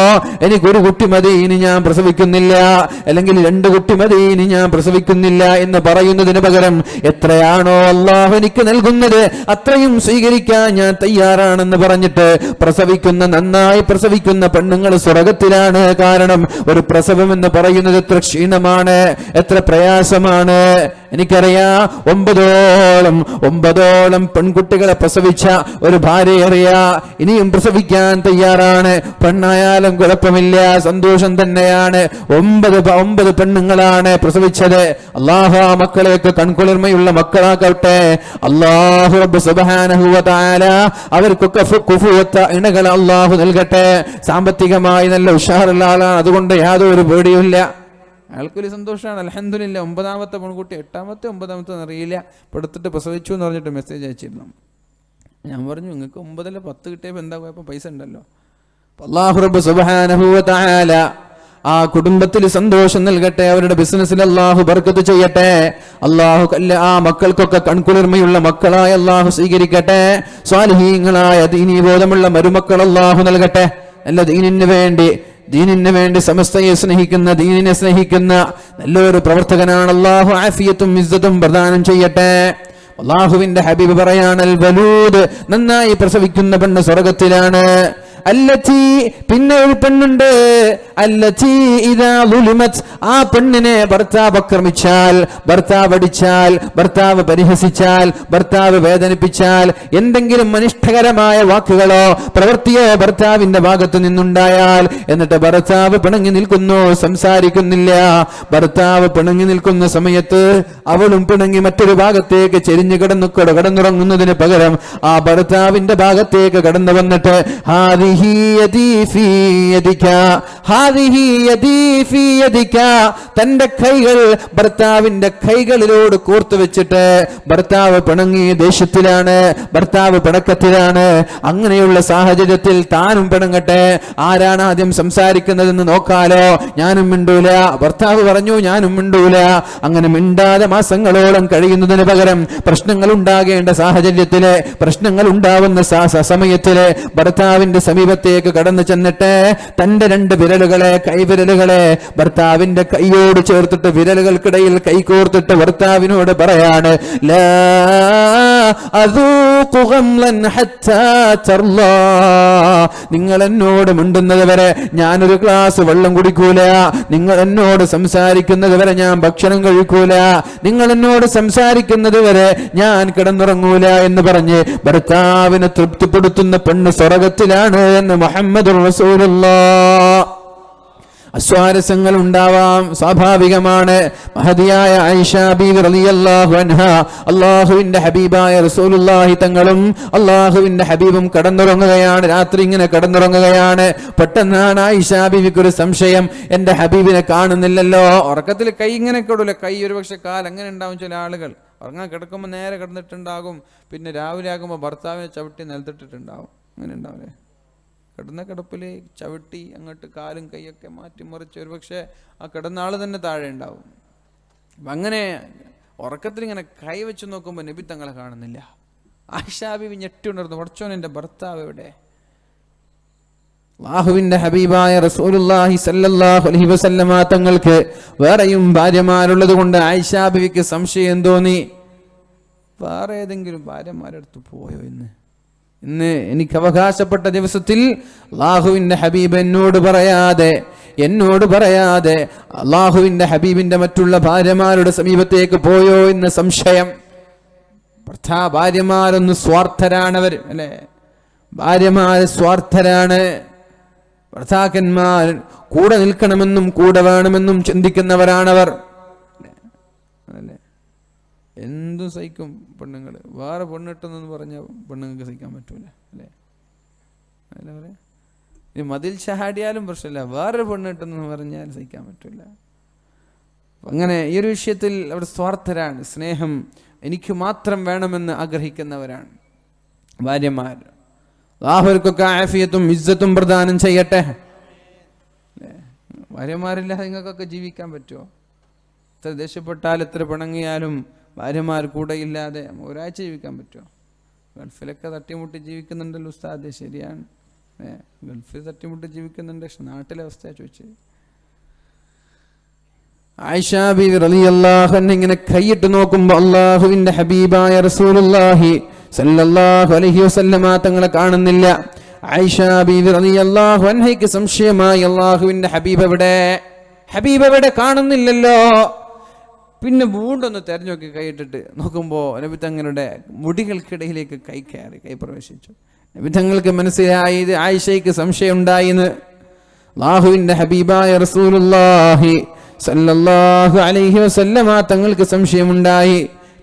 എനിക്കൊരു കുട്ടി മതി, ഇനി ഞാൻ പ്രസവിക്കുന്നില്ല, അല്ലെങ്കിൽ 2 കുട്ടി മതി, ഇനി ഞാൻ പ്രസവിക്കുന്നില്ല എന്ന് പറയുന്നതിന് പകരം എത്രയാണോ അല്ലാഹു എനിക്ക് നൽകുന്നത് അത്രയും സ്വീകരിക്കാൻ ഞാൻ തയ്യാറാണെന്ന് പറഞ്ഞിട്ട് നന്നായി പ്രസവിക്കുന്ന പെണ്ണുങ്ങൾ സ്വർഗത്തിലാണ്. കാരണം ഒരു പ്രസവം എന്ന് പറയുന്നത് എത്ര ക്ഷീണമാണ്, എത്ര പ്രയാസമാണ്. എനിക്കറിയാം, 9ഓളം പെൺകുട്ടികളെ പ്രസവിച്ച ഒരു ഭാര്യ അറിയാ, ഇനിയും പ്രസവിക്കാൻ തയ്യാറാണ്. പെണ്ണായാലും കുഴപ്പമില്ല, സന്തോഷം തന്നെയാണ്. 9 പെണ്ണുങ്ങളാണ് പ്രസവിച്ചത്. അല്ലാഹു ആ മക്കളെയൊക്കെ കൺകുളിർമയുള്ള മക്കളാക്കട്ടെ. അല്ലാഹു റബ്ബ് സുബ്ഹാനഹു വ തആല അവർക്കൊക്കെ കുഫുവത്ത ഇണകളെ അല്ലാഹു നൽകട്ടെ. സാമ്പത്തികമായി നല്ല ഉഷാറുള്ള ആളാണ്, അതുകൊണ്ട് യാതൊരു പേടിയുമില്ല. അയാൾക്കൊരു സന്തോഷമാണ്. അൽഹംദുലില്ലാ. 9ാമത്തെ പെൺകുട്ടി, 8ാമത്തെ 9ാമത്തെ അറിയില്ല, പെടുത്തിട്ട് പ്രസവിച്ചു എന്ന് പറഞ്ഞിട്ട് മെസ്സേജ് അയച്ചിരുന്നു. ഞാൻ പറഞ്ഞു, നിങ്ങൾക്ക് 9 10 കിട്ടിയപ്പോൾ എന്താ കുഴപ്പം, പൈസ ഉണ്ടല്ലോ. അല്ലാഹു റബ്ബ് സുബ്ഹാനഹു വ തആല ആ കുടുംബത്തിൽ സന്തോഷം നൽകട്ടെ. അവരുടെ ബിസിനസ്സിൽ അല്ലാഹു ബർക്കത്ത് ചെയ്യട്ടെ. അല്ലാഹു ആ മക്കൾക്കൊക്കെ കൺകുളിർമയുള്ള മക്കളായ അല്ലാഹു സ്വീകരിക്കട്ടെ. സ്വാലിഹീങ്ങളായ ദീനീ ബോധമുള്ള മരുമക്കൾ അല്ലാഹു നൽകട്ടെ. നല്ല ദീനിന് വേണ്ടി സമസ്തയെ സ്നേഹിക്കുന്ന, ദീനിനെ സ്നേഹിക്കുന്ന നല്ലൊരു പ്രവർത്തകനാണ്. അല്ലാഹു ആഫിയത്തും ഇസ്സത്തും പ്രദാനം ചെയ്യട്ടെ. അല്ലാഹുവിന്റെ ഹബീബ് പറയാണ്, അൽ വലൂദ്, നന്നായി പ്രസവിക്കുന്ന പെണ്ണ് സ്വർഗത്തിലാണ്. അല്ലത്തി, പിന്നെ ഒരു പെണ്ണുണ്ട്, അല്ലത്തി ഇദാ ളുലിമത്, ആ പെണ്ണിനെ ഭർത്താവ് ആക്രമിച്ചാൽ, ഭർത്താവ് അടിച്ചാൽ, ഭർത്താവ് പരിഹസിച്ചാൽ, ഭർത്താവ് വേദനിപ്പിച്ചാൽ, എന്തെങ്കിലും അനിഷ്ടകരമായ വാക്കുകളോ പ്രവൃത്തിയോ ഭർത്താവിന്റെ ഭാഗത്ത് നിന്നുണ്ടായാൽ, എന്നിട്ട് ഭർത്താവ് പിണങ്ങി നിൽക്കുന്നു, സംസാരിക്കുന്നില്ല. ഭർത്താവ് പിണങ്ങി നിൽക്കുന്ന സമയത്ത് അവളും പിണങ്ങി മറ്റൊരു ഭാഗത്തേക്ക് ചെരിഞ്ഞു കിടന്നുറങ്ങുന്നതിന് പകരം ആ ഭർത്താവിന്റെ ഭാഗത്തേക്ക് കടന്നു വന്നിട്ട് തന്റെ കൈകൾ ഭർത്താവിന്റെ കൈകളിലോട് കോർത്തു വെച്ചിട്ട്, ഭർത്താവ് പിണങ്ങി ദേഷ്യത്തിലാണ്, ഭർത്താവ് പിണക്കത്തിലാണ്. അങ്ങനെയുള്ള സാഹചര്യത്തിൽ താനും പിണങ്ങട്ടെ. ആരാണ് ആദ്യം സംസാരിക്കുന്നതെന്ന് നോക്കാലോ. ഞാനും മിണ്ടൂല, ഭർത്താവ് പറഞ്ഞു ഞാനും മിണ്ടൂല. അങ്ങനെ മിണ്ടാതെ മാസങ്ങളോളം കഴിയുന്നതിന് പകരം പ്രശ്നങ്ങൾ ഉണ്ടാകേണ്ട സാഹചര്യത്തില്, പ്രശ്നങ്ങൾ ഉണ്ടാവുന്ന സമയത്തില് ഭർത്താവിന്റെ സമീപത്തേക്ക് കടന്നു ചെന്നിട്ട് തന്റെ 2 വിരലുകളെ, കൈവിരലുകളെ ഭർത്താവിന്റെ കൈയോട് ചേർത്തിട്ട് വിരലുകൾക്കിടയിൽ കൈ കോർത്തിട്ട് ഭർത്താവിനോട് പറയാണ്, ലാ അദൂഖു ഗംലൻ ഹത്താ തർലാ, നിങ്ങൾ എന്നോട് മിണ്ടുന്നത് വരെ ഞാനൊരു ഗ്ലാസ് വെള്ളം കുടിക്കൂല, നിങ്ങൾ എന്നോട് സംസാരിക്കുന്നത് വരെ ഞാൻ ഭക്ഷണം കഴിക്കൂല, നിങ്ങൾ എന്നോട് സംസാരിക്കുന്നത് വരെ ഞാൻ കിടന്നുറങ്ങൂല എന്ന് പറഞ്ഞ് ഭർത്താവിനെ തൃപ്തിപ്പെടുത്തുന്ന പെണ്ണ് സ്വർഗത്തിലാണ് എന്ന് മുഹമ്മദുർ റസൂലുള്ളാഹ്. അസ്വാരസ്യങ്ങൾ ഉണ്ടാവാം, സ്വാഭാവികമാണ്. മഹദിയായ ആയിഷ ബീവി റളിയല്ലാഹു അൻഹാ, അല്ലാഹുവിന്റെ ഹബീബായ റസൂലുള്ളാഹി തങ്ങളും അല്ലാഹുവിന്റെ ഹബീബും കടന്നുറങ്ങുകയാണ്. രാത്രി ഇങ്ങനെ കടന്നുറങ്ങുകയാണ്. പെട്ടെന്നാണ് ആയിഷ ബീവിക്ക് ഒരു സംശയം, എന്റെ ഹബീബിനെ കാണുന്നില്ലല്ലോ. ഉറക്കത്തിൽ കൈ ഇങ്ങനെ കിടൂല, കൈ ഒരുപക്ഷെ കാൽ അങ്ങനെ ഉണ്ടാവും. ചില ആളുകൾ ഉറങ്ങാൻ കിടക്കുമ്പോൾ നേരെ കിടന്നിട്ടുണ്ടാകും, പിന്നെ രാവിലെ ആകുമ്പോൾ ഭർത്താവിനെ ചവിട്ടി നിലത്തിട്ടിട്ടുണ്ടാവും. അങ്ങനെ ഉണ്ടാവില്ലേ? കിടന്ന കിടപ്പിൽ ചവിട്ടി അങ്ങോട്ട് കാലും കൈയൊക്കെ മാറ്റിമറിച്ച് ഒരുപക്ഷെ ആ കിടന്ന ആൾ തന്നെ താഴെ ഉണ്ടാവും. അങ്ങനെ ഉറക്കത്തിൽ ഇങ്ങനെ കൈ വെച്ച് നോക്കുമ്പോൾ നബി തങ്ങളെ കാണുന്നില്ല. ആയിഷാ ബീവി ഞെട്ടി ഉണർന്നു, പടച്ചോൻ എൻ്റെ ഭർത്താവ് എവിടെ? അല്ലാഹുവിന്റെ ഹബീബായ റസൂലുള്ളാഹി സ്വല്ലല്ലാഹു അലൈഹി വസല്ലമ തങ്ങൾക്ക് വേറെയും ഭാര്യമാരുള്ളത് കൊണ്ട് ആയിഷാ ബീവിക്ക് സംശയം തോന്നി, വേറെ ഏതെങ്കിലും ഭാര്യമാരെടുത്ത് പോയോ ഇന്ന് എനിക്ക് അവകാശപ്പെട്ട ദിവസത്തിൽ അല്ലാഹുവിന്റെ ഹബീബ് എന്നോട് പറയാതെ അല്ലാഹുവിന്റെ ഹബീബിന്റെ മറ്റുള്ള ഭാര്യമാരുടെ സമീപത്തേക്ക് പോയോ എന്ന് സംശയം. ഭാര്യമാരൊന്ന് സ്വാർത്ഥരാണവർ, അല്ലെ? ഭാര്യമാര് സ്വാർത്ഥരാണ്. ഭർത്താക്കന്മാർ കൂടെ നിൽക്കണമെന്നും കൂടെ വേണമെന്നും ചിന്തിക്കുന്നവരാണവർ, അല്ലേ? എന്തും സഹിക്കും പെണ്ണുങ്ങൾ. വേറെ പെണ്ണിട്ടെന്ന് പറഞ്ഞ പെണ്ണുങ്ങൾക്ക് സഹിക്കാൻ പറ്റൂല, അല്ലേ? അല്ല പറയാ, ഇനി മതിൽ ചാടിയാലും പ്രശ്നമില്ല, വേറൊരു പെണ്ണിട്ടെന്ന് പറഞ്ഞാൽ സഹിക്കാൻ പറ്റൂല. അങ്ങനെ ഈ ഒരു വിഷയത്തിൽ അവർ സ്വാർത്ഥരാണ്. സ്നേഹം എനിക്ക് മാത്രം വേണമെന്ന് ആഗ്രഹിക്കുന്നവരാണ്. ഭാര്യമാർ. അല്ലാഹുവർക്കൊക്കെ ആഫിയത്തും ഇസ്സത്തും പ്രദാനം ചെയ്യട്ടെ. ഭാര്യമാരില്ലാതെ നിങ്ങൾക്കൊക്കെ ജീവിക്കാൻ പറ്റുമോ? എത്ര ദേഷ്യപ്പെട്ടാലും എത്ര പിണങ്ങിയാലും ഭാര്യമാർ കൂടെ ഇല്ലാതെ ഒരാഴ്ച ജീവിക്കാൻ പറ്റുമോ? ഗൾഫിലൊക്കെ തട്ടിമുട്ടി ജീവിക്കുന്നുണ്ടല്ലോ ഉസ്താദ്, ശരിയാണ്. ഗൾഫിൽ തട്ടിമുട്ടി ജീവിക്കുന്നുണ്ട്, പക്ഷെ നാട്ടിലെ അവസ്ഥയാണ് ചോദിച്ചത്. ആയിഷ ബീവി റളിയല്ലാഹു അൻഹ ഇങ്ങനെ കൈയിട്ട് നോക്കുമ്പോൾ അല്ലാഹുവിന്റെ ഹബീബായ റസൂലുള്ളാഹി സല്ലല്ലാഹു അലൈഹി വസല്ലമ തങ്ങളെ കാണുന്നില്ല. ആയിഷ ബീവി റളിയല്ലാഹു അൻഹയ്ക്ക് സംശയമായി, അല്ലാഹുവിന്റെ ഹബീബ് എവിടെ കാണുന്നില്ലല്ലോ. പിന്നെ വീണ്ടൊന്ന് തെരഞ്ഞു നോക്കി കൈയിട്ടിട്ട് നോക്കുമ്പോൾ നബി തങ്ങളുടെ മുടികൾക്കിടയിലേക്ക് കൈ പ്രവേശിച്ചു. നബി തങ്ങൾക്ക് മനസ്സിലായി ഇത് ആയിഷയ്ക്ക് സംശയം ഉണ്ടായിന്ന്. അല്ലാഹുവിന്റെ ഹബീബായ റസൂലുള്ളാഹി സല്ലല്ലാഹു അലൈഹി വസല്ലമ തങ്ങൾക്ക് സംശയമുണ്ടായി.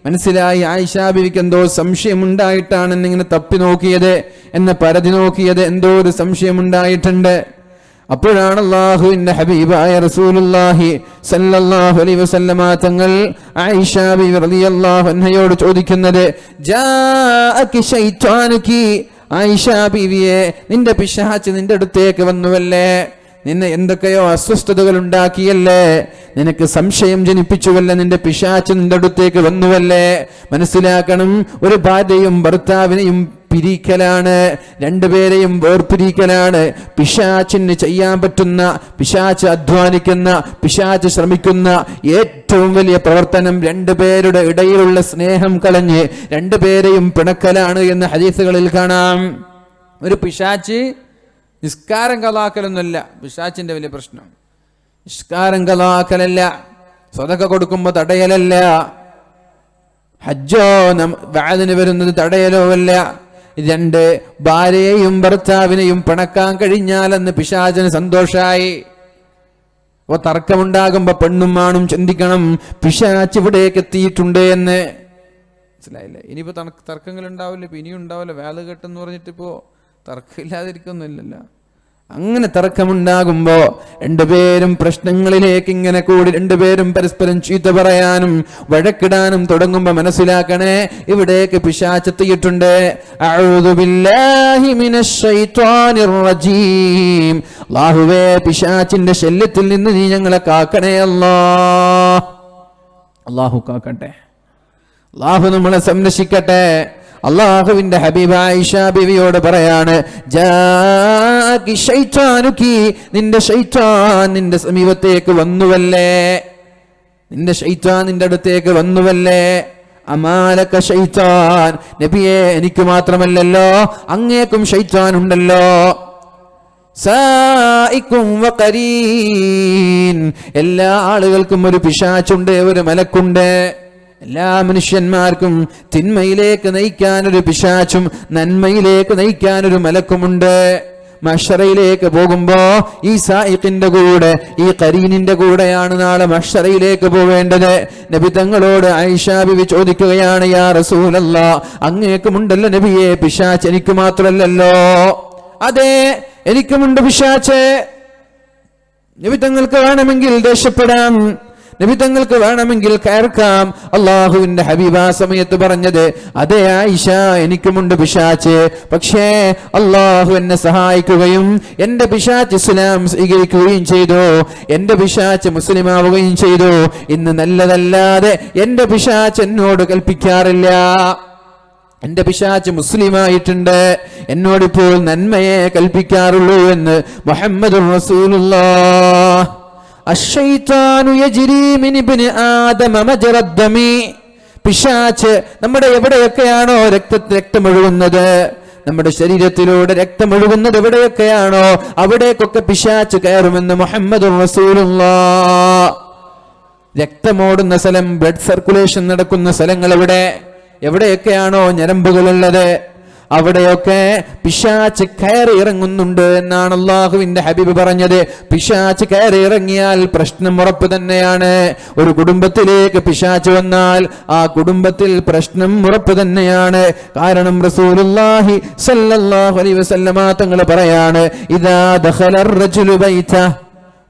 മനസ്സിലായി ആയിഷ ബീവിക്ക് എന്തോ സംശയമുണ്ടായിട്ടാണ് എന്നിങ്ങനെ തപ്പി നോക്കിയത്, എന്നെ പരതി നോക്കിയത്, എന്തോ ഒരു സംശയമുണ്ടായിട്ടുണ്ട്. അപ്പോഴാണ് അല്ലാഹുവിന്റെ ഹബീബായ റസൂലുള്ളാഹി സല്ലല്ലാഹു അലൈഹി വസല്ലമ തങ്ങൾ ആയിഷ ബീവി റളിയല്ലാഹു അൻഹയോട് ചോദിക്കുന്നത്, ജാഅകി ശൈത്വാനുകി, ആയിഷ ബീവിയെ നിന്റെ പിശാച് നിന്റെ അടുത്തേക്ക് വന്നുവല്ലേ, നിന്നെ എന്തൊക്കെയോ അസ്വസ്ഥതകൾ ഉണ്ടാക്കിയല്ലേ, നിനക്ക് സംശയം ജനിപ്പിച്ചുവല്ലേ, നിന്റെ പിശാച് നിന്റെ അടുത്തേക്ക് വന്നുവല്ലേ. മനസ്സിലാക്കണം, ഒരു ഭാര്യയും ഭർത്താവിനെയും പിരിക്കലാണ്, രണ്ടുപേരെയും വേർപിരിക്കലാണ്. പിശാചിന് ചെയ്യാൻ പറ്റുന്ന, പിശാച് അധ്വാനിക്കുന്ന, പിശാച് ശ്രമിക്കുന്ന ഏറ്റവും വലിയ പ്രവർത്തനം രണ്ടുപേരുടെ ഇടയിലുള്ള സ്നേഹം കളഞ്ഞ് രണ്ടുപേരെയും പിണക്കലാണ് എന്ന് ഹദീസുകളിൽ കാണാം. ഒരു പിശാച് നിസ്കാരം കളാക്കലൊന്നുമല്ല പിശാചിന്റെ വലിയ പ്രശ്നം. നിസ്കാരം കളാക്കലല്ല, സ്വതക്ക കൊടുക്കുമ്പോൾ തടയലല്ല, ഹജ്ജോ വഅദിന് വരുന്നത് തടയലോ അല്ല. രണ്ട്, ഭാര്യയെയും ഭർത്താവിനെയും പിണക്കാൻ കഴിഞ്ഞാലെന്ന് പിശാചിന് സന്തോഷായി. അപ്പൊ തർക്കമുണ്ടാകുമ്പോ പെണ്ണും ആണും ചിന്തിക്കണം, പിശാച് ഇവിടേക്ക് എത്തിയിട്ടുണ്ട് എന്ന്. മനസ്സിലായില്ലേ? ഇനിയിപ്പോ തർക്കങ്ങൾ ഉണ്ടാവില്ല, ഇപ്പൊ ഇനിയും ഉണ്ടാവില്ല. വേല കെട്ടെന്ന് പറഞ്ഞിട്ടിപ്പോ തർക്കമില്ലാതിരിക്കൊന്നുമില്ലല്ലോ. അങ്ങനെ തർക്കമുണ്ടാകുമ്പോ രണ്ടുപേരും പ്രശ്നങ്ങളിലേക്ക് ഇങ്ങനെ കൂടി രണ്ടുപേരും പരസ്പരം ചീത്ത പറയാനും വഴക്കിടാനും തുടങ്ങുമ്പോ മനസ്സിലാക്കണേ, ഇവിടേക്ക് പിശാചെത്തിയിട്ടുണ്ട്. അഊദു ബില്ലാഹി മിനശ് ശൈത്വാനിർ റജീം. അല്ലാഹുവേ, പിശാചിന്റെ ശല്യത്തിൽ നിന്ന് നീ ഞങ്ങളെ കാക്കണേ അല്ലാഹ്. അല്ലാഹു കാക്കട്ടെ, അല്ലാഹു നമ്മളെ സംരക്ഷിക്കട്ടെ. അല്ലാഹുവിന്റെ ഹബീബ് ആയിഷ ബീവിയോട് പറയാണ്, ജാഅകി ശൈത്വാനുകി, നിന്റെ ശൈത്വാൻ നിന്റെ സമീപത്തേക്ക് വന്നുവല്ലേ, നിന്റെ ശൈത്വാൻ നിന്റെ അടുത്തേക്ക് വന്നുവല്ലേ. അമാലക ശൈത്വാൻ, നബിയെ എനിക്ക് മാത്രമല്ലല്ലോ അങ്ങേക്കും ശൈത്വാൻ ഉണ്ടല്ലോ. സായിക്കും വഖരീൻ, എല്ലാ ആളുകൾക്കും ഒരു പിശാചുണ്ട്, ഒരു മലക്കുണ്ട്. എല്ലാ മനുഷ്യന്മാർക്കും തിന്മയിലേക്ക് നയിക്കാൻ ഒരു പിശാചും നന്മയിലേക്ക് നയിക്കാൻ ഒരു മലക്കുമുണ്ട്. മഹ്ശറയിലേക്ക് പോകുമ്പോ ഈ സായിഖിന്റെ കൂടെ, ഈ ഖരീനിന്റെ കൂടെയാണ് നാളെ മഹ്ശറയിലേക്ക് പോവേണ്ടത്. നബി തങ്ങളോട് ആയിഷ ബിവി ചോദിക്കുകയാണ്, യാ റസൂലല്ലാഹ്, അങ്ങേക്കുമുണ്ടല്ലോ നബിയെ പിശാച്, എനിക്ക് മാത്രമല്ലല്ലോ. അതെ, എനിക്കുമുണ്ട് പിശാച്. നബി തങ്ങൾക്ക് വേണമെങ്കിൽ ദേഷ്യപ്പെടാം, നബി തങ്ങൾക്ക് വേണമെങ്കിൽ കയർക്കാം. അള്ളാഹുവിന്റെ ഹബീബ സമയത്ത് പറഞ്ഞത്, അതെ ആയിഷ, എനിക്കുമുണ്ട് പിശാച്, പക്ഷേ അള്ളാഹു എന്നെ സഹായിക്കുകയും എന്റെ പിശാച് ഇസ്ലാം സ്വീകരിക്കുകയും ചെയ്തു, എന്റെ പിശാച് മുസ്ലിം ആവുകയും ചെയ്തു. ഇന്ന് നല്ലതല്ലാതെ എന്റെ പിശാച് എന്നോട് കൽപ്പിക്കാറില്ല. എന്റെ പിശാച് മുസ്ലിമായിട്ടുണ്ട്, എന്നോടിപ്പോൾ നന്മയെ കൽപ്പിക്കാറുള്ളൂ എന്ന് മുഹമ്മദുർ റസൂലുള്ളാഹ്. അശ്ശൈത്താനു യജ്രി മിൻ ഇബ്നി ആദമ മജ്റദ്ദമി, പിശാച് നമ്മുടെ എവിടെയൊക്കെയാണോ രക്തമൊഴുകുന്നത്, നമ്മുടെ ശരീരത്തിലൂടെ രക്തമൊഴുകുന്നത് എവിടെയൊക്കെയാണോ അവിടേക്കൊക്കെ പിശാച് കയറുമെന്ന് മുഹമ്മദുർ റസൂലുള്ളാഹ്. രക്തമോടുന്ന സ്ഥലം, ബ്ലഡ് സർക്കുലേഷൻ നടക്കുന്ന സ്ഥലങ്ങൾ എവിടെയൊക്കെയാണോ ഞരമ്പുകളുള്ളത് അവിടെയൊക്കെ പിശാച് കയറി ഇറങ്ങുന്നുണ്ട് എന്നാണ് അള്ളാഹുവിന്റെ ഹബീബ് പറഞ്ഞത്. പിശാച് കയറി ഇറങ്ങിയാൽ പ്രശ്നം ഉറപ്പ് തന്നെയാണ്. ഒരു കുടുംബത്തിലേക്ക് പിശാച് വന്നാൽ ആ കുടുംബത്തിൽ പ്രശ്നം ഉറപ്പ് തന്നെയാണ്. കാരണം റസൂലുള്ളാഹി സ്വല്ലല്ലാഹു അലൈഹി വസല്ലമ തങ്ങൾ പറയാണ്, ഇദാ ദഖല അർ-റജുലു ബൈത,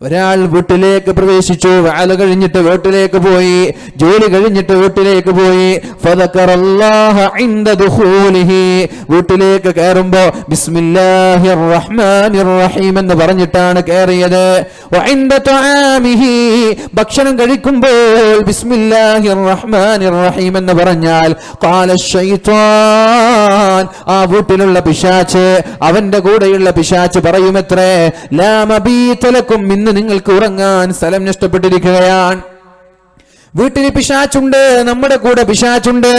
ഒരാൾ വീട്ടിലേക്ക് പ്രവേശിച്ചു, വഅല കഴിഞ്ഞിട്ട് വീട്ടിലേക്ക് പോയി, ജോലി കഴിഞ്ഞിട്ട് വീട്ടിലേക്ക് പോയി. ഫദക്കറല്ലാഹ ഇൻദ ദുഖൂലിഹി, വീട്ടിലേക്ക് കയറുമ്പോ ബിസ്മില്ലാഹിർ റഹ്മാനിർ റഹീം എന്ന് പറഞ്ഞിട്ടാണ് കയറിയത്. വഇൻദ തുആമിഹി, ഭക്ഷണം കഴിക്കുമ്പോൾ ബിസ്മില്ലാഹിർ റഹ്മാനിർ റഹീം എന്ന് പറഞ്ഞാൽ ഖാല ശൈത്വാൻ, ആ വീട്ടിലുള്ള പിശാച്, അവന്റെ കൂടെയുള്ള പിശാച് പറയുമത്രേ, ലാ മബീത ലക്കും, ഇന്ന് നിങ്ങൾക്ക് ഉറങ്ങാൻ സ്ഥലം നഷ്ടപ്പെട്ടിരിക്കുകയാണ്. വീട്ടിൽ പിശാചുണ്ട്, നമ്മുടെ കൂടെ പിശാചുണ്ട്.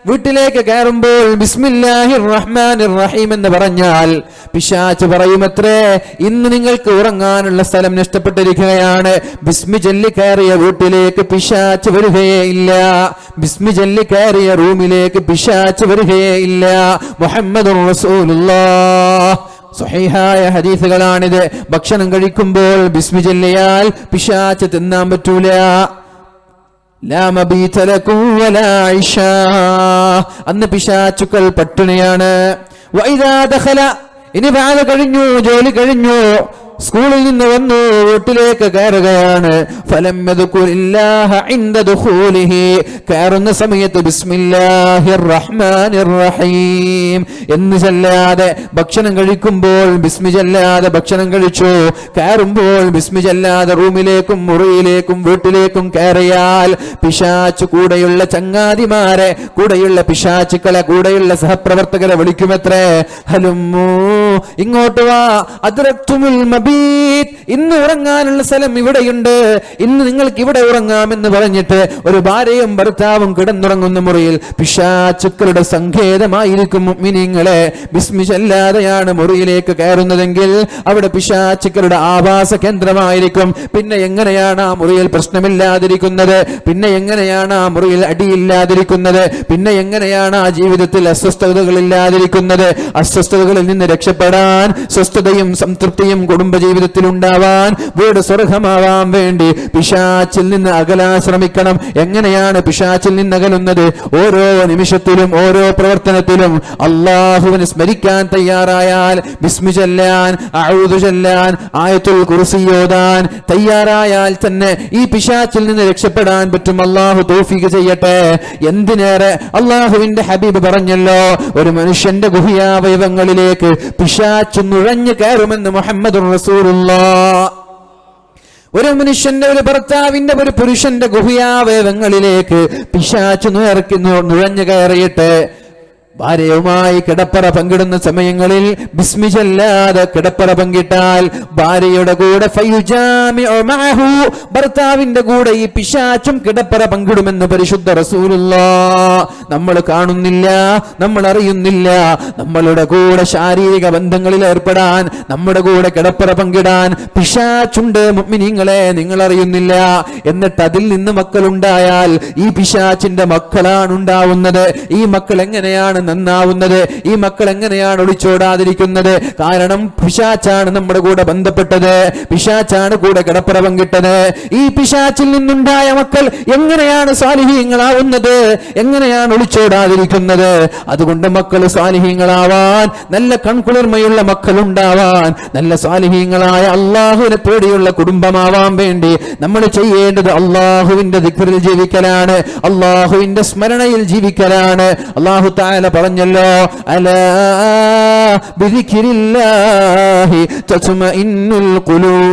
വീട്ടിലേക്ക് കയറുമ്പോൾ ബിസ്മില്ലാഹിർ റഹ്മാനിർ റഹീം എന്ന് പറഞ്ഞാൽ പിശാച് പറയുമത്രേ, ഇന്ന് നിങ്ങൾക്ക് ഉറങ്ങാനുള്ള സ്ഥലം നഷ്ടപ്പെട്ടിരിക്കുകയാണ്. ബിസ്മി ചൊല്ലി കയറിയ വീട്ടിലേക്ക് പിശാച് വരികയേ ഇല്ല. ബിസ്മി ചൊല്ലി കയറിയ റൂമിലേക്ക് പിശാച് വരികയേ ഇല്ല. മുഹമ്മദുർ റസൂലുള്ളാഹ്. സ്വഹീഹായ ഹദീസുകളാണിത്. ഭക്ഷണം കഴിക്കുമ്പോൾ ബിസ്മി ചൊല്ലിയാൽ പിശാച് തിന്നാൻ പറ്റൂല. ലാ മബീത ലക്കും വലാ ഇശാ, അന്ന് പിശാചുക്കൾ പട്ടിണിയാണ്. വഇദാ ദഖല, ഇനി ബാധ കഴിഞ്ഞു, ജോലി കഴിഞ്ഞു, സ്കൂളിൽ നിന്ന് വന്നു, വീട്ടിലേക്ക് കയറുകയാണ്. ഫലം യദ്കുരില്ലാഹ ഇൻദ ദുഖൂലിഹി, കയറുന്ന സമയത്ത് ബിസ്മില്ലാഹിർ റഹ്മാനിർ റഹീം എന്ന് ചൊല്ലാതെ, ഭക്ഷണം കഴിക്കുമ്പോൾ ബിസ്മി ചൊല്ലാതെ ഭക്ഷണം കഴിച്ചു, കയറുമ്പോൾ ബിസ്മി ചൊല്ലാതെ റൂമിലേക്കും മുറിയിലേക്കും വീട്ടിലേക്കും കയറിയാൽ പിശാച് കൂടെയുള്ള ചങ്ങാതിമാരെ, കൂടെയുള്ള പിശാചുക്കളെ, കൂടെയുള്ള സഹപ്രവർത്തകരെ വിളിക്കുമത്രേ, ഹലുമ്മൂ, ഇങ്ങോട്ട് വാ, അദ്റക്തുമുൽ മബീത്, ഇന്ന് ഉറങ്ങാനുള്ള സ്ഥലം ഇവിടെയുണ്ട്, ഇന്ന് നിങ്ങൾക്ക് ഇവിടെ ഉറങ്ങാമെന്ന് പറഞ്ഞിട്ട് ഒരു ഭാര്യയും ഭർത്താവും കിടന്നുറങ്ങുന്ന മുറിയിൽ പിശാചുക്കളുടെ സങ്കേതമായിരിക്കും മുഅ്മിനീങ്ങളെ. ബിസ്മി ചൊല്ലാതെയാണ് മുറിയിലേക്ക് കയറുന്നതെങ്കിൽ അവിടെ പിശാചുക്കളുടെ ആവാസ കേന്ദ്രമായിരിക്കും. പിന്നെ എങ്ങനെയാണ് ആ മുറിയിൽ പ്രശ്നമില്ലാതിരിക്കുന്നത്? പിന്നെ എങ്ങനെയാണ് ആ മുറിയിൽ അടിയില്ലാതിരിക്കുന്നത്? പിന്നെ എങ്ങനെയാണ് ആ ജീവിതത്തിൽ അസ്വസ്ഥതകളില്ലാതിരിക്കുന്നത്? അസ്വസ്ഥതകളിൽ നിന്ന് രക്ഷപ്പെടാൻ, സ്വസ്ഥതയും സംതൃപ്തിയും കുടുംബജീവിതത്തിൽ ഉണ്ടാവാൻ, വീട് സ്വർഗമാവാൻ വേണ്ടി പിശാചിൽ നിന്ന് അകലാൻ ശ്രമിക്കണം. എങ്ങനെയാണ് പിശാചിൽ നിന്ന് അകലുന്നത്? ഓരോ നിമിഷത്തിലും ഓരോ പ്രവർത്തനത്തിലും അല്ലാഹുവിനെ സ്മരിക്കാൻ തയ്യാറായാൽ, ബിസ്മി ചൊല്ലാൻ, അഊദു ചൊല്ലാൻ, ആയത്തുൽ കുർസി ഓതാൻ തയ്യാറായാൽ തന്നെ ഈ പിശാചിൽ നിന്ന് രക്ഷപ്പെടാൻ പറ്റും. അല്ലാഹു തൗഫീഖ് ചെയ്യട്ടെ. എന്തിനേറെ അല്ലാഹുവിന്റെ ഹബീബ് പറഞ്ഞല്ലോ, ഒരു മനുഷ്യന്റെ ഗുഹ്യാവയവങ്ങളിലേക്ക് പിശാച് നുഴഞ്ഞു കയറുമെന്ന് മുഹമ്മദുർ റസൂലുള്ളാഹ്. ഒരു മനുഷ്യന്റെ, ഒരു ഭർത്താവിന്റെ, ഒരു പുരുഷന്റെ ഗുഹ്യാവയവങ്ങളിലേക്ക് പിശാച് നുഴഞ്ഞു കയറിയിട്ട് ഭാര്യയുമായി കിടപ്പറ പങ്കിടുന്ന സമയങ്ങളിൽ ബിസ്മി ചൊല്ലാതെ കിടപ്പറ പങ്കിട്ടാൽ ഭാര്യയുടെ കൂടെ ഭർത്താവിന്റെ കൂടെ ഈ പിശാചും കിടപ്പറ പങ്കിടുമെന്ന് പരിശുദ്ധ റസൂലുള്ളാഹ്. നമ്മൾ കാണുന്നില്ല, നമ്മൾ അറിയുന്നില്ല. നമ്മളുടെ കൂടെ ശാരീരിക ബന്ധങ്ങളിൽ ഏർപ്പെടാൻ, നമ്മുടെ കൂടെ കിടപ്പറ പങ്കിടാൻ പിശാചുണ്ട് മുഅ്മിനീങ്ങളെ, നിങ്ങൾ അറിയുന്നില്ല. എന്നിട്ട് അതിൽ നിന്ന് മക്കളുണ്ടായാൽ ഈ പിശാചിന്റെ മക്കളാണ് ഉണ്ടാവുന്നത്. ഈ മക്കൾ എങ്ങനെയാണ് നന്നാവുന്നത്? ഈ മക്കൾ എങ്ങനെയാണ് ഒളിച്ചോടാതിരിക്കുന്നത്? കാരണം പിശാചാണ് നമ്മുടെ കൂടെ ബന്ധപ്പെട്ടത്, പിശാചാണ് കൂടെ കിടപ്പറ പങ്കിട്ടത്. ഈ പിശാചിൽ നിന്നുണ്ടായ മക്കൾ എങ്ങനെയാണ് സാലിഹീങ്ങളാവുന്നത്? എങ്ങനെയാണ് ഒളിച്ചോടാതിരിക്കുന്നത്? അതുകൊണ്ട് മക്കൾ സാലിഹീങ്ങളാവാൻ, നല്ല കൺകുളിർമയുള്ള മക്കൾ ഉണ്ടാവാൻ, നല്ല സാലിഹീങ്ങളായ അള്ളാഹുവിനെ പേടിയുള്ള കുടുംബമാവാൻ വേണ്ടി നമ്മൾ ചെയ്യേണ്ടത് അള്ളാഹുവിന്റെ ദിക്റിൽ ജീവിക്കലാണ്, അള്ളാഹുവിന്റെ സ്മരണയിൽ ജീവിക്കലാണ്. അള്ളാഹു തആല പറഞ്ഞല്ലോ, അലാ ബിദിക്രില്ലാഹി തത്മഇന്നുൽ ഖുലൂബ്.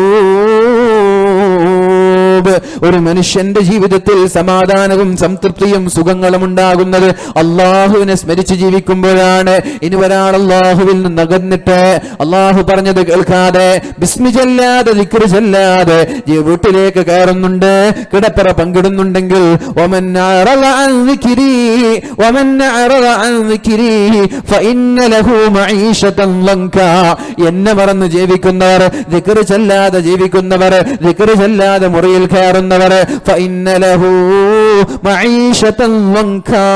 ഒരു മനുഷ്യന്റെ ജീവിതത്തിൽ സമാധാനവും സംതൃപ്തിയും സുഖങ്ങളും ഉണ്ടാകുന്നത് അള്ളാഹുവിനെ സ്മരിച്ച് ജീവിക്കുമ്പോഴാണ്. ഇനി ഒരാൾ അള്ളാഹുവിൽ നിന്ന് അകന്നിട്ട് അള്ളാഹു പറഞ്ഞത് കേൾക്കാതെ ബിസ്മി ചൊല്ലാതെ ദിക്ർ ചൊല്ലാതെ വീട്ടിലേക്ക് കയറുന്നുണ്ട്, കിടപ്പറ പങ്കിടുന്നുണ്ടെങ്കിൽ വമൻ അറള അൻ ദിക്രി വമൻ അറള അൻ ദിക്രി ഫഇന്ന ലഹു മഈശതൻ ലങ്കാ. എന്നെ മറന്ന് ജീവിക്കുന്നവർ, ദിക്ർ ചൊല്ലാതെ ജീവിക്കുന്നവർ, ദിക്ർ ചൊല്ലാതെ മുറിയിൽ റോഡിൽ കയറുന്നവർ ഫഇന്ന ലഹു മഈശതൻ വൻകാ,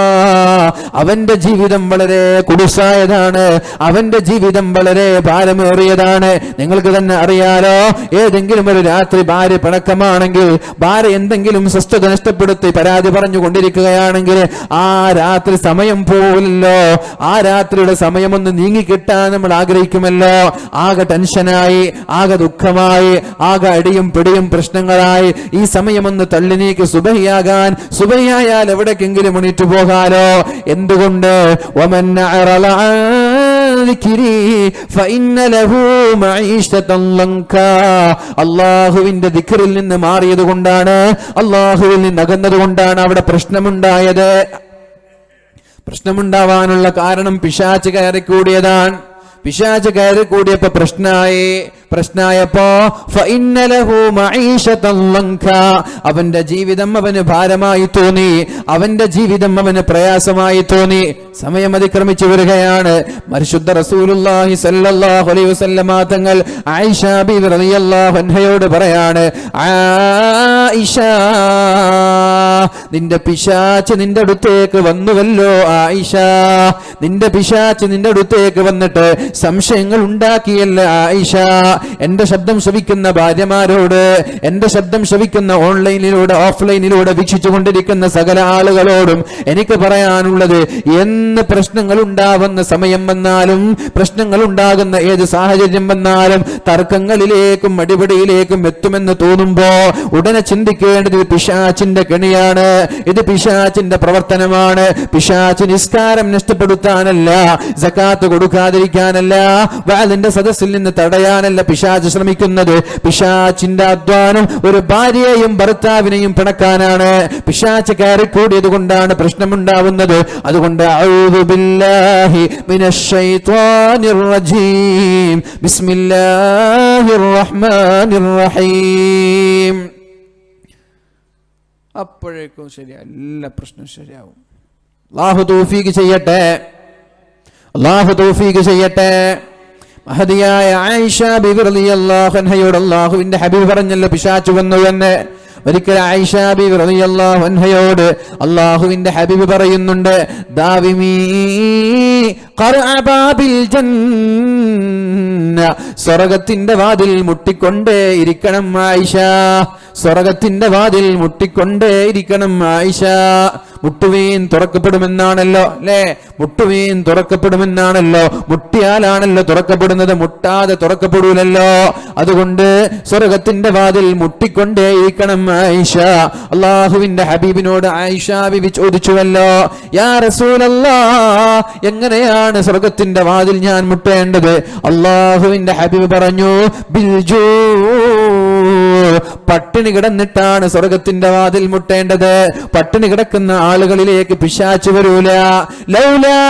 അവന്റെ ജീവിതം വളരെ കുടുസായതാണ്, അവന്റെ ജീവിതം വളരെ ഭാരമേറിയതാണ്. നിങ്ങൾക്ക് തന്നെ അറിയാലോ, ഏതെങ്കിലും ഒരു രാത്രി ഭാര്യ പിണക്കമാണെങ്കിൽ, ഭാര്യ എന്തെങ്കിലും സ്വസ്ഥത നഷ്ടപ്പെടുത്തി പരാതി പറഞ്ഞുകൊണ്ടിരിക്കുകയാണെങ്കിൽ ആ രാത്രി സമയം പോലല്ലോ, ആ രാത്രിയുടെ സമയം ഒന്ന് നീങ്ങിക്കിട്ടാൻ നമ്മൾ ആഗ്രഹിക്കുമല്ലോ. ആകെ ടെൻഷനായി, ആകെ ദുഃഖമായി, ആകെ അടിയും പിടിയും പ്രശ്നങ്ങളായി ഈ സമയമൊന്ന് തള്ളി നീക്കി സുബഹിയാകാൻ, സുബഹിയായാൽ എവിടേക്കെങ്കിലും എണീറ്റു പോകാലോ. എന്തുകൊണ്ട്? വമൻ അറള അല്ലാഹുവിന്റെ ദിക്റിൽ നിന്ന് മാറിയത് കൊണ്ടാണ്, അല്ലാഹുവിൽ നിന്ന് അകന്നത് കൊണ്ടാണ് അവിടെ പ്രശ്നമുണ്ടായത്. പ്രശ്നമുണ്ടാവാനുള്ള കാരണം പിശാച് കയറിക്കൂടിയതാണ്. പിശാച് കയറിക്കൂടിയപ്പോ പ്രശ്നായപ്പോ ഫഇന്ന ലഹു മഈശതൻ ലൻകാ, അവന്റെ ജീവിതം അവന് ഭാരമായി തോന്നി, അവന്റെ ജീവിതം അവന് പ്രയാസമായി തോന്നി. സമയം അതിക്രമിച്ചു വരികയാണ്. പരിശുദ്ധ റസൂലുള്ളാഹി സ്വല്ലല്ലാഹു അലൈഹി വസല്ലമ തങ്ങൾ ആയിഷ ബിബി റളിയല്ലാഹു അൻഹയോട് പറയാണ്, ആയിഷ, നിന്റെ പിശാച് നിന്റെ അടുത്തേക്ക് വന്നുവല്ലോ ആയിഷ, നിന്റെ പിശാച് നിന്റെ അടുത്തേക്ക് വന്നിട്ട് സംശയങ്ങൾ ഉണ്ടാക്കിയല്ല ആയിഷ. എന്റെ ശബ്ദം ശ്രവിക്കുന്ന ഭാര്യമാരോട്, എന്റെ ശബ്ദം ശ്രവിക്കുന്ന ഓൺലൈനിലൂടെ ഓഫ്ലൈനിലൂടെ വീക്ഷിച്ചു കൊണ്ടിരിക്കുന്ന സകല ആളുകളോടും എനിക്ക് പറയാനുള്ളത്, എന്ന് പ്രശ്നങ്ങൾ ഉണ്ടാവുന്ന സമയം വന്നാലും, പ്രശ്നങ്ങൾ ഉണ്ടാകുന്ന ഏത് സാഹചര്യം വന്നാലും, തർക്കങ്ങളിലേക്കും അടിപിടിയിലേക്കും എത്തുമെന്ന് തോന്നുമ്പോ ഉടനെ ചിന്തിക്കേണ്ടത് ഇത് പിശാചിന്റെ കെണിയാണ്, ഇത് പിശാചിന്റെ പ്രവർത്തനമാണ്. പിശാച് നിസ്കാരം നഷ്ടപ്പെടുത്താനല്ല, സകാത്ത് കൊടുക്കാതിരിക്കാനല്ല, വാലിന്റെ സദസ്സിൽ നിന്ന് തടയാനല്ല പിശാച് ശ്രമിക്കുന്നത്. പിശാചിന്റെ അധ്വാനം ഒരു ഭാര്യയെയും ഭർത്താവിനെയും പിണക്കാനാണ്. പിശാച് കയറിക്കൂടിയത് കൊണ്ടാണ് പ്രശ്നമുണ്ടാവുന്നത്. അതുകൊണ്ട് അഊദു ബില്ലാഹി മിനശ് ശൈത്വാനിർ റജീം, ബിസ്മില്ലാഹിർ റഹ്മാനിർ റഹീം. അപ്പോഴേക്കും ശരിയാ, എല്ലാ പ്രശ്നവും ശരിയാവും. അല്ലാഹു തൗഫീഖ് ചെയ്യട്ടെ, അല്ലാഹു തൗഫീഖ് ചെയ്യട്ടെ. മഹദിയായ ആയിഷ ബിബി റളിയല്ലാഹു അൻഹയോട് അല്ലാഹുവിന്റെ ഹബീബ് പറഞ്ഞല്ലോ പിശാച് വന്നു എന്ന്. ഒരിക്കൽ ആയിഷ ബിബി റളിയല്ലാഹു അൻഹയോട് അല്ലാഹുവിന്റെ ഹബീബ് പറയുന്നുണ്ട്, ദാവിമീ ഖർഅ ബാബിൽ ജന്ന, സ്വർഗ്ഗത്തിന്റെ വാതിൽ മുട്ടിക്കൊണ്ടേ ഇരിക്കണം ആയിഷ, സ്വർഗ്ഗത്തിന്റെ വാതിൽ മുട്ടിക്കൊണ്ടേ ഇരിക്കണം ആയിഷ. മുട്ടുവീൻ തുറക്കപ്പെടുമെന്നാണല്ലോ അല്ലേ, മുട്ടുവീൻ തുറക്കപ്പെടുമെന്നാണല്ലോ, മുട്ടിയാലാണല്ലോ തുറക്കപ്പെടുന്നത്, മുട്ടാതെ തുറക്കപ്പെടൂലല്ലോ. അതുകൊണ്ട് സ്വർഗ്ഗത്തിന്റെ വാതിൽ മുട്ടിക്കൊണ്ടേ ഇരിക്കണം ആയിഷ. അള്ളാഹുവിന്റെ ഹബീബിനോട് ആയിഷ ബിബി ചോദിച്ചുവല്ലോ, യാ റസൂലല്ലാഹ്, എങ്ങനെയാണ് സ്വർഗ്ഗത്തിന്റെ വാതിൽ ഞാൻ മുട്ടേണ്ടത്? അള്ളാഹുവിന്റെ ഹബീബ് പറഞ്ഞു, ബിൽജൂ, പട്ടിണി കിടന്നിട്ടാണ് സ്വർഗ്ഗത്തിന്റെ വാതിൽ മുട്ടേണ്ടത്. പട്ടിണി കിടക്കുന്ന ആളുകളിലേക്ക് പിശാച് വരൂല. ലൗലാ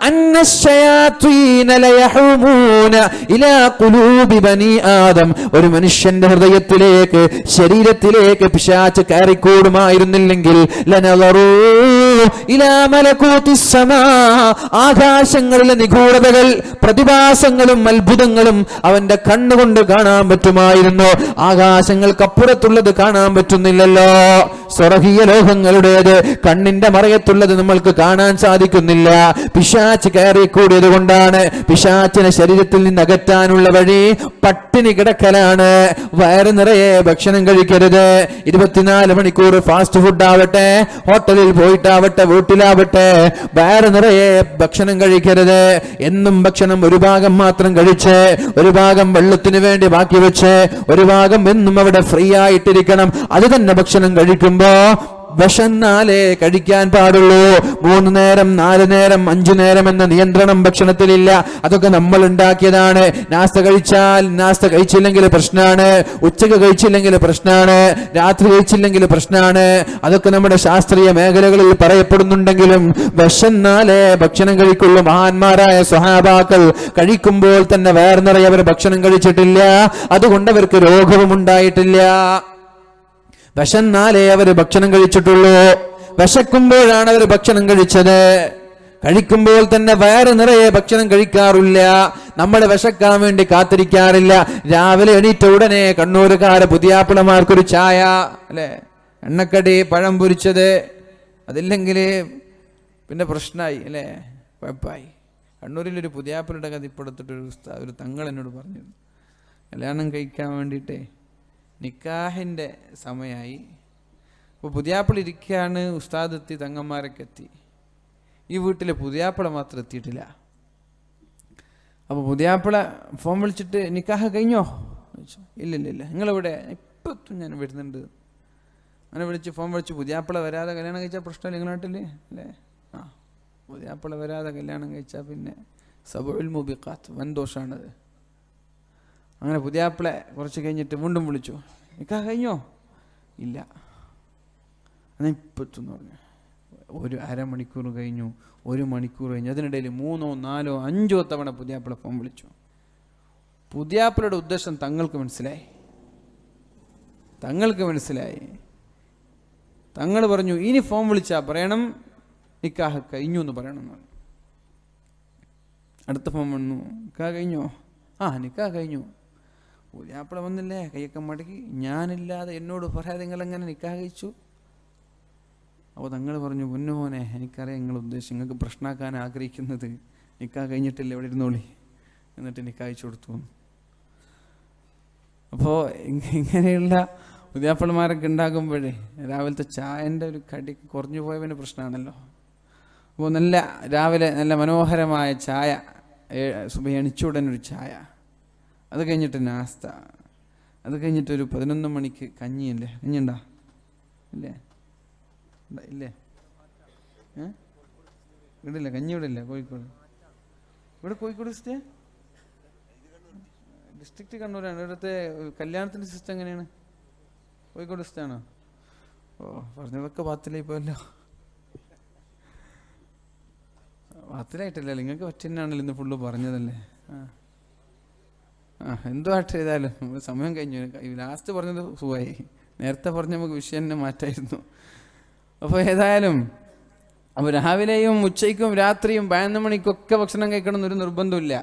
അന്നശ്ശയാത്വീന ലയഹൂമൂന ഇലാ ഖുലൂബി ബനി ആദം, ഒരു മനുഷ്യന്റെ ഹൃദയത്തിലേക്ക്, ശരീരത്തിലേക്ക് പിശാച് കയറിക്കൂടുമായിരുന്നില്ലെങ്കിൽ ലനളറൂ ഇലാ മലകൂതിസ് സമാ, ആകാശങ്ങളിലെ നിഗൂഢതകൾ, പ്രതിഭാസങ്ങളും അത്ഭുതങ്ങളും അവന്റെ കണ്ണുകൊണ്ട് കാണാൻ പറ്റുമായിരുന്നു. ആകാശങ്ങൾക്കപ്പുറത്തുള്ളത് കാണാൻ പറ്റുന്നില്ലല്ലോ. സ്വർഗീയ ലോകങ്ങളുടേത് കണ്ണിന്റെ മറയത്തുള്ളത് നമ്മൾക്ക് കാണാൻ സാധിക്കുന്നില്ല. പിശാച് കയറിക്കൂടിയത് കൊണ്ടാണ്. പിശാചിനെ ശരീരത്തിൽ നിന്ന് അകറ്റാനുള്ള വഴി പട്ടിണി കിടക്കലാണ്. വയറ് നിറയെ ഭക്ഷണം കഴിക്കരുത്. 24 മണിക്കൂർ ഫാസ്റ്റ് ഫുഡ് ആവട്ടെ, ഹോട്ടലിൽ പോയിട്ടാവട്ടെ, വീട്ടിലാവട്ടെ, വയറ് നിറയെ ഭക്ഷണം കഴിക്കരുത്. എന്നും ഭക്ഷണം ഒരു ഭാഗം മാത്രം കഴിച്ച്, ഒരു ഭാഗം വെള്ളത്തിന് വേണ്ടി ബാക്കി വെച്ച്, ഒരു ഭാഗം എന്നും അവിടെ ഫ്രീ ആയിട്ടിരിക്കണം. അത് തന്നെ ഭക്ഷണം കഴിക്കുമ്പോ വിശന്നാലേ കഴിക്കാൻ പാടുള്ളൂ. 3 നേരം 4 നേരം 5 നേരം എന്ന നിയന്ത്രണം ഭക്ഷണത്തിലില്ല. അതൊക്കെ നമ്മൾ ഉണ്ടാക്കിയതാണ്. നാസ്ത കഴിച്ചാൽ, നാസ്ത കഴിച്ചില്ലെങ്കിൽ പ്രശ്നമാണ്, ഉച്ചക്ക് കഴിച്ചില്ലെങ്കിൽ പ്രശ്നമാണ്, രാത്രി കഴിച്ചില്ലെങ്കിൽ പ്രശ്നമാണ്. അതൊക്കെ നമ്മുടെ ശാസ്ത്രീയ മേഖലകളിൽ പറയപ്പെടുന്നുണ്ടെങ്കിലും വിശന്നാലേ ഭക്ഷണം കഴിക്കുള്ളൂ. മഹാന്മാരായ സ്വഹാബാക്കൾ കഴിക്കുമ്പോൾ തന്നെ വയർ നിറയെ അവർ ഭക്ഷണം കഴിച്ചിട്ടില്ല. അതുകൊണ്ട് അവർക്ക് രോഗവും ഉണ്ടായിട്ടില്ല. വിശന്നാലേ അവർ ഭക്ഷണം കഴിച്ചിട്ടുള്ളൂ. വിശക്കുമ്പോഴാണ് അവർ ഭക്ഷണം കഴിച്ചത്. കഴിക്കുമ്പോൾ തന്നെ വയറ് നിറയെ ഭക്ഷണം കഴിക്കാറില്ല. നമ്മൾ വിശക്കാൻ വേണ്ടി കാത്തിരിക്കാറില്ല. രാവിലെ എണീറ്റ ഉടനെ കണ്ണൂരുകാരെ പുതിയാപ്പിളമാർക്കൊരു ചായ, അല്ലെ, എണ്ണക്കടി, പഴം പൊരിച്ചത്, അതില്ലെങ്കിൽ പിന്നെ പ്രശ്നമായി, അല്ലേ, കുഴപ്പമായി. കണ്ണൂരിലൊരു പുതിയാപ്പിളുടെ കഥ ഇപ്പെടുത്തിട്ടൊരു ഒരു തങ്ങൾ എന്നോട് പറഞ്ഞു, കല്യാണം കഴിക്കാൻ വേണ്ടിയിട്ടേ നിക്കാഹിൻ്റെ സമയമായി. അപ്പോൾ പുതിയാപ്പിള ഇരിക്കുകയാണ്, ഉസ്താദ് എത്തി, തങ്ങന്മാരൊക്കെ എത്തി. ഈ വീട്ടിലെ പുതിയാപ്പിള മാത്രം എത്തിയിട്ടില്ല. അപ്പോൾ പുതിയാപ്പിള ഫോൺ വിളിച്ചിട്ട് നിക്കാഹ് കഴിഞ്ഞോ ചോദിച്ചു. ഇല്ലില്ല, നിങ്ങളിവിടെ? ഇപ്പം ഞാൻ വരുന്നുണ്ട്. അങ്ങനെ വിളിച്ച് ഫോൺ വിളിച്ച്, പുതിയാപ്പിള വരാതെ കല്യാണം കഴിച്ചാൽ പ്രശ്നമില്ല നിങ്ങളുടെ നാട്ടിൽ, അല്ലേ? ആ, പുതിയാപ്പിള വരാതെ കല്യാണം കഴിച്ചാൽ പിന്നെ സബഉൽ മുബിഖാത്ത്, വൻ ദോഷമാണത്. അങ്ങനെ പുതിയാപ്പിള കുറച്ച് കഴിഞ്ഞിട്ട് വീണ്ടും വിളിച്ചു, നിക്കാഹ് കഴിഞ്ഞോ? ഇല്ല. എന്നാൽ ഇപ്പത്തെന്ന് പറഞ്ഞു. ഒരു അരമണിക്കൂർ കഴിഞ്ഞു, 1 മണിക്കൂർ കഴിഞ്ഞു. അതിനിടയിൽ 3, 4, 5 തവണ പുതിയാപ്പിള ഫോൺ വിളിച്ചു. പുതിയാപ്പിളയുടെ ഉദ്ദേശം തങ്ങൾക്ക് മനസ്സിലായി. തങ്ങൾ പറഞ്ഞു, ഇനി ഫോൺ വിളിച്ചാൽ പറയണം നിക്കാഹ് കഴിഞ്ഞു എന്ന് പറയണം എന്ന് പറഞ്ഞു. അടുത്ത ഫോൺ വന്നു, നിക്കാഹ് കഴിഞ്ഞോ? ആ, നിക്കാഹ് കഴിഞ്ഞു. പുതിയാപ്പിള വന്നില്ലേ, കൈയൊക്കെ മടക്കി, ഞാനില്ലാതെ എന്നോട് പറയാതെ നിങ്ങളെങ്ങനെ നിക്കാഹ് കഴിച്ചു? അപ്പോൾ തങ്ങൾ പറഞ്ഞു, പൊന്നുമോനെ, എനിക്കറിയാം നിങ്ങളുടെ ഉദ്ദേശം, നിങ്ങൾക്ക് പ്രശ്നമാക്കാൻ ആഗ്രഹിക്കുന്നത്, നിക്കാഹ് കഴിഞ്ഞിട്ടില്ല, ഇവിടെ ഇരുന്നോളി, എന്നിട്ട് നിക്കാഹ് അയച്ചു കൊടുത്തു. അപ്പോൾ ഇങ്ങനെയുള്ള പുതിയാപ്പിളമാരൊക്കെ ഉണ്ടാകുമ്പോഴേ രാവിലത്തെ ചായൻ്റെ ഒരു കടി കുറഞ്ഞു പോയവന് പ്രശ്നമാണല്ലോ. അപ്പോൾ രാവിലെ നല്ല മനോഹരമായ ചായ, സുബഹി എണിച്ചുടനൊരു ചായ, അത് കഴിഞ്ഞിട്ട് നാസ്ത, അത് കഴിഞ്ഞിട്ടൊരു 11 മണിക്ക് കഞ്ഞിയല്ലേ, കഞ്ഞിയുണ്ടോ? ഇല്ലേ? ഇല്ലേ? ഇവിടില്ല, കഞ്ഞി ഇവിടെ ഇല്ല. കോഴിക്കോട്, ഇവിടെ കോഴിക്കോട് ഡിസ്ട്രിക്റ്റ് കണ്ണൂരാണ്. ഇവിടുത്തെ കല്യാണത്തിൻ്റെ സിസ്റ്റം എങ്ങനെയാണ്? കോഴിക്കോട് ഡിസ്ട്രിക്റ്റാണോ? ഓ, പറഞ്ഞതൊക്കെ പാത്തിലായി പോയല്ലോ. പാത്തിലായിട്ടല്ലേ, നിങ്ങൾക്ക് പറ്റുന്നാണല്ലോ, ഇന്ന് ഫുള്ള് പറഞ്ഞതല്ലേ. എന്തോ ആയിട്ട് ചെയ്താലും സമയം കഴിഞ്ഞു. ലാസ്റ്റ് പറഞ്ഞത് സുഖമായി, നേരത്തെ പറഞ്ഞ നമുക്ക് വിഷയം തന്നെ മാറ്റായിരുന്നു. അപ്പോൾ ഏതായാലും അപ്പോൾ രാവിലെയും ഉച്ചയ്ക്കും രാത്രിയും 11 മണിക്കൊക്കെ ഭക്ഷണം കഴിക്കണം എന്നൊരു നിർബന്ധമില്ല.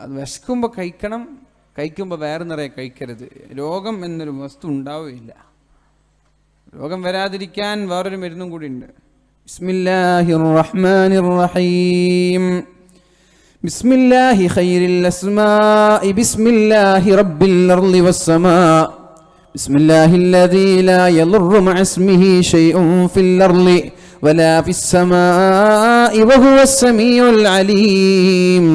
അത് വിശക്കുമ്പോൾ കഴിക്കണം, കഴിക്കുമ്പോൾ വേറെ നിറയെ കഴിക്കരുത്. രോഗം എന്നൊരു വസ്തു ഉണ്ടാവുകയില്ല. രോഗം വരാതിരിക്കാൻ വേറൊരു മരുന്നും കൂടി ഉണ്ട്. ബിസ്മില്ലാഹിർ റഹ്മാനിർ റഹീം. ബിസ്മില്ലാഹി ഖൈറിൽ അസ്മാഇ ബിസ്മില്ലാഹി റബ്ബിൽ അർളി വസ്സമാ ബിസ്മില്ലാഹില്ലദീ ലാ യളുറു മഅ ഇസ്മിഹി ശൈഉൻ ഫിൽ അർളി വലാ ഫിസ്സമാഇ വഹുവസ് സമീഉൽ അലീം.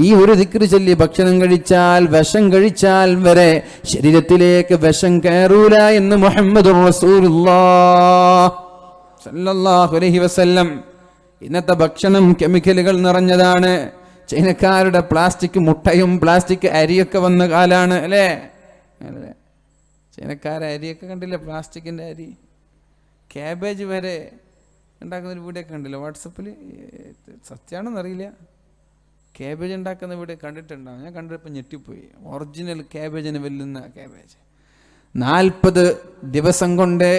ഈ ഒരു ദിക്റ് ചൊല്ലി ഭക്ഷണം കഴിച്ചാൽ, വിഷം കഴിച്ചാൽ വരെ ശരീരത്തിലേക്ക് വിഷം കയറൂല എന്ന് മുഹമ്മദുർ റസൂലുള്ളാഹ് സല്ലല്ലാഹു അലൈഹി വസല്ലം. ഇന്നത്തെ ഭക്ഷണം കെമിക്കലുകൾ നിറഞ്ഞതാണ്. ചൈനക്കാരുടെ പ്ലാസ്റ്റിക് മുട്ടയും പ്ലാസ്റ്റിക് അരിയൊക്കെ വന്ന കാലാണ്, അല്ലേ? ചൈനക്കാരെ അരിയൊക്കെ കണ്ടില്ല, പ്ലാസ്റ്റിക്കിൻ്റെ അരി. ക്യാബേജ് വരെ ഉണ്ടാക്കുന്നൊരു വീഡിയോ ഒക്കെ കണ്ടില്ല വാട്സപ്പിൽ. സത്യമാണെന്നറിയില്ല. ക്യാബേജ് ഉണ്ടാക്കുന്ന വീഡിയോ കണ്ടിട്ടുണ്ടാവും. ഞാൻ കണ്ടപ്പോൾ ഞെട്ടിപ്പോയി. ഒറിജിനൽ ക്യാബേജിന് വെല്ലുന്ന ക്യാബേജ്. 40 ദിവസം കൊണ്ട്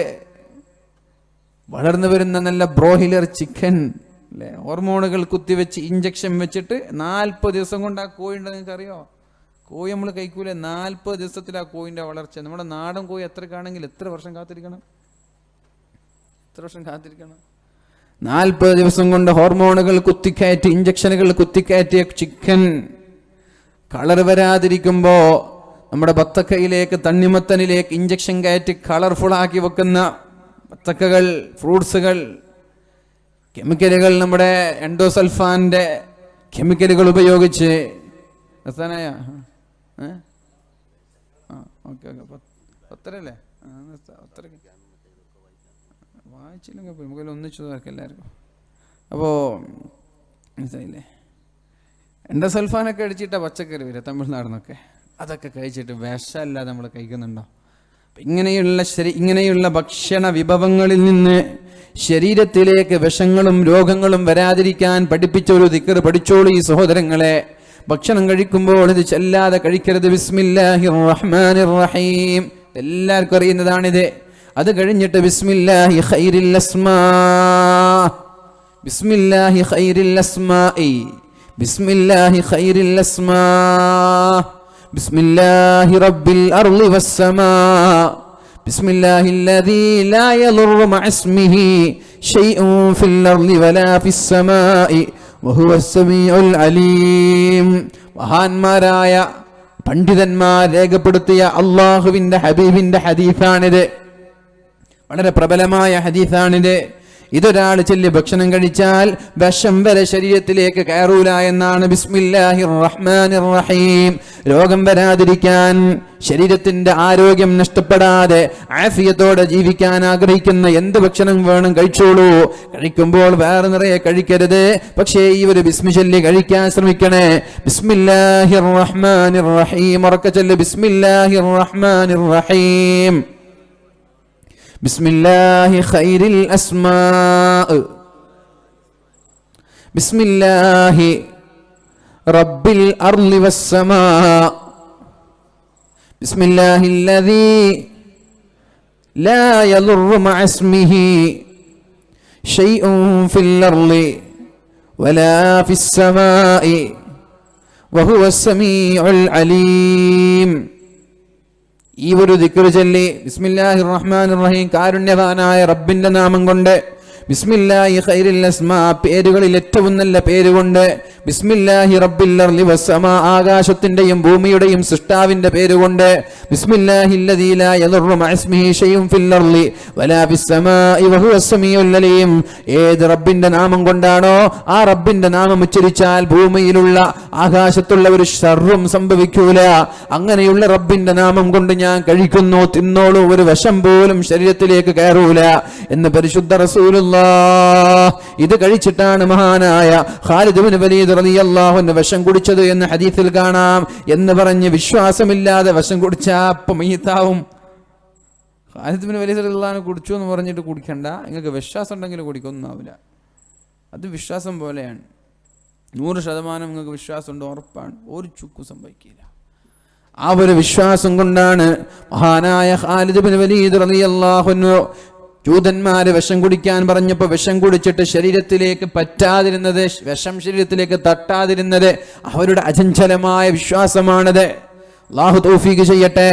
വളർന്നു വരുന്ന നല്ല ബ്രോയിലർ ചിക്കൻ, അല്ലേ, ഹോർമോണുകൾ കുത്തിവെച്ച് ഇഞ്ചക്ഷൻ വെച്ചിട്ട് 40 ദിവസം കൊണ്ട് ആ കോഴി ഉണ്ടെന്ന് നിങ്ങൾക്കറിയോ? കോഴി നമ്മൾ കഴിക്കൂലേ? 40 ദിവസത്തിൽ ആ കോഴിൻ്റെ വളർച്ച. നമ്മുടെ നാടൻ കോഴി എത്രക്കാണെങ്കിൽ എത്ര വർഷം കാത്തിരിക്കണം? 40 ദിവസം കൊണ്ട് ഹോർമോണുകൾ കുത്തിക്കയറ്റി, ഇഞ്ചക്ഷനുകൾ കുത്തിക്കയറ്റിയ ചിക്കൻ കളർ വരാതിരിക്കുമ്പോൾ നമ്മുടെ ബത്തക്കയിലേക്ക്, തണ്ണിമത്തനിലേക്ക് ഇഞ്ചക്ഷൻ കയറ്റി കളർഫുള്ളാക്കി വെക്കുന്ന ബത്തക്കകൾ, ഫ്രൂട്ട്സുകൾ, കെമിക്കലുകൾ, നമ്മുടെ എൻഡോസൾഫാൻ്റെ കെമിക്കലുകൾ ഉപയോഗിച്ച് എത്താനായ ഓക്കെ 10 അല്ലേ? 10 വായിച്ചില്ലെങ്കിൽ നമുക്കെല്ലാം ഒന്നിച്ചു നോക്കാം എല്ലാവർക്കും. അപ്പോൾ മനസ്സിലായില്ലേ? എൻഡോസൾഫാനൊക്കെ അടിച്ചിട്ട പച്ചക്കറി വരിക തമിഴ്നാടിനൊക്കെ. അതൊക്കെ കഴിച്ചിട്ട് വിഷമല്ലാതെ നമ്മൾ കഴിക്കുന്നുണ്ടോ? ഇങ്ങനെയുള്ള ഭക്ഷണ വിഭവങ്ങളിൽ നിന്ന് ശരീരത്തിലേക്ക് വിഷങ്ങളും രോഗങ്ങളും വരാതിരിക്കാൻ പഠിപ്പിച്ച ഒരു ദിക്ർ പഠിച്ചോളൂ ഈ സഹോദരങ്ങളെ. ഭക്ഷണം കഴിക്കുമ്പോൾ ഇത് ചൊല്ലാതെ കഴിക്കരുത്. ബിസ്മില്ലാഹിർ റഹ്മാനിർ റഹീം, എല്ലാവർക്കും അറിയുന്നതാണിത്. അത് കഴിഞ്ഞിട്ട് ബിസ്മില്ലാഹി ഖൈറിൽ അസ്മാ, ബിസ്മില്ലാഹി ഖൈറിൽ അസ്മാഇ ബിസ്മില്ലാഹി ഖൈറിൽ അസ്മാ ബിസ്മില്ലാഹി റബ്ബിൽ അർളി വസ്സമാ ബിസ്മില്ലാഹില്ലദീ ലാ യദുറു മഅസ്മിഹി ശൈഉൻ ഫിൽ അർളി വലാ ഫിസ് സമാഇ വഹുവസ് സമീഉൽ അലീം. മഹാന്മാരായ പണ്ഡിതന്മാർ രേഖപ്പെടുത്തിയ അള്ളാഹുവിന്റെ ഹബീബിന്റെ ഹദീസാണിത്. വളരെ പ്രബലമായ ഹദീസാണിത്. ഇതൊരാൾ ചൊല്ലി ഭക്ഷണം കഴിച്ചാൽ വിഷം വരെ ശരീരത്തിലേക്ക് കയറൂല എന്നാണ്. ബിസ്മില്ലാഹിർ റഹ്മാനിർ റഹീം. രോഗം വരാതിരിക്കാൻ, ശരീരത്തിന്റെ ആരോഗ്യം നഷ്ടപ്പെടാതെ ആഫിയത്തോടെ ജീവിക്കാൻ ആഗ്രഹിക്കുന്ന എന്ത് ഭക്ഷണം വേണം കഴിച്ചോളൂ. കഴിക്കുമ്പോൾ വേറെ നിറയെ കഴിക്കരുത്. പക്ഷേ ഈ ഒരു ബിസ്മി ചൊല്ലി കഴിക്കാൻ ശ്രമിക്കണേ. ബിസ്മില്ലാഹിർ റഹ്മാനിർ റഹീം. ഉറക്കെ ചൊല്ല്, ബിസ്മില്ലാഹിർ റഹ്മാനിർ റഹീം. ബിസ്മില്ലാഹി ഖൈറിൽ അസ്മാ ബിസ്മില്ലാഹി റബ്ബിൽ അർളി വസ്സമാ ബിസ്മില്ലാഹില്ലദീ ലാ യദുറു മഅസ്മിഹി ശൈഉൻ ഫിൽ അർളി വലാ ഫിസ് സമാഇ വഹുവസ് സമീഉൽ അലീം. ഈ ഒരു ദിക്ർ ചൊല്ലി ബിസ്മില്ലാഹിർ റഹ്മാനിർ റഹീം, കാരുണ്യവാനായ റബ്ബിന്റെ നാമം കൊണ്ട്, ബിസ്മില്ലാഹി ഖൈറിൽ അസ്മാ, പേരുകളിൽ ഏറ്റവും നല്ല പേരുകൊണ്ട്, ബിസ്മില്ലാഹി റബ്ബിൽ അർളി വസ്സമാ, ആകാശത്തിന്റെയും ഭൂമിയുടെയും സൃഷ്ടാവിന്റെ പേരുകൊണ്ട്, ബിസ്മില്ലാഹില്ലദീ ലാ യദുറു മഅസ്മിഹി ശൈഉൻ ഫിൽ അർളി വലാ ഫിസ് സമാഇ വഹുവസ് സമീഉൽ അലീം. ഏത് റബ്ബിന്റെ നാമം കൊണ്ടാണോ ആ റബ്ബിന്റെ നാമം ഉച്ചരിച്ചാൽ ഭൂമിയിലുള്ള ആകാശത്തുള്ള ഒരു ശർറും സംഭവിക്കൂല. അങ്ങനെയുള്ള റബ്ബിന്റെ നാമം കൊണ്ട് ഞാൻ കഴിക്കുന്നു, തിന്നോളൂ, ഒരു വിഷം പോലും ശരീരത്തിലേക്ക് കയറൂല എന്ന് പരിശുദ്ധ റസൂലുള്ളാഹ്. ഇത് കഴിച്ചിട്ടാണ് മഹാനായ ഖാലിദ് ഇബ്നു വലീദ് റളിയല്ലാഹു അൻഹു വിഷം കുടിച്ചത് എന്ന് ഹദീസിൽ കാണാം. എന്ന് പറഞ്ഞ് വിശ്വാസമില്ലാതെ വിഷം കുടിച്ചാ അപ്പം മയ്യിത്താവും. ഖാലിദ് ഇബ്നു വലീദ് റളിയല്ലാഹു അൻഹു കുടിച്ചു എന്ന് പറഞ്ഞിട്ട് കുടിക്കണ്ട. നിങ്ങൾക്ക് വിശ്വാസം ഉണ്ടെങ്കിൽ കുടിക്കൊന്നാവില്ല. അത് വിശ്വാസം പോലെയാണ്. 100% നിങ്ങൾക്ക് വിശ്വാസം ഉണ്ട്, ഉറപ്പാണ്, ഒരു ചുക്കും സംഭവിക്കില്ല. ആ ഒരു വിശ്വാസം കൊണ്ടാണ് മഹാനായ ഖാലിദ് ഇബ്നു വലീദ് റളിയല്ലാഹു അൻഹു ജൂതന്മാര് വിഷം കുടിക്കാൻ പറഞ്ഞപ്പോൾ വിഷം കുടിച്ചിട്ട് ശരീരത്തിലേക്ക് പറ്റാതിരുന്നത്, വിഷം ശരീരത്തിലേക്ക് തട്ടാതിരുന്നത് അവരുടെ അചഞ്ചലമായ വിശ്വാസമാണത്. അല്ലാഹു തൗഫീഖ് ചെയ്യട്ടെ.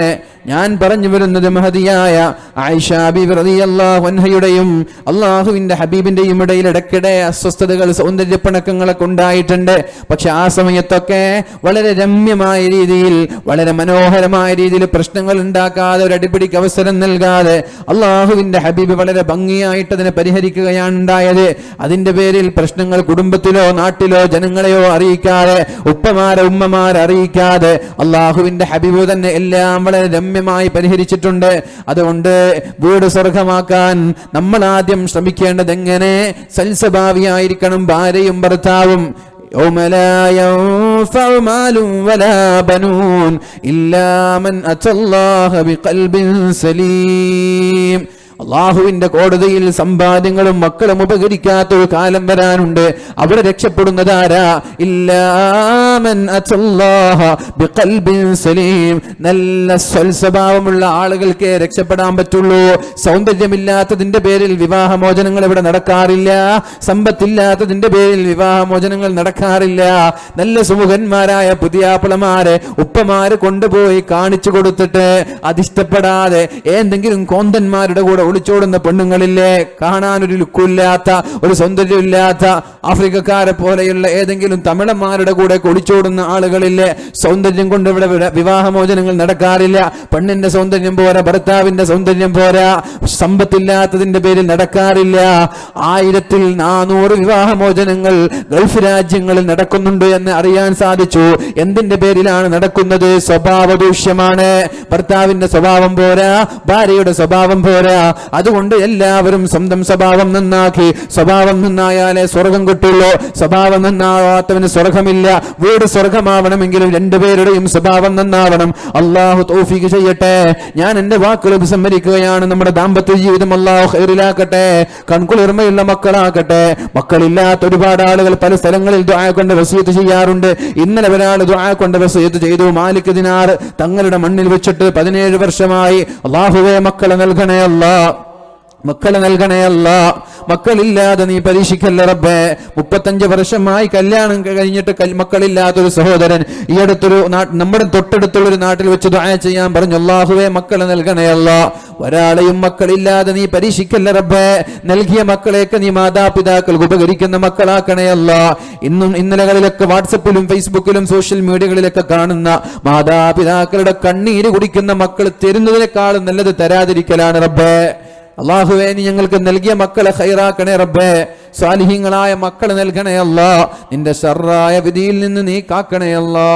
ഞാൻ പറഞ്ഞു വരുന്നത് മഹദിയായ ആയിഷ ബീവി റളിയല്ലാഹു അൻഹയുടെയും അല്ലാഹുവിന്റെ ഹബീബിന്റെയും ഇടയിൽ ഇടയ്ക്കിടെ അസ്വസ്ഥതകൾ, സൗന്ദര്യപ്പിണക്കങ്ങളൊക്കെ ഉണ്ടായിട്ടുണ്ട്. പക്ഷെ ആ സമയത്തൊക്കെ വളരെ രമ്യമായ രീതിയിൽ, വളരെ മനോഹരമായ രീതിയിൽ പ്രശ്നങ്ങൾ ഉണ്ടാക്കാതെ, ഒരു അടിപിടിക്ക് അവസരം നൽകാതെ അല്ലാഹുവിന്റെ ഹബീബ് വളരെ ഭംഗിയായിട്ട് അതിനെ പരിഹരിക്കുകയാണ് ഉണ്ടായത്. അതിന്റെ പേരിൽ പ്രശ്നങ്ങൾ കുടുംബത്തിലോ നാട്ടിലോ ജനങ്ങളെയോ അറിയിക്കാതെ, ഉമ്മമാരെ അറിയിക്കാതെ അല്ലാഹുവിന്റെ ഹബീബ് തന്നെ എല്ലാം വളരെ രമ്യമായി പരിഹരിച്ചിട്ടുണ്ട്. അതുകൊണ്ട് വീട് സ്വർഗമാക്കാൻ നമ്മൾ ആദ്യം ശ്രമിക്കേണ്ടത് എങ്ങനെ സൽസ്വഭാവിയായിരിക്കണം ഭാര്യയും ഭർത്താവും. يوم لا ينفع مال ولا بنون إلا من أتى الله بقلب سليم. അള്ളാഹുവിന്റെ കോടതിയിൽ സമ്പാദ്യങ്ങളും മക്കളും ഉപകരിക്കാത്ത ഒരു കാലം വരാനുണ്ട്. അവിടെ രക്ഷപ്പെടുന്നതാരാ? ഇല്ലാമൻ അത്തല്ലാഹ ബിഖൽബിൻ സലീം. നല്ല സ്വൽസ്വഭാവമുള്ള ആളുകൾക്ക് രക്ഷപ്പെടാൻ പറ്റുള്ളൂ. സൗന്ദര്യമില്ലാത്തതിന്റെ പേരിൽ വിവാഹമോചനങ്ങൾ ഇവിടെ നടക്കാറില്ല. സമ്പത്തില്ലാത്തതിന്റെ പേരിൽ വിവാഹമോചനങ്ങൾ നടക്കാറില്ല. നല്ല സുമുഖന്മാരായ പുതിയാപ്പിളമാരെ ഉപ്പമാര് കൊണ്ടുപോയി കാണിച്ചു കൊടുത്തിട്ട് അതിഷ്ടപ്പെടാതെ എന്തെങ്കിലും കോന്തന്മാരുടെ കൂടെ ഒളിച്ചോടുന്ന പെണ്ണുങ്ങളില്ലേ, കാണാനൊരു ലുക്കില്ലാത്ത, ഒരു സൗന്ദര്യമില്ലാത്ത ആഫ്രിക്കക്കാരെ പോലെയുള്ള ഏതെങ്കിലും തമിഴന്മാരുടെ കൂടെ ഒളിച്ചോടുന്ന ആളുകളില്ലേ. സൗന്ദര്യം കൊണ്ട് ഇവിടെ വിവാഹമോചനങ്ങൾ നടക്കാറില്ല. പെണ്ണിന്റെ സൗന്ദര്യം പോരാ, ഭർത്താവിന്റെ സൗന്ദര്യം പോരാ, സമ്പത്തില്ലാത്തതിന്റെ പേരിൽ നടക്കാറില്ല. 1400 വിവാഹമോചനങ്ങൾ ഗൾഫ് രാജ്യങ്ങളിൽ നടക്കുന്നുണ്ട് എന്ന് അറിയാൻ സാധിച്ചു. എന്തിന്റെ പേരിലാണ് നടക്കുന്നത്? സ്വഭാവ ദൂഷ്യമാണ്. ഭർത്താവിന്റെ സ്വഭാവം പോരാ, ഭാര്യയുടെ സ്വഭാവം പോരാ. അതുകൊണ്ട് എല്ലാവരും സ്വന്തം സ്വഭാവം നന്നാക്കി. സ്വഭാവം നന്നായാലേ സ്വർഗം കിട്ടുള്ളൂ. സ്വഭാവം നന്നാവാത്തവന് സ്വർഗമില്ല. വീട് സ്വർഗമാവണമെങ്കിലും രണ്ടുപേരുടെയും സ്വഭാവം നന്നാവണം. അള്ളാഹു തൗഫീഖ് ചെയ്യട്ടെ. ഞാൻ എന്റെ വാക്കുകൾ വിസമ്മതിക്കുകയാണ്. നമ്മുടെ ദാമ്പത്യ ജീവിതം അള്ളാഹു ഖൈറിലാക്കട്ടെ, കൺകുളിർമയുള്ള മക്കളാക്കട്ടെ. മക്കളില്ലാത്ത ഒരുപാട് ആളുകൾ പല സ്ഥലങ്ങളിൽ ദുആ കൊണ്ട് വസിയത്ത് ചെയ്യാറുണ്ട്. ഇന്നലെ ഒരാൾ ദുആ കൊണ്ട് വസിയത്ത് ചെയ്തു. മാലിക് ദിനാർ തങ്ങളുടെ മണ്ണിൽ വെച്ചിട്ട് 17 വർഷമായി. അള്ളാഹുവേ മക്കളെ നൽകണേ അല്ലാ, മക്കളെ നൽകണേ അല്ലാ. മക്കളില്ലാതെ നീ പരീക്ഷിക്കല്ല റബ്ബേ. 35 വർഷമായി കല്യാണം കഴിഞ്ഞിട്ട് മക്കളില്ലാത്തൊരു സഹോദരൻ ഈ അടുത്തൊരു നമ്മുടെ തൊട്ടടുത്തുള്ളൊരു നാട്ടിൽ വെച്ച് ദുആ ചെയ്യാൻ പറഞ്ഞു. അല്ലാഹുവേ മക്കളെ നൽകണേ അല്ലാ. ഒരാളെയും മക്കളില്ലാതെ നീ പരീക്ഷിക്കല്ല റബ്ബേ. നൽകിയ മക്കളെയൊക്കെ നീ മാതാപിതാക്കൾക്ക് ഉപകരിക്കുന്ന മക്കളാക്കണേ അല്ലാ. ഇന്നലകളിലൊക്കെ വാട്സപ്പിലും ഫേസ്ബുക്കിലും സോഷ്യൽ മീഡിയകളിലൊക്കെ കാണുന്ന മാതാപിതാക്കളുടെ കണ്ണീര് കുടിക്കുന്ന മക്കൾ തരുന്നതിനേക്കാളും നല്ലത് തരാതിരിക്കലാണ് റബ്ബേ. അല്ലാഹുവേ നീ ഞങ്ങൾക്ക് നൽകിയ മക്കളെ ഖൈറാക്കണേ റബ്ബേ. സ്വാലിഹീങ്ങളായ മക്കളെ നൽകണേ അല്ലാ. നിന്റെ ശർറായ വിധിയിൽ നിന്ന് നീ കാക്കണേ അല്ലാ.